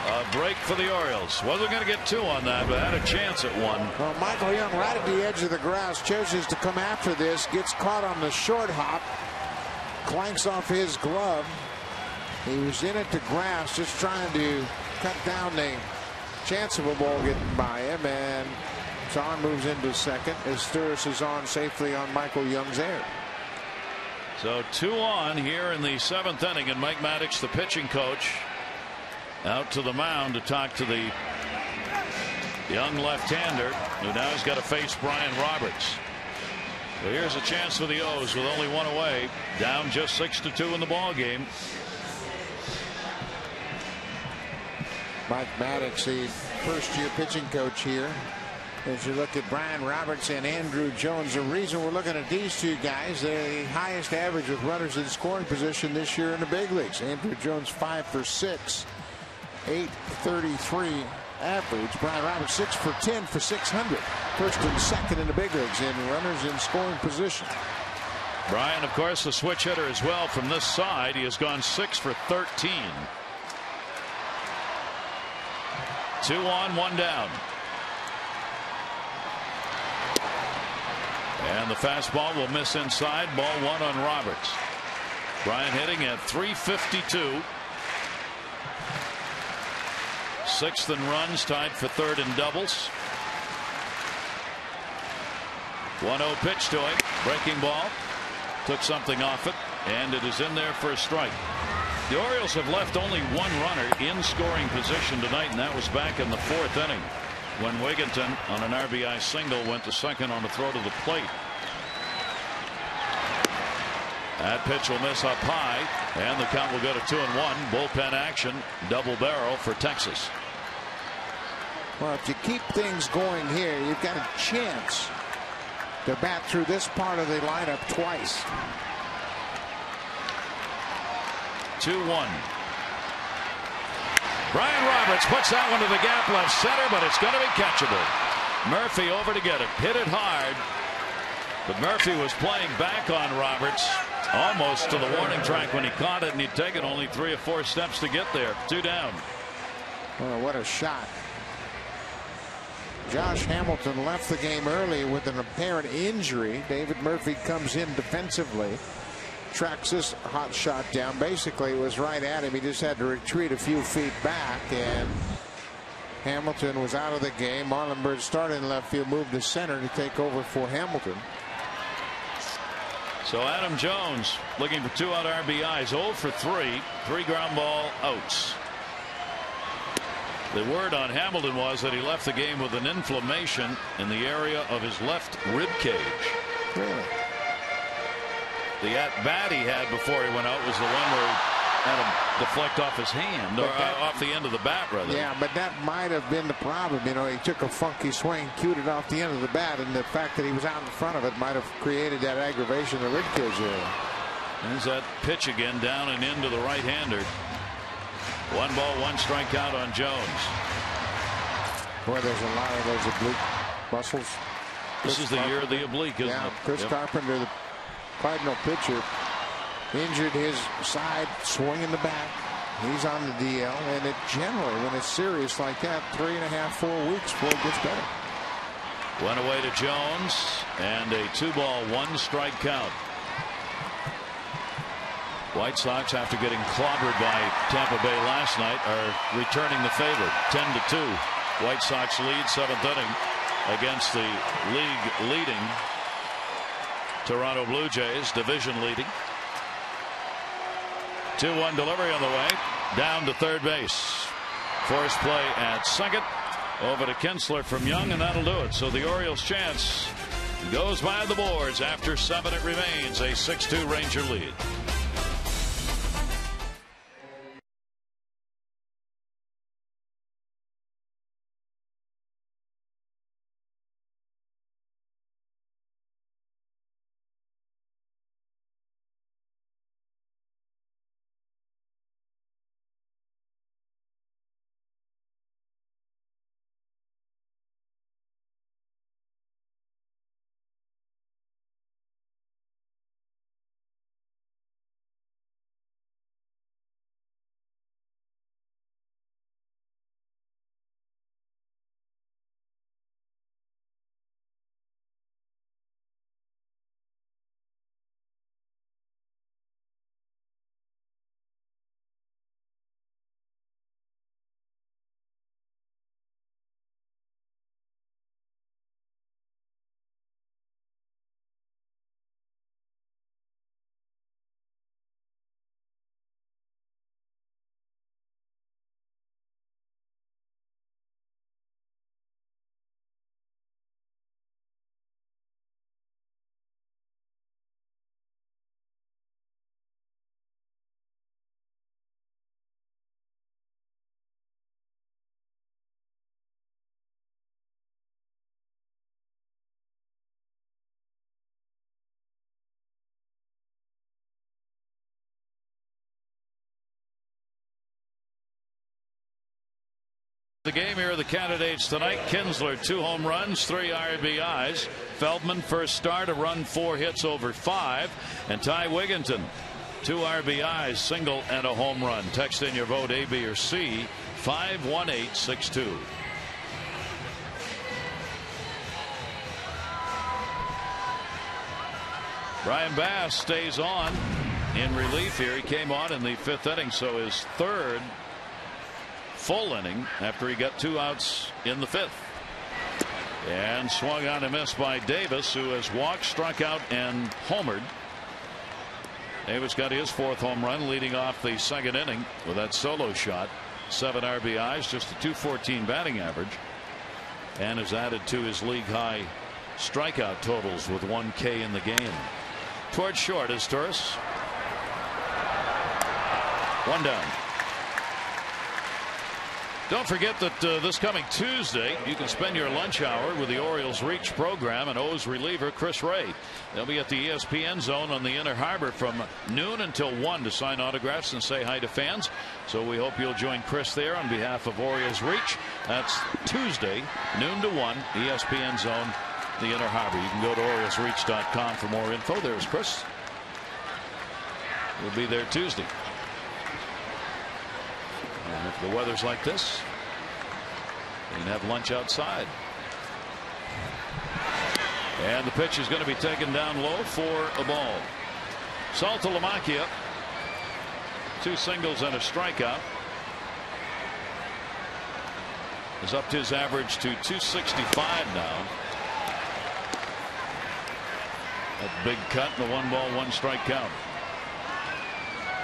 Speaker 2: A break for the Orioles. Wasn't going to get 2 on that, but had a chance at 1.
Speaker 1: Well, Michael Young right at the edge of the grass chooses to come after this. Gets caught on the short hop. Clanks off his glove. He was in at the grass just trying to cut down the chance of a ball getting by him, and John moves into second as Sturris is on safely on Michael Young's air.
Speaker 2: So 2 on here in the 7th inning, and Mike Maddox, the pitching coach, out to the mound to talk to the young left-hander who now has got to face Brian Roberts. So here's a chance for the O's with only 1 away, down just 6-2 in the ball game.
Speaker 1: Mike Maddox, the first-year pitching coach here. As you look at Brian Roberts and Andrew Jones, the reason we're looking at these 2 guys, they're the highest average with runners in scoring position this year in the big leagues. Andrew Jones 5 for 6, 833 average. Brian Roberts 6 for 10 for 600. First and second in the big leagues in runners in scoring position.
Speaker 2: Brian, of course, the switch hitter as well from this side. He has gone 6 for 13. 2 on, 1 down. And the fastball will miss inside. Ball 1 on Roberts. Brian hitting at .352. 6th in runs, tied for 3rd in doubles. 1-0 pitch to him. Breaking ball. Took something off it, and it is in there for a strike. The Orioles have left only one runner in scoring position tonight, and that was back in the 4th inning when Wigginton on an RBI single went to second on a throw to the plate. That pitch will miss up high, and the count will go to 2-1. Bullpen action, double barrel for Texas.
Speaker 1: Well, if you keep things going here, you've got a chance to bat through this part of the lineup twice.
Speaker 2: 2-1. Brian Roberts puts that one to the gap left center, but it's going to be catchable. Murphy over to get it. Hit it hard, but Murphy was playing back on Roberts almost to the warning track when he caught it, and he'd taken only 3 or 4 steps to get there. 2 down.
Speaker 1: Oh, what a shot. Josh Hamilton left the game early with an apparent injury. David Murphy comes in defensively, tracks this hot shot down. Basically, it was right at him. He just had to retreat a few feet back, and Hamilton was out of the game. Marlon Byrd started in left field, moved to center to take over for Hamilton.
Speaker 2: So Adam Jones looking for 2 out RBIs, 0 for 3, 3 ground ball outs. The word on Hamilton was that he left the game with an inflammation in the area of his left rib cage.
Speaker 1: Really?
Speaker 2: The at-bat he had before he went out was the one where he had him deflect off his hand, or off the end of the bat, rather.
Speaker 1: Yeah, but that might have been the problem. You know, he took a funky swing, cued it off the end of the bat, and the fact that he was out in front of it might have created that aggravation in the rib cage area.
Speaker 2: There's that pitch again, down and into the right-hander. 1 ball, 1 strikeout on Jones.
Speaker 1: Boy, there's a lot of those oblique muscles.
Speaker 2: This is the year of the oblique, isn't it?
Speaker 1: Chris Carpenter, the Cardinal pitcher, injured his side swing in the back. He's on the DL, and it generally, when it's serious like that, 3.5, 4 weeks before it gets better.
Speaker 2: Went away to Jones, and a 2 ball, 1 strike count. White Sox, after getting clobbered by Tampa Bay last night, are returning the favor. 10-2. White Sox lead 7th inning against the league leading Toronto Blue Jays, division leading. 2-1 delivery on the way. Down to third base. Force play at second. Over to Kinsler from Young, and that'll do it. So the Orioles' chance goes by the boards. After 7, it remains a 6-2 Ranger lead. The game here are the candidates tonight. Kinsler, 2 home runs, 3 RBIs. Feldman, first start, a run, 4 hits over 5. And Ty Wigginton, 2 RBIs, single, and a home run. Text in your vote, A, B, or C, 51862. Brian Bass stays on in relief here. He came on in the 5th inning, so his 3rd full inning after he got 2 outs in the 5th. And swung on and missed by Davis, who has walked, struck out, and homered. Davis got his 4th home run, leading off the 2nd inning with that solo shot. 7 RBIs, just a .214 batting average, and has added to his league high strikeout totals with 1 K in the game. Towards short is Turris. 1 down. Don't forget that this coming Tuesday you can spend your lunch hour with the Orioles Reach program and O's reliever Chris Ray. They'll be at the ESPN zone on the Inner Harbor from noon until 1 to sign autographs and say hi to fans. So we hope you'll join Chris there on behalf of Orioles Reach. That's Tuesday, noon to 1, ESPN zone, the Inner Harbor. You can go to OriolesReach.com for more info. There's Chris. We'll be there Tuesday. And if the weather's like this, you can have lunch outside. And the pitch is going to be taken down low for a ball. Saltalamacchia, 2 singles and a strikeout. Is up to his average to 265 now. That big cut and the 1 ball 1 strike count.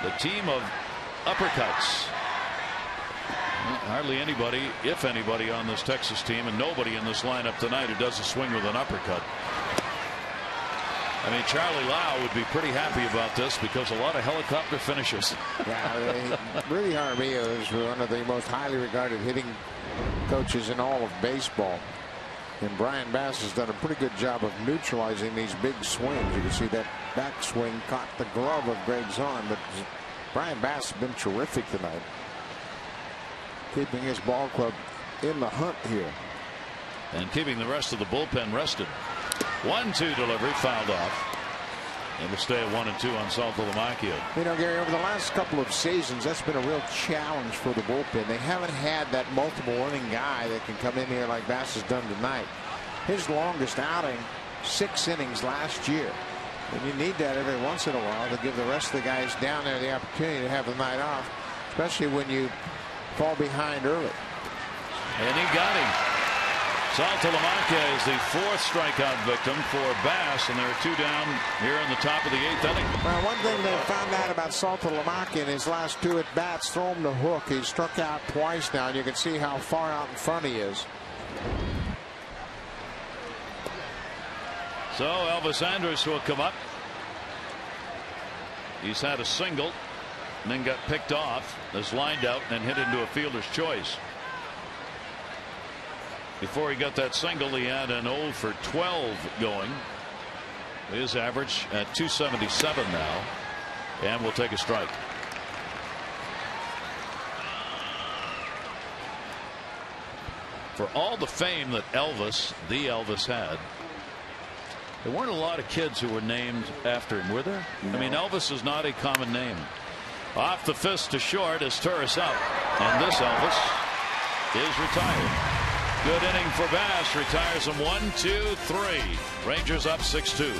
Speaker 2: The team of uppercuts. Hardly anybody, if anybody, on this Texas team, and nobody in this lineup tonight who does a swing with an uppercut. I mean, Charlie Lau would be pretty happy about this because a lot of helicopter finishes.
Speaker 1: Yeah, really Jaramillo is one of the most highly regarded hitting coaches in all of baseball. And Brian Bass has done a pretty good job of neutralizing these big swings. You can see that backswing caught the glove of Greg Zahn, but Brian Bass has been terrific tonight, keeping his ball club in the hunt here.
Speaker 2: And keeping the rest of the bullpen rested. 1-2 delivery, fouled off. And we'll stay at 1-2 on Saltalamacchia.
Speaker 1: You know, Gary, over the last couple of seasons, that's been a real challenge for the bullpen. They haven't had that multiple inning guy that can come in here like Bass has done tonight. His longest outing, 6 innings last year. And you need that every once in a while to give the rest of the guys down there the opportunity to have the night off, especially when you fall behind early.
Speaker 2: And he got him. Saltalamacchia is the 4th strikeout victim for Bass, and there are 2 down here in the top of the 8th inning.
Speaker 1: Well, one thing they found out about Saltalamacchia in his last 2 at bats, throw him the hook. He's struck out twice now, and you can see how far out in front he is.
Speaker 2: So Elvis Andrus will come up. He's had a single and then got picked off, is lined out and hit into a fielder's choice. Before he got that single, he had an 0 for 12 going. His average at 277 now, and we'll take a strike. For all the fame that the Elvis had, there weren't a lot of kids who were named after him, were there? No. I mean, Elvis is not a common name. Off the fist to short is Turris up, and this Elvis is retired. Good inning for Bass, retires him 1-2-3. Rangers up 6-2.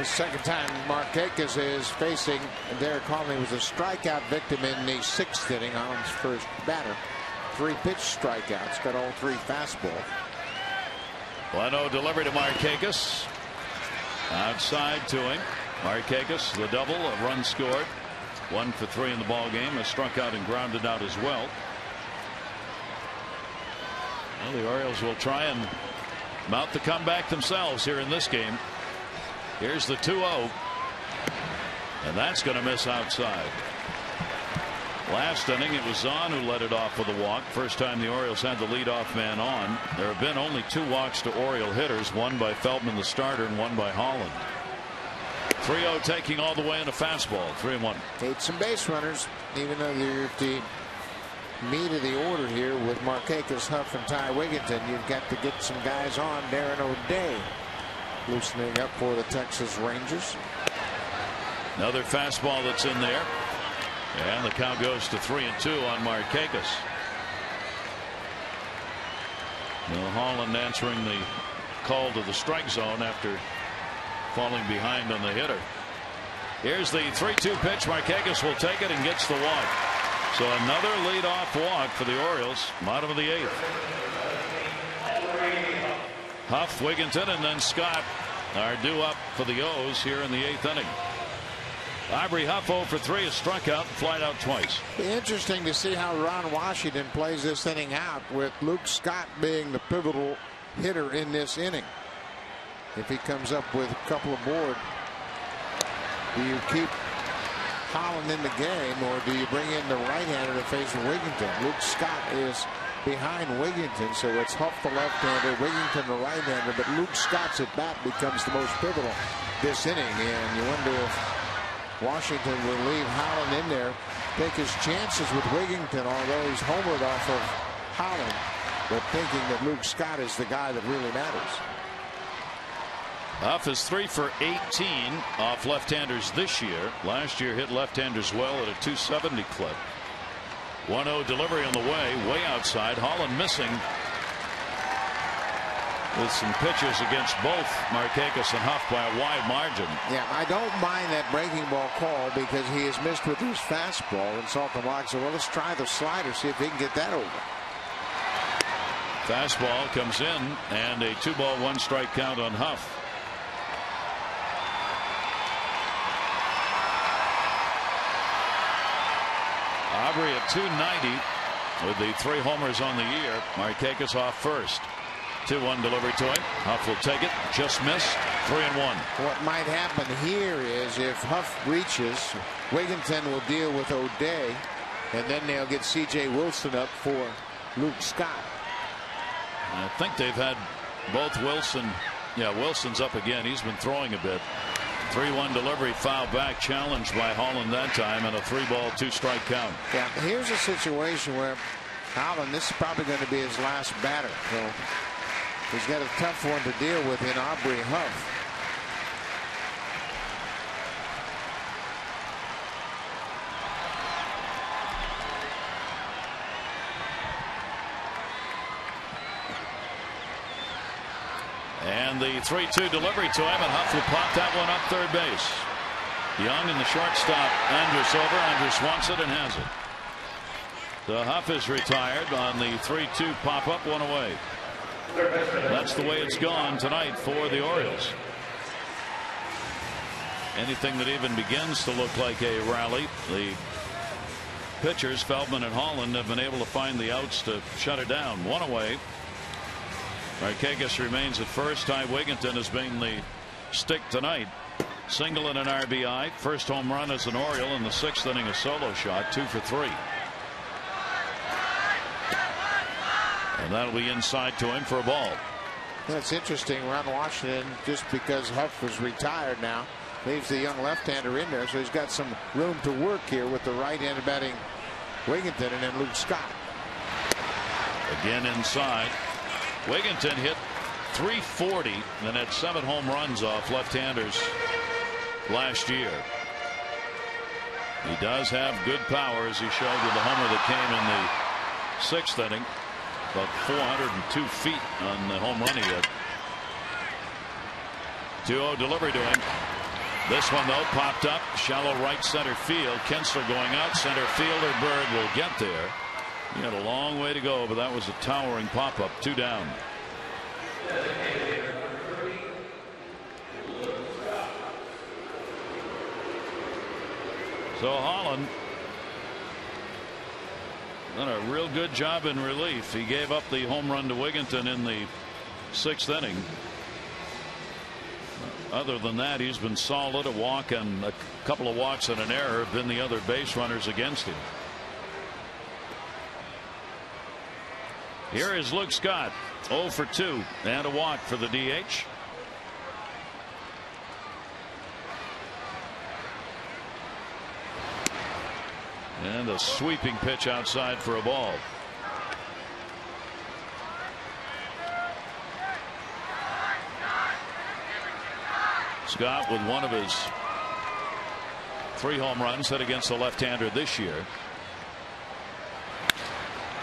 Speaker 1: The second time Markakis is facing Derek Holland. He was a strikeout victim in the 6th inning. Holland's first batter. 3 pitch strikeouts. Got all 3 fastballs.
Speaker 2: 1-0 delivery to Markakis. Outside to him. Markakis, the double, a run scored. 1 for 3 in the ball game. Has struck out and grounded out as well. Well, the Orioles will try and mount the comeback themselves here in this game. Here's the 2-0. And that's going to miss outside. Last inning, it was Zahn who led it off with a walk. First time the Orioles had the leadoff man on. There have been only 2 walks to Oriole hitters, one by Feldman, the starter, and one by Holland. 3-0 taking all the way in a fastball. 3-1.
Speaker 1: Ate some base runners, even though they're the meat of the order here with Markakis, Huff, and Ty Wigginton. You've got to get some guys on. Darren O'Day loosening up for the Texas Rangers.
Speaker 2: Another fastball that's in there. And the count goes to 3-2 on Markakis. Now Holland answering the call to the strike zone after falling behind on the hitter. Here's the 3-2 pitch. Markakis will take it and gets the walk. So another leadoff walk for the Orioles. Bottom of the 8th. Huff, Wigginton, and then Scott are due up for the O's here in the 8th inning. Aubrey Huff 0 for 3 is struck out and flied out twice.
Speaker 1: Interesting to see how Ron Washington plays this inning out with Luke Scott being the pivotal hitter in this inning. If he comes up with a couple aboard, do you keep Holland in the game or do you bring in the right-hander to face Wigginton? Luke Scott is behind Wigginton, so it's Huff the left-hander, Wigginton the right-hander, but Luke Scott's at bat becomes the most pivotal this inning, and you wonder if Washington will leave Holland in there, take his chances with Wigginton, although he's homered off of Holland, but thinking that Luke Scott is the guy that really matters.
Speaker 2: Huff is 3 for 18 off left-handers this year. Last year hit left-handers well at a 270 clip. 1-0 delivery on the way outside. Holland missing with some pitches against both Markakis and Huff by a wide margin.
Speaker 1: Yeah, I don't mind that breaking ball call because he has missed with his fastball, and Salton-Locke said, well, let's try the slider, see if he can get that over.
Speaker 2: Fastball comes in, and a 2-ball 1-strike count on Huff. Aubrey at 290 with the 3 homers on the year. Markakis off first. 2-1 delivery to him. Huff will take it. Just missed. 3-1.
Speaker 1: What might happen here is if Huff reaches, Wigginton will deal with O'Day, and then they'll get C.J. Wilson up for Luke Scott.
Speaker 2: I think they've had both Wilson. Yeah, Wilson's up again. He's been throwing a bit. 3-1 delivery, foul back, challenged by Holland that time, and a 3-ball 2-strike count.
Speaker 1: Yeah, here's a situation where Holland, this is probably going to be his last batter. So he's got a tough one to deal with in Aubrey Huff.
Speaker 2: And the 3-2 delivery to him, and Huff will pop that one up third base. Young and the shortstop, Andrus over. Andrus wants it and has it. The Huff is retired on the 3-2 pop-up, one away. That's the way it's gone tonight for the Orioles. Anything that even begins to look like a rally, the pitchers, Feldman and Holland, have been able to find the outs to shut it down. One away. Markakis remains at first. Ty Wigginton has been the stick tonight. Single and an RBI. First home run as an Oriole in the 6th inning, a solo shot. 2 for 3. And that'll be inside to him for a ball.
Speaker 1: That's interesting. Ron Washington, just because Huff was retired now, leaves the young left-hander in there, so he's got some room to work here with the right-handed batting Wigginton and then Luke Scott.
Speaker 2: Again inside. Wigginton hit .340 and had 7 home runs off left-handers last year. He does have good power, as he showed with the homer that came in the 6th inning. About 402 feet on the home run he hit. 2-0 delivery to him. This one, though, popped up shallow right center field. Kinsler going out center fielder. Bird will get there. He had a long way to go, but that was a towering pop up. 2 down. So Holland done a real good job in relief. He gave up the home run to Wigginton in the 6th inning. Other than that, he's been solid. A walk and a couple of walks and an error have been the other base runners against him. Here is Luke Scott, 0 for 2 and a walk for the DH. And a sweeping pitch outside for a ball. Scott with one of his 3 home runs hit against the left-hander this year.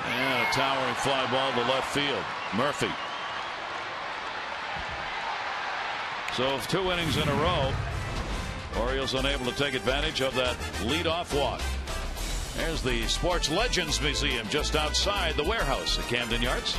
Speaker 2: And a towering fly ball to left field. Murphy. So 2 innings in a row, Orioles unable to take advantage of that leadoff walk. There's the Sports Legends Museum just outside the warehouse at Camden Yards.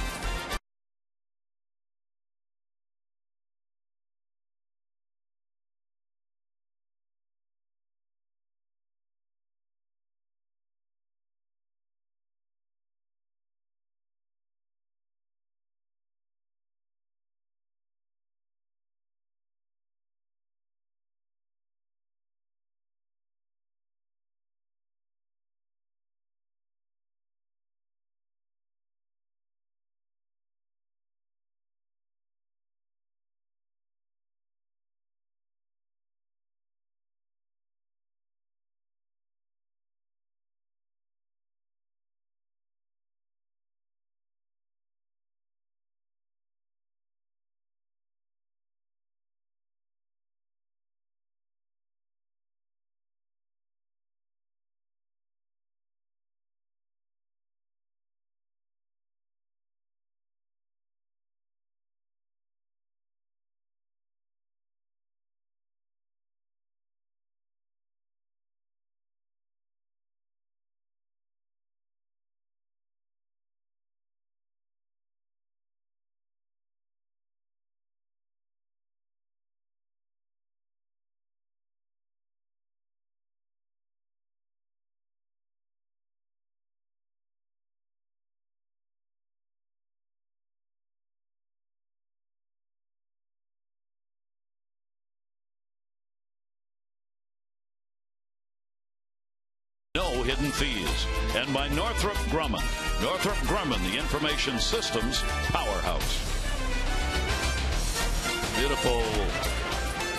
Speaker 2: No hidden fees. And by Northrop Grumman. Northrop Grumman, the information systems powerhouse. Beautiful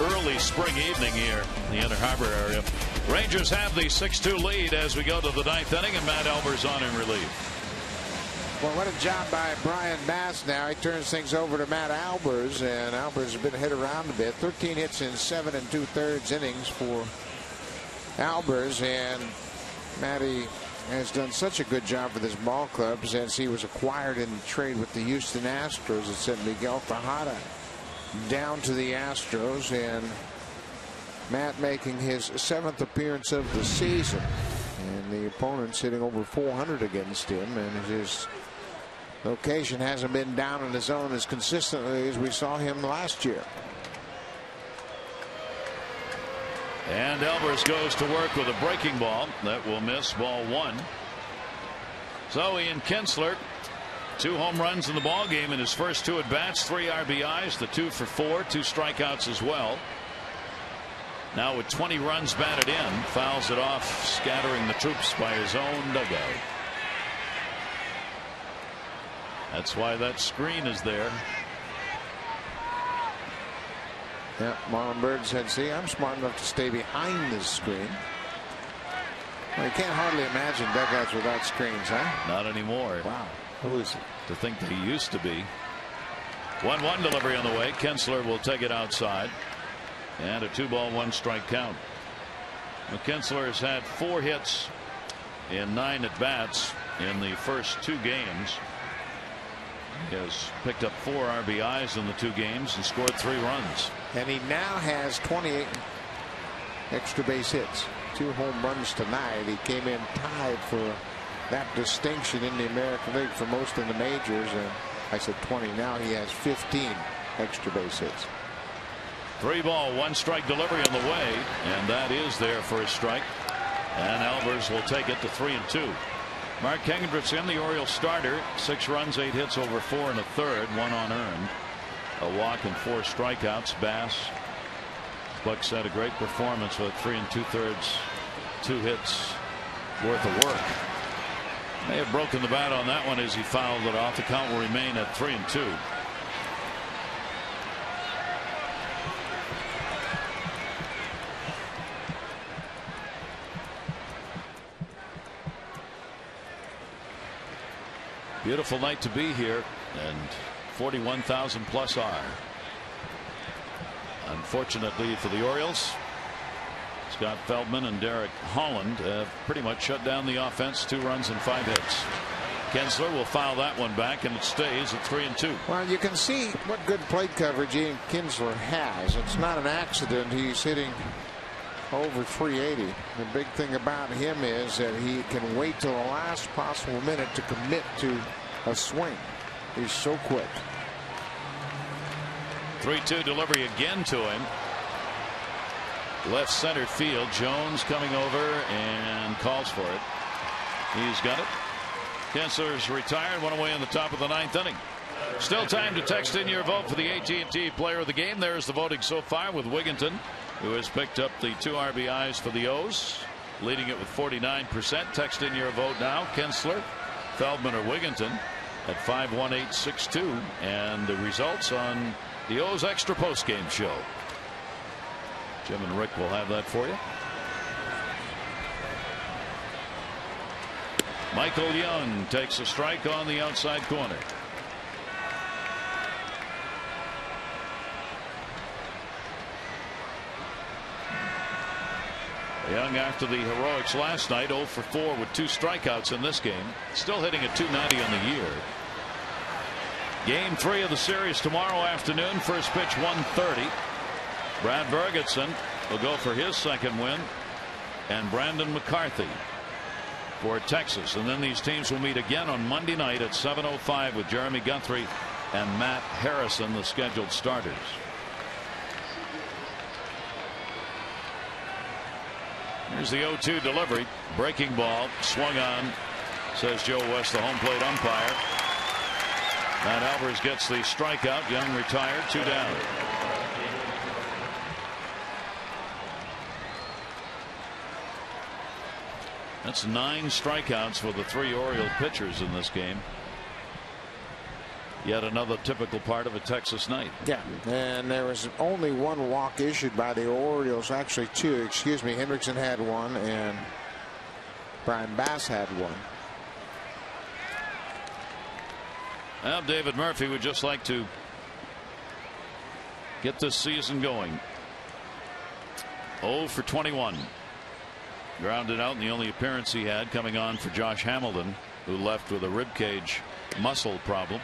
Speaker 2: early spring evening here in the Inner Harbor area. Rangers have the 6-2 lead as we go to the 9th inning, and Matt Albers on in relief.
Speaker 1: Well, what a job by Brian Bass now. He turns things over to Matt Albers, and Albers has been hit around a bit. 13 hits in 7 2/3 innings for Albers, and Matty has done such a good job for this ball club since he was acquired in the trade with the Houston Astros. It sent Miguel Tejada down to the Astros, and Matt making his 7th appearance of the season, and the opponent's hitting over 400 against him, and his location hasn't been down in the zone as consistently as we saw him last year.
Speaker 2: And Albers goes to work with a breaking ball that will miss, ball 1. So Ian Kinsler, 2 home runs in the ball game in his first 2 at bats, 3 RBIs, the 2 for 4, 2 strikeouts as well. Now with 20 runs batted in, fouls it off, scattering the troops by his own dugout. That's why that screen is there.
Speaker 1: Yeah, Marlon Byrd said, see, I'm smart enough to stay behind this screen. Well, you can't hardly imagine dugouts without screens, huh?
Speaker 2: Not anymore.
Speaker 1: Wow. Who is it?
Speaker 2: To think they used to be. 1-1 delivery on the way. Kinsler will take it outside. And a 2-ball, 1-strike count. Well, Kinsler has had 4 hits in 9 at bats in the first 2 games. He has picked up 4 RBIs in the 2 games and scored 3 runs.
Speaker 1: And he now has 28 extra base hits, 2 home runs tonight. He came in tied for that distinction in the American League for most in the majors, and I said 20. Now he has 15 extra base hits.
Speaker 2: 3-ball, 1-strike delivery on the way, and that is there for a strike. And Albers will take it to 3-2. Mark Hendrickson, the Orioles starter, 6 runs, 8 hits over 4 1/3, 1 unearned, a walk and 4 strikeouts. Bass, Buck said, a great performance with 3 2/3, 2 hits worth of work. May have broken the bat on that one as he fouled it off. The count will remain at 3-2. Beautiful night to be here, and 41,000 plus are. Unfortunately for the Orioles, Scott Feldman and Derek Holland have pretty much shut down the offense. 2 runs and 5 hits. Kinsler will foul that one back, and it stays at 3-2.
Speaker 1: Well, you can see what good plate coverage Ian Kinsler has. It's not an accident. He's hitting over 380. The big thing about him is that he can wait till the last possible minute to commit to a swing. He's so quick.
Speaker 2: 3-2 delivery again to him. Left center field. Jones coming over and calls for it. He's got it. Kinsler's retired. 1 away in the top of the 9th inning. Still time to text in your vote for the AT&T Player of the Game. There's the voting so far, with Wigginton, who has picked up the 2 RBIs for the O's, leading it with 49%. Text in your vote now. Kinsler, Feldman, or Wigginton at 51862. And the results on the O's Extra Postgame Show. Jim and Rick will have that for you. Michael Young takes a strike on the outside corner. Young, after the heroics last night, 0 for 4 with 2 strikeouts in this game. Still hitting at .290 on the year. Game 3 of the series tomorrow afternoon. First pitch 1:30. Brad Bergetson will go for his second win, and Brandon McCarthy for Texas. And then these teams will meet again on Monday night at 7:05 with Jeremy Guthrie and Matt Harrison, the scheduled starters. Here's the 0-2 delivery. Breaking ball, swung on, says Joe West, the home plate umpire. Matt Albers gets the strikeout. Young retired, 2 down. That's 9 strikeouts for the 3 Oriole pitchers in this game. Yet another typical part of a Texas night.
Speaker 1: Yeah, and there was only 1 walk issued by the Orioles. Actually 2, excuse me. Hendrickson had 1 and Brian Bass had 1.
Speaker 2: Well, David Murphy would just like to get this season going. 0 for 21. Grounded out in the only appearance he had, coming on for Josh Hamilton, who left with a ribcage muscle problem.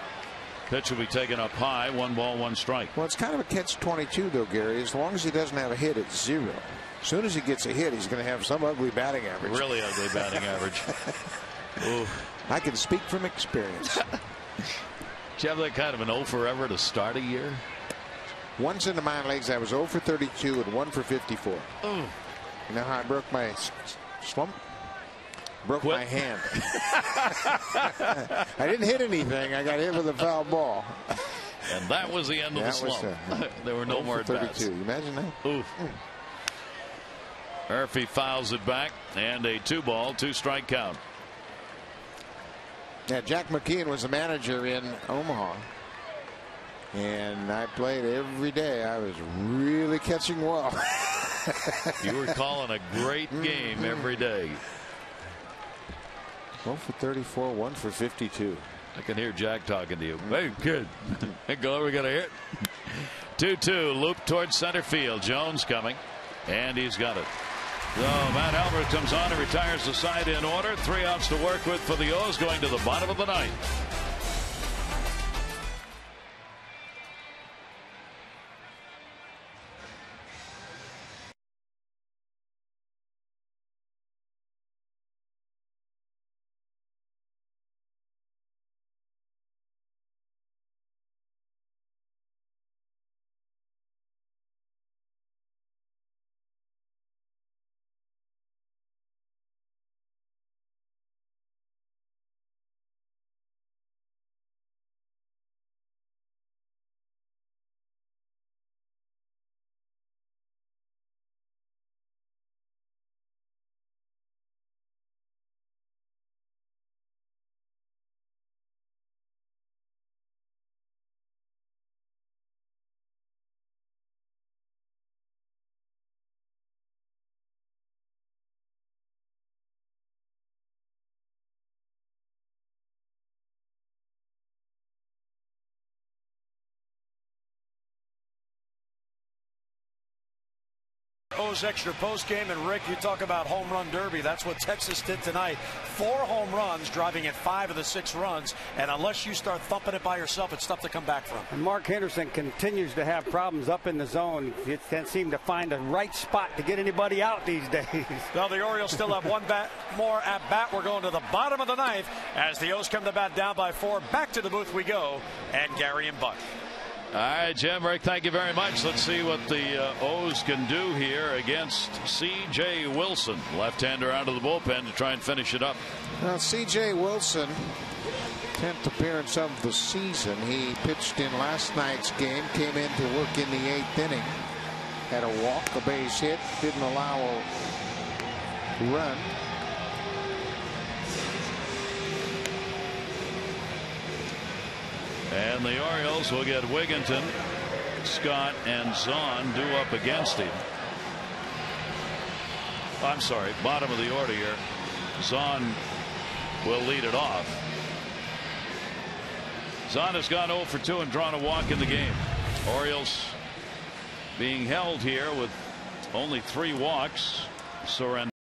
Speaker 2: Pitch will be taken up high. 1 ball, 1 strike.
Speaker 1: Well, it's kind of a catch-22 though, Gary. As long as he doesn't have a hit, it's 0. As soon as he gets a hit, he's going to have some ugly batting average.
Speaker 2: Really ugly batting average. Ooh.
Speaker 1: I can speak from experience.
Speaker 2: Did you have that kind of an 0 forever to start a year?
Speaker 1: Once in the minor leagues, I was 0 for 32 and 1 for 54.
Speaker 2: Ooh.
Speaker 1: You know how I broke my slump? Broke my hand. I didn't hit anything. I got hit with a foul ball.
Speaker 2: And that was the end of the slump. There were no more
Speaker 1: 32.
Speaker 2: bats.
Speaker 1: You imagine that?
Speaker 2: Oof. Murphy fouls it back, and a 2 ball, 2 strike count.
Speaker 1: Yeah, Jack McKeon was the manager in Omaha. And I played every day. I was really catching well.
Speaker 2: You were calling a great game every day.
Speaker 1: 1 for 34, 1 for 52.
Speaker 2: I can hear Jack talking to you. Hey, kid. Hey, go, we got a hit. 2-2, loop towards center field. Jones coming, and he's got it. So Matt Albert comes on and retires the side in order. 3 outs to work with for the O's going to the bottom of the 9th.
Speaker 5: O's Extra post game. And Rick, you talk about home run derby. That's what Texas did tonight. 4 home runs, driving in 5 of the 6 runs. And unless you start thumping it by yourself, it's tough to come back from.
Speaker 6: And Mark Henderson continues to have problems up in the zone. He can't seem to find the right spot to get anybody out these days.
Speaker 5: Well, the Orioles still have one more at bat. We're going to the bottom of the 9th as the O's come to bat down by 4. Back to the booth we go, and Gary and Buck.
Speaker 2: All right, Jim, Rick, thank you very much. Let's see what the O's can do here against C.J. Wilson, left-hander out of the bullpen to try and finish it up.
Speaker 1: Now, C.J. Wilson, 10th appearance of the season. He pitched in last night's game, came in to work in the 8th inning, had a walk, a base hit, didn't allow a run.
Speaker 2: And the Orioles will get Wigginton, Scott, and Zahn due up against him. I'm sorry, bottom of the order here. Zahn will lead it off. Zahn has gone 0 for 2 and drawn a walk in the game. Orioles being held here with only 3 walks. Surrender.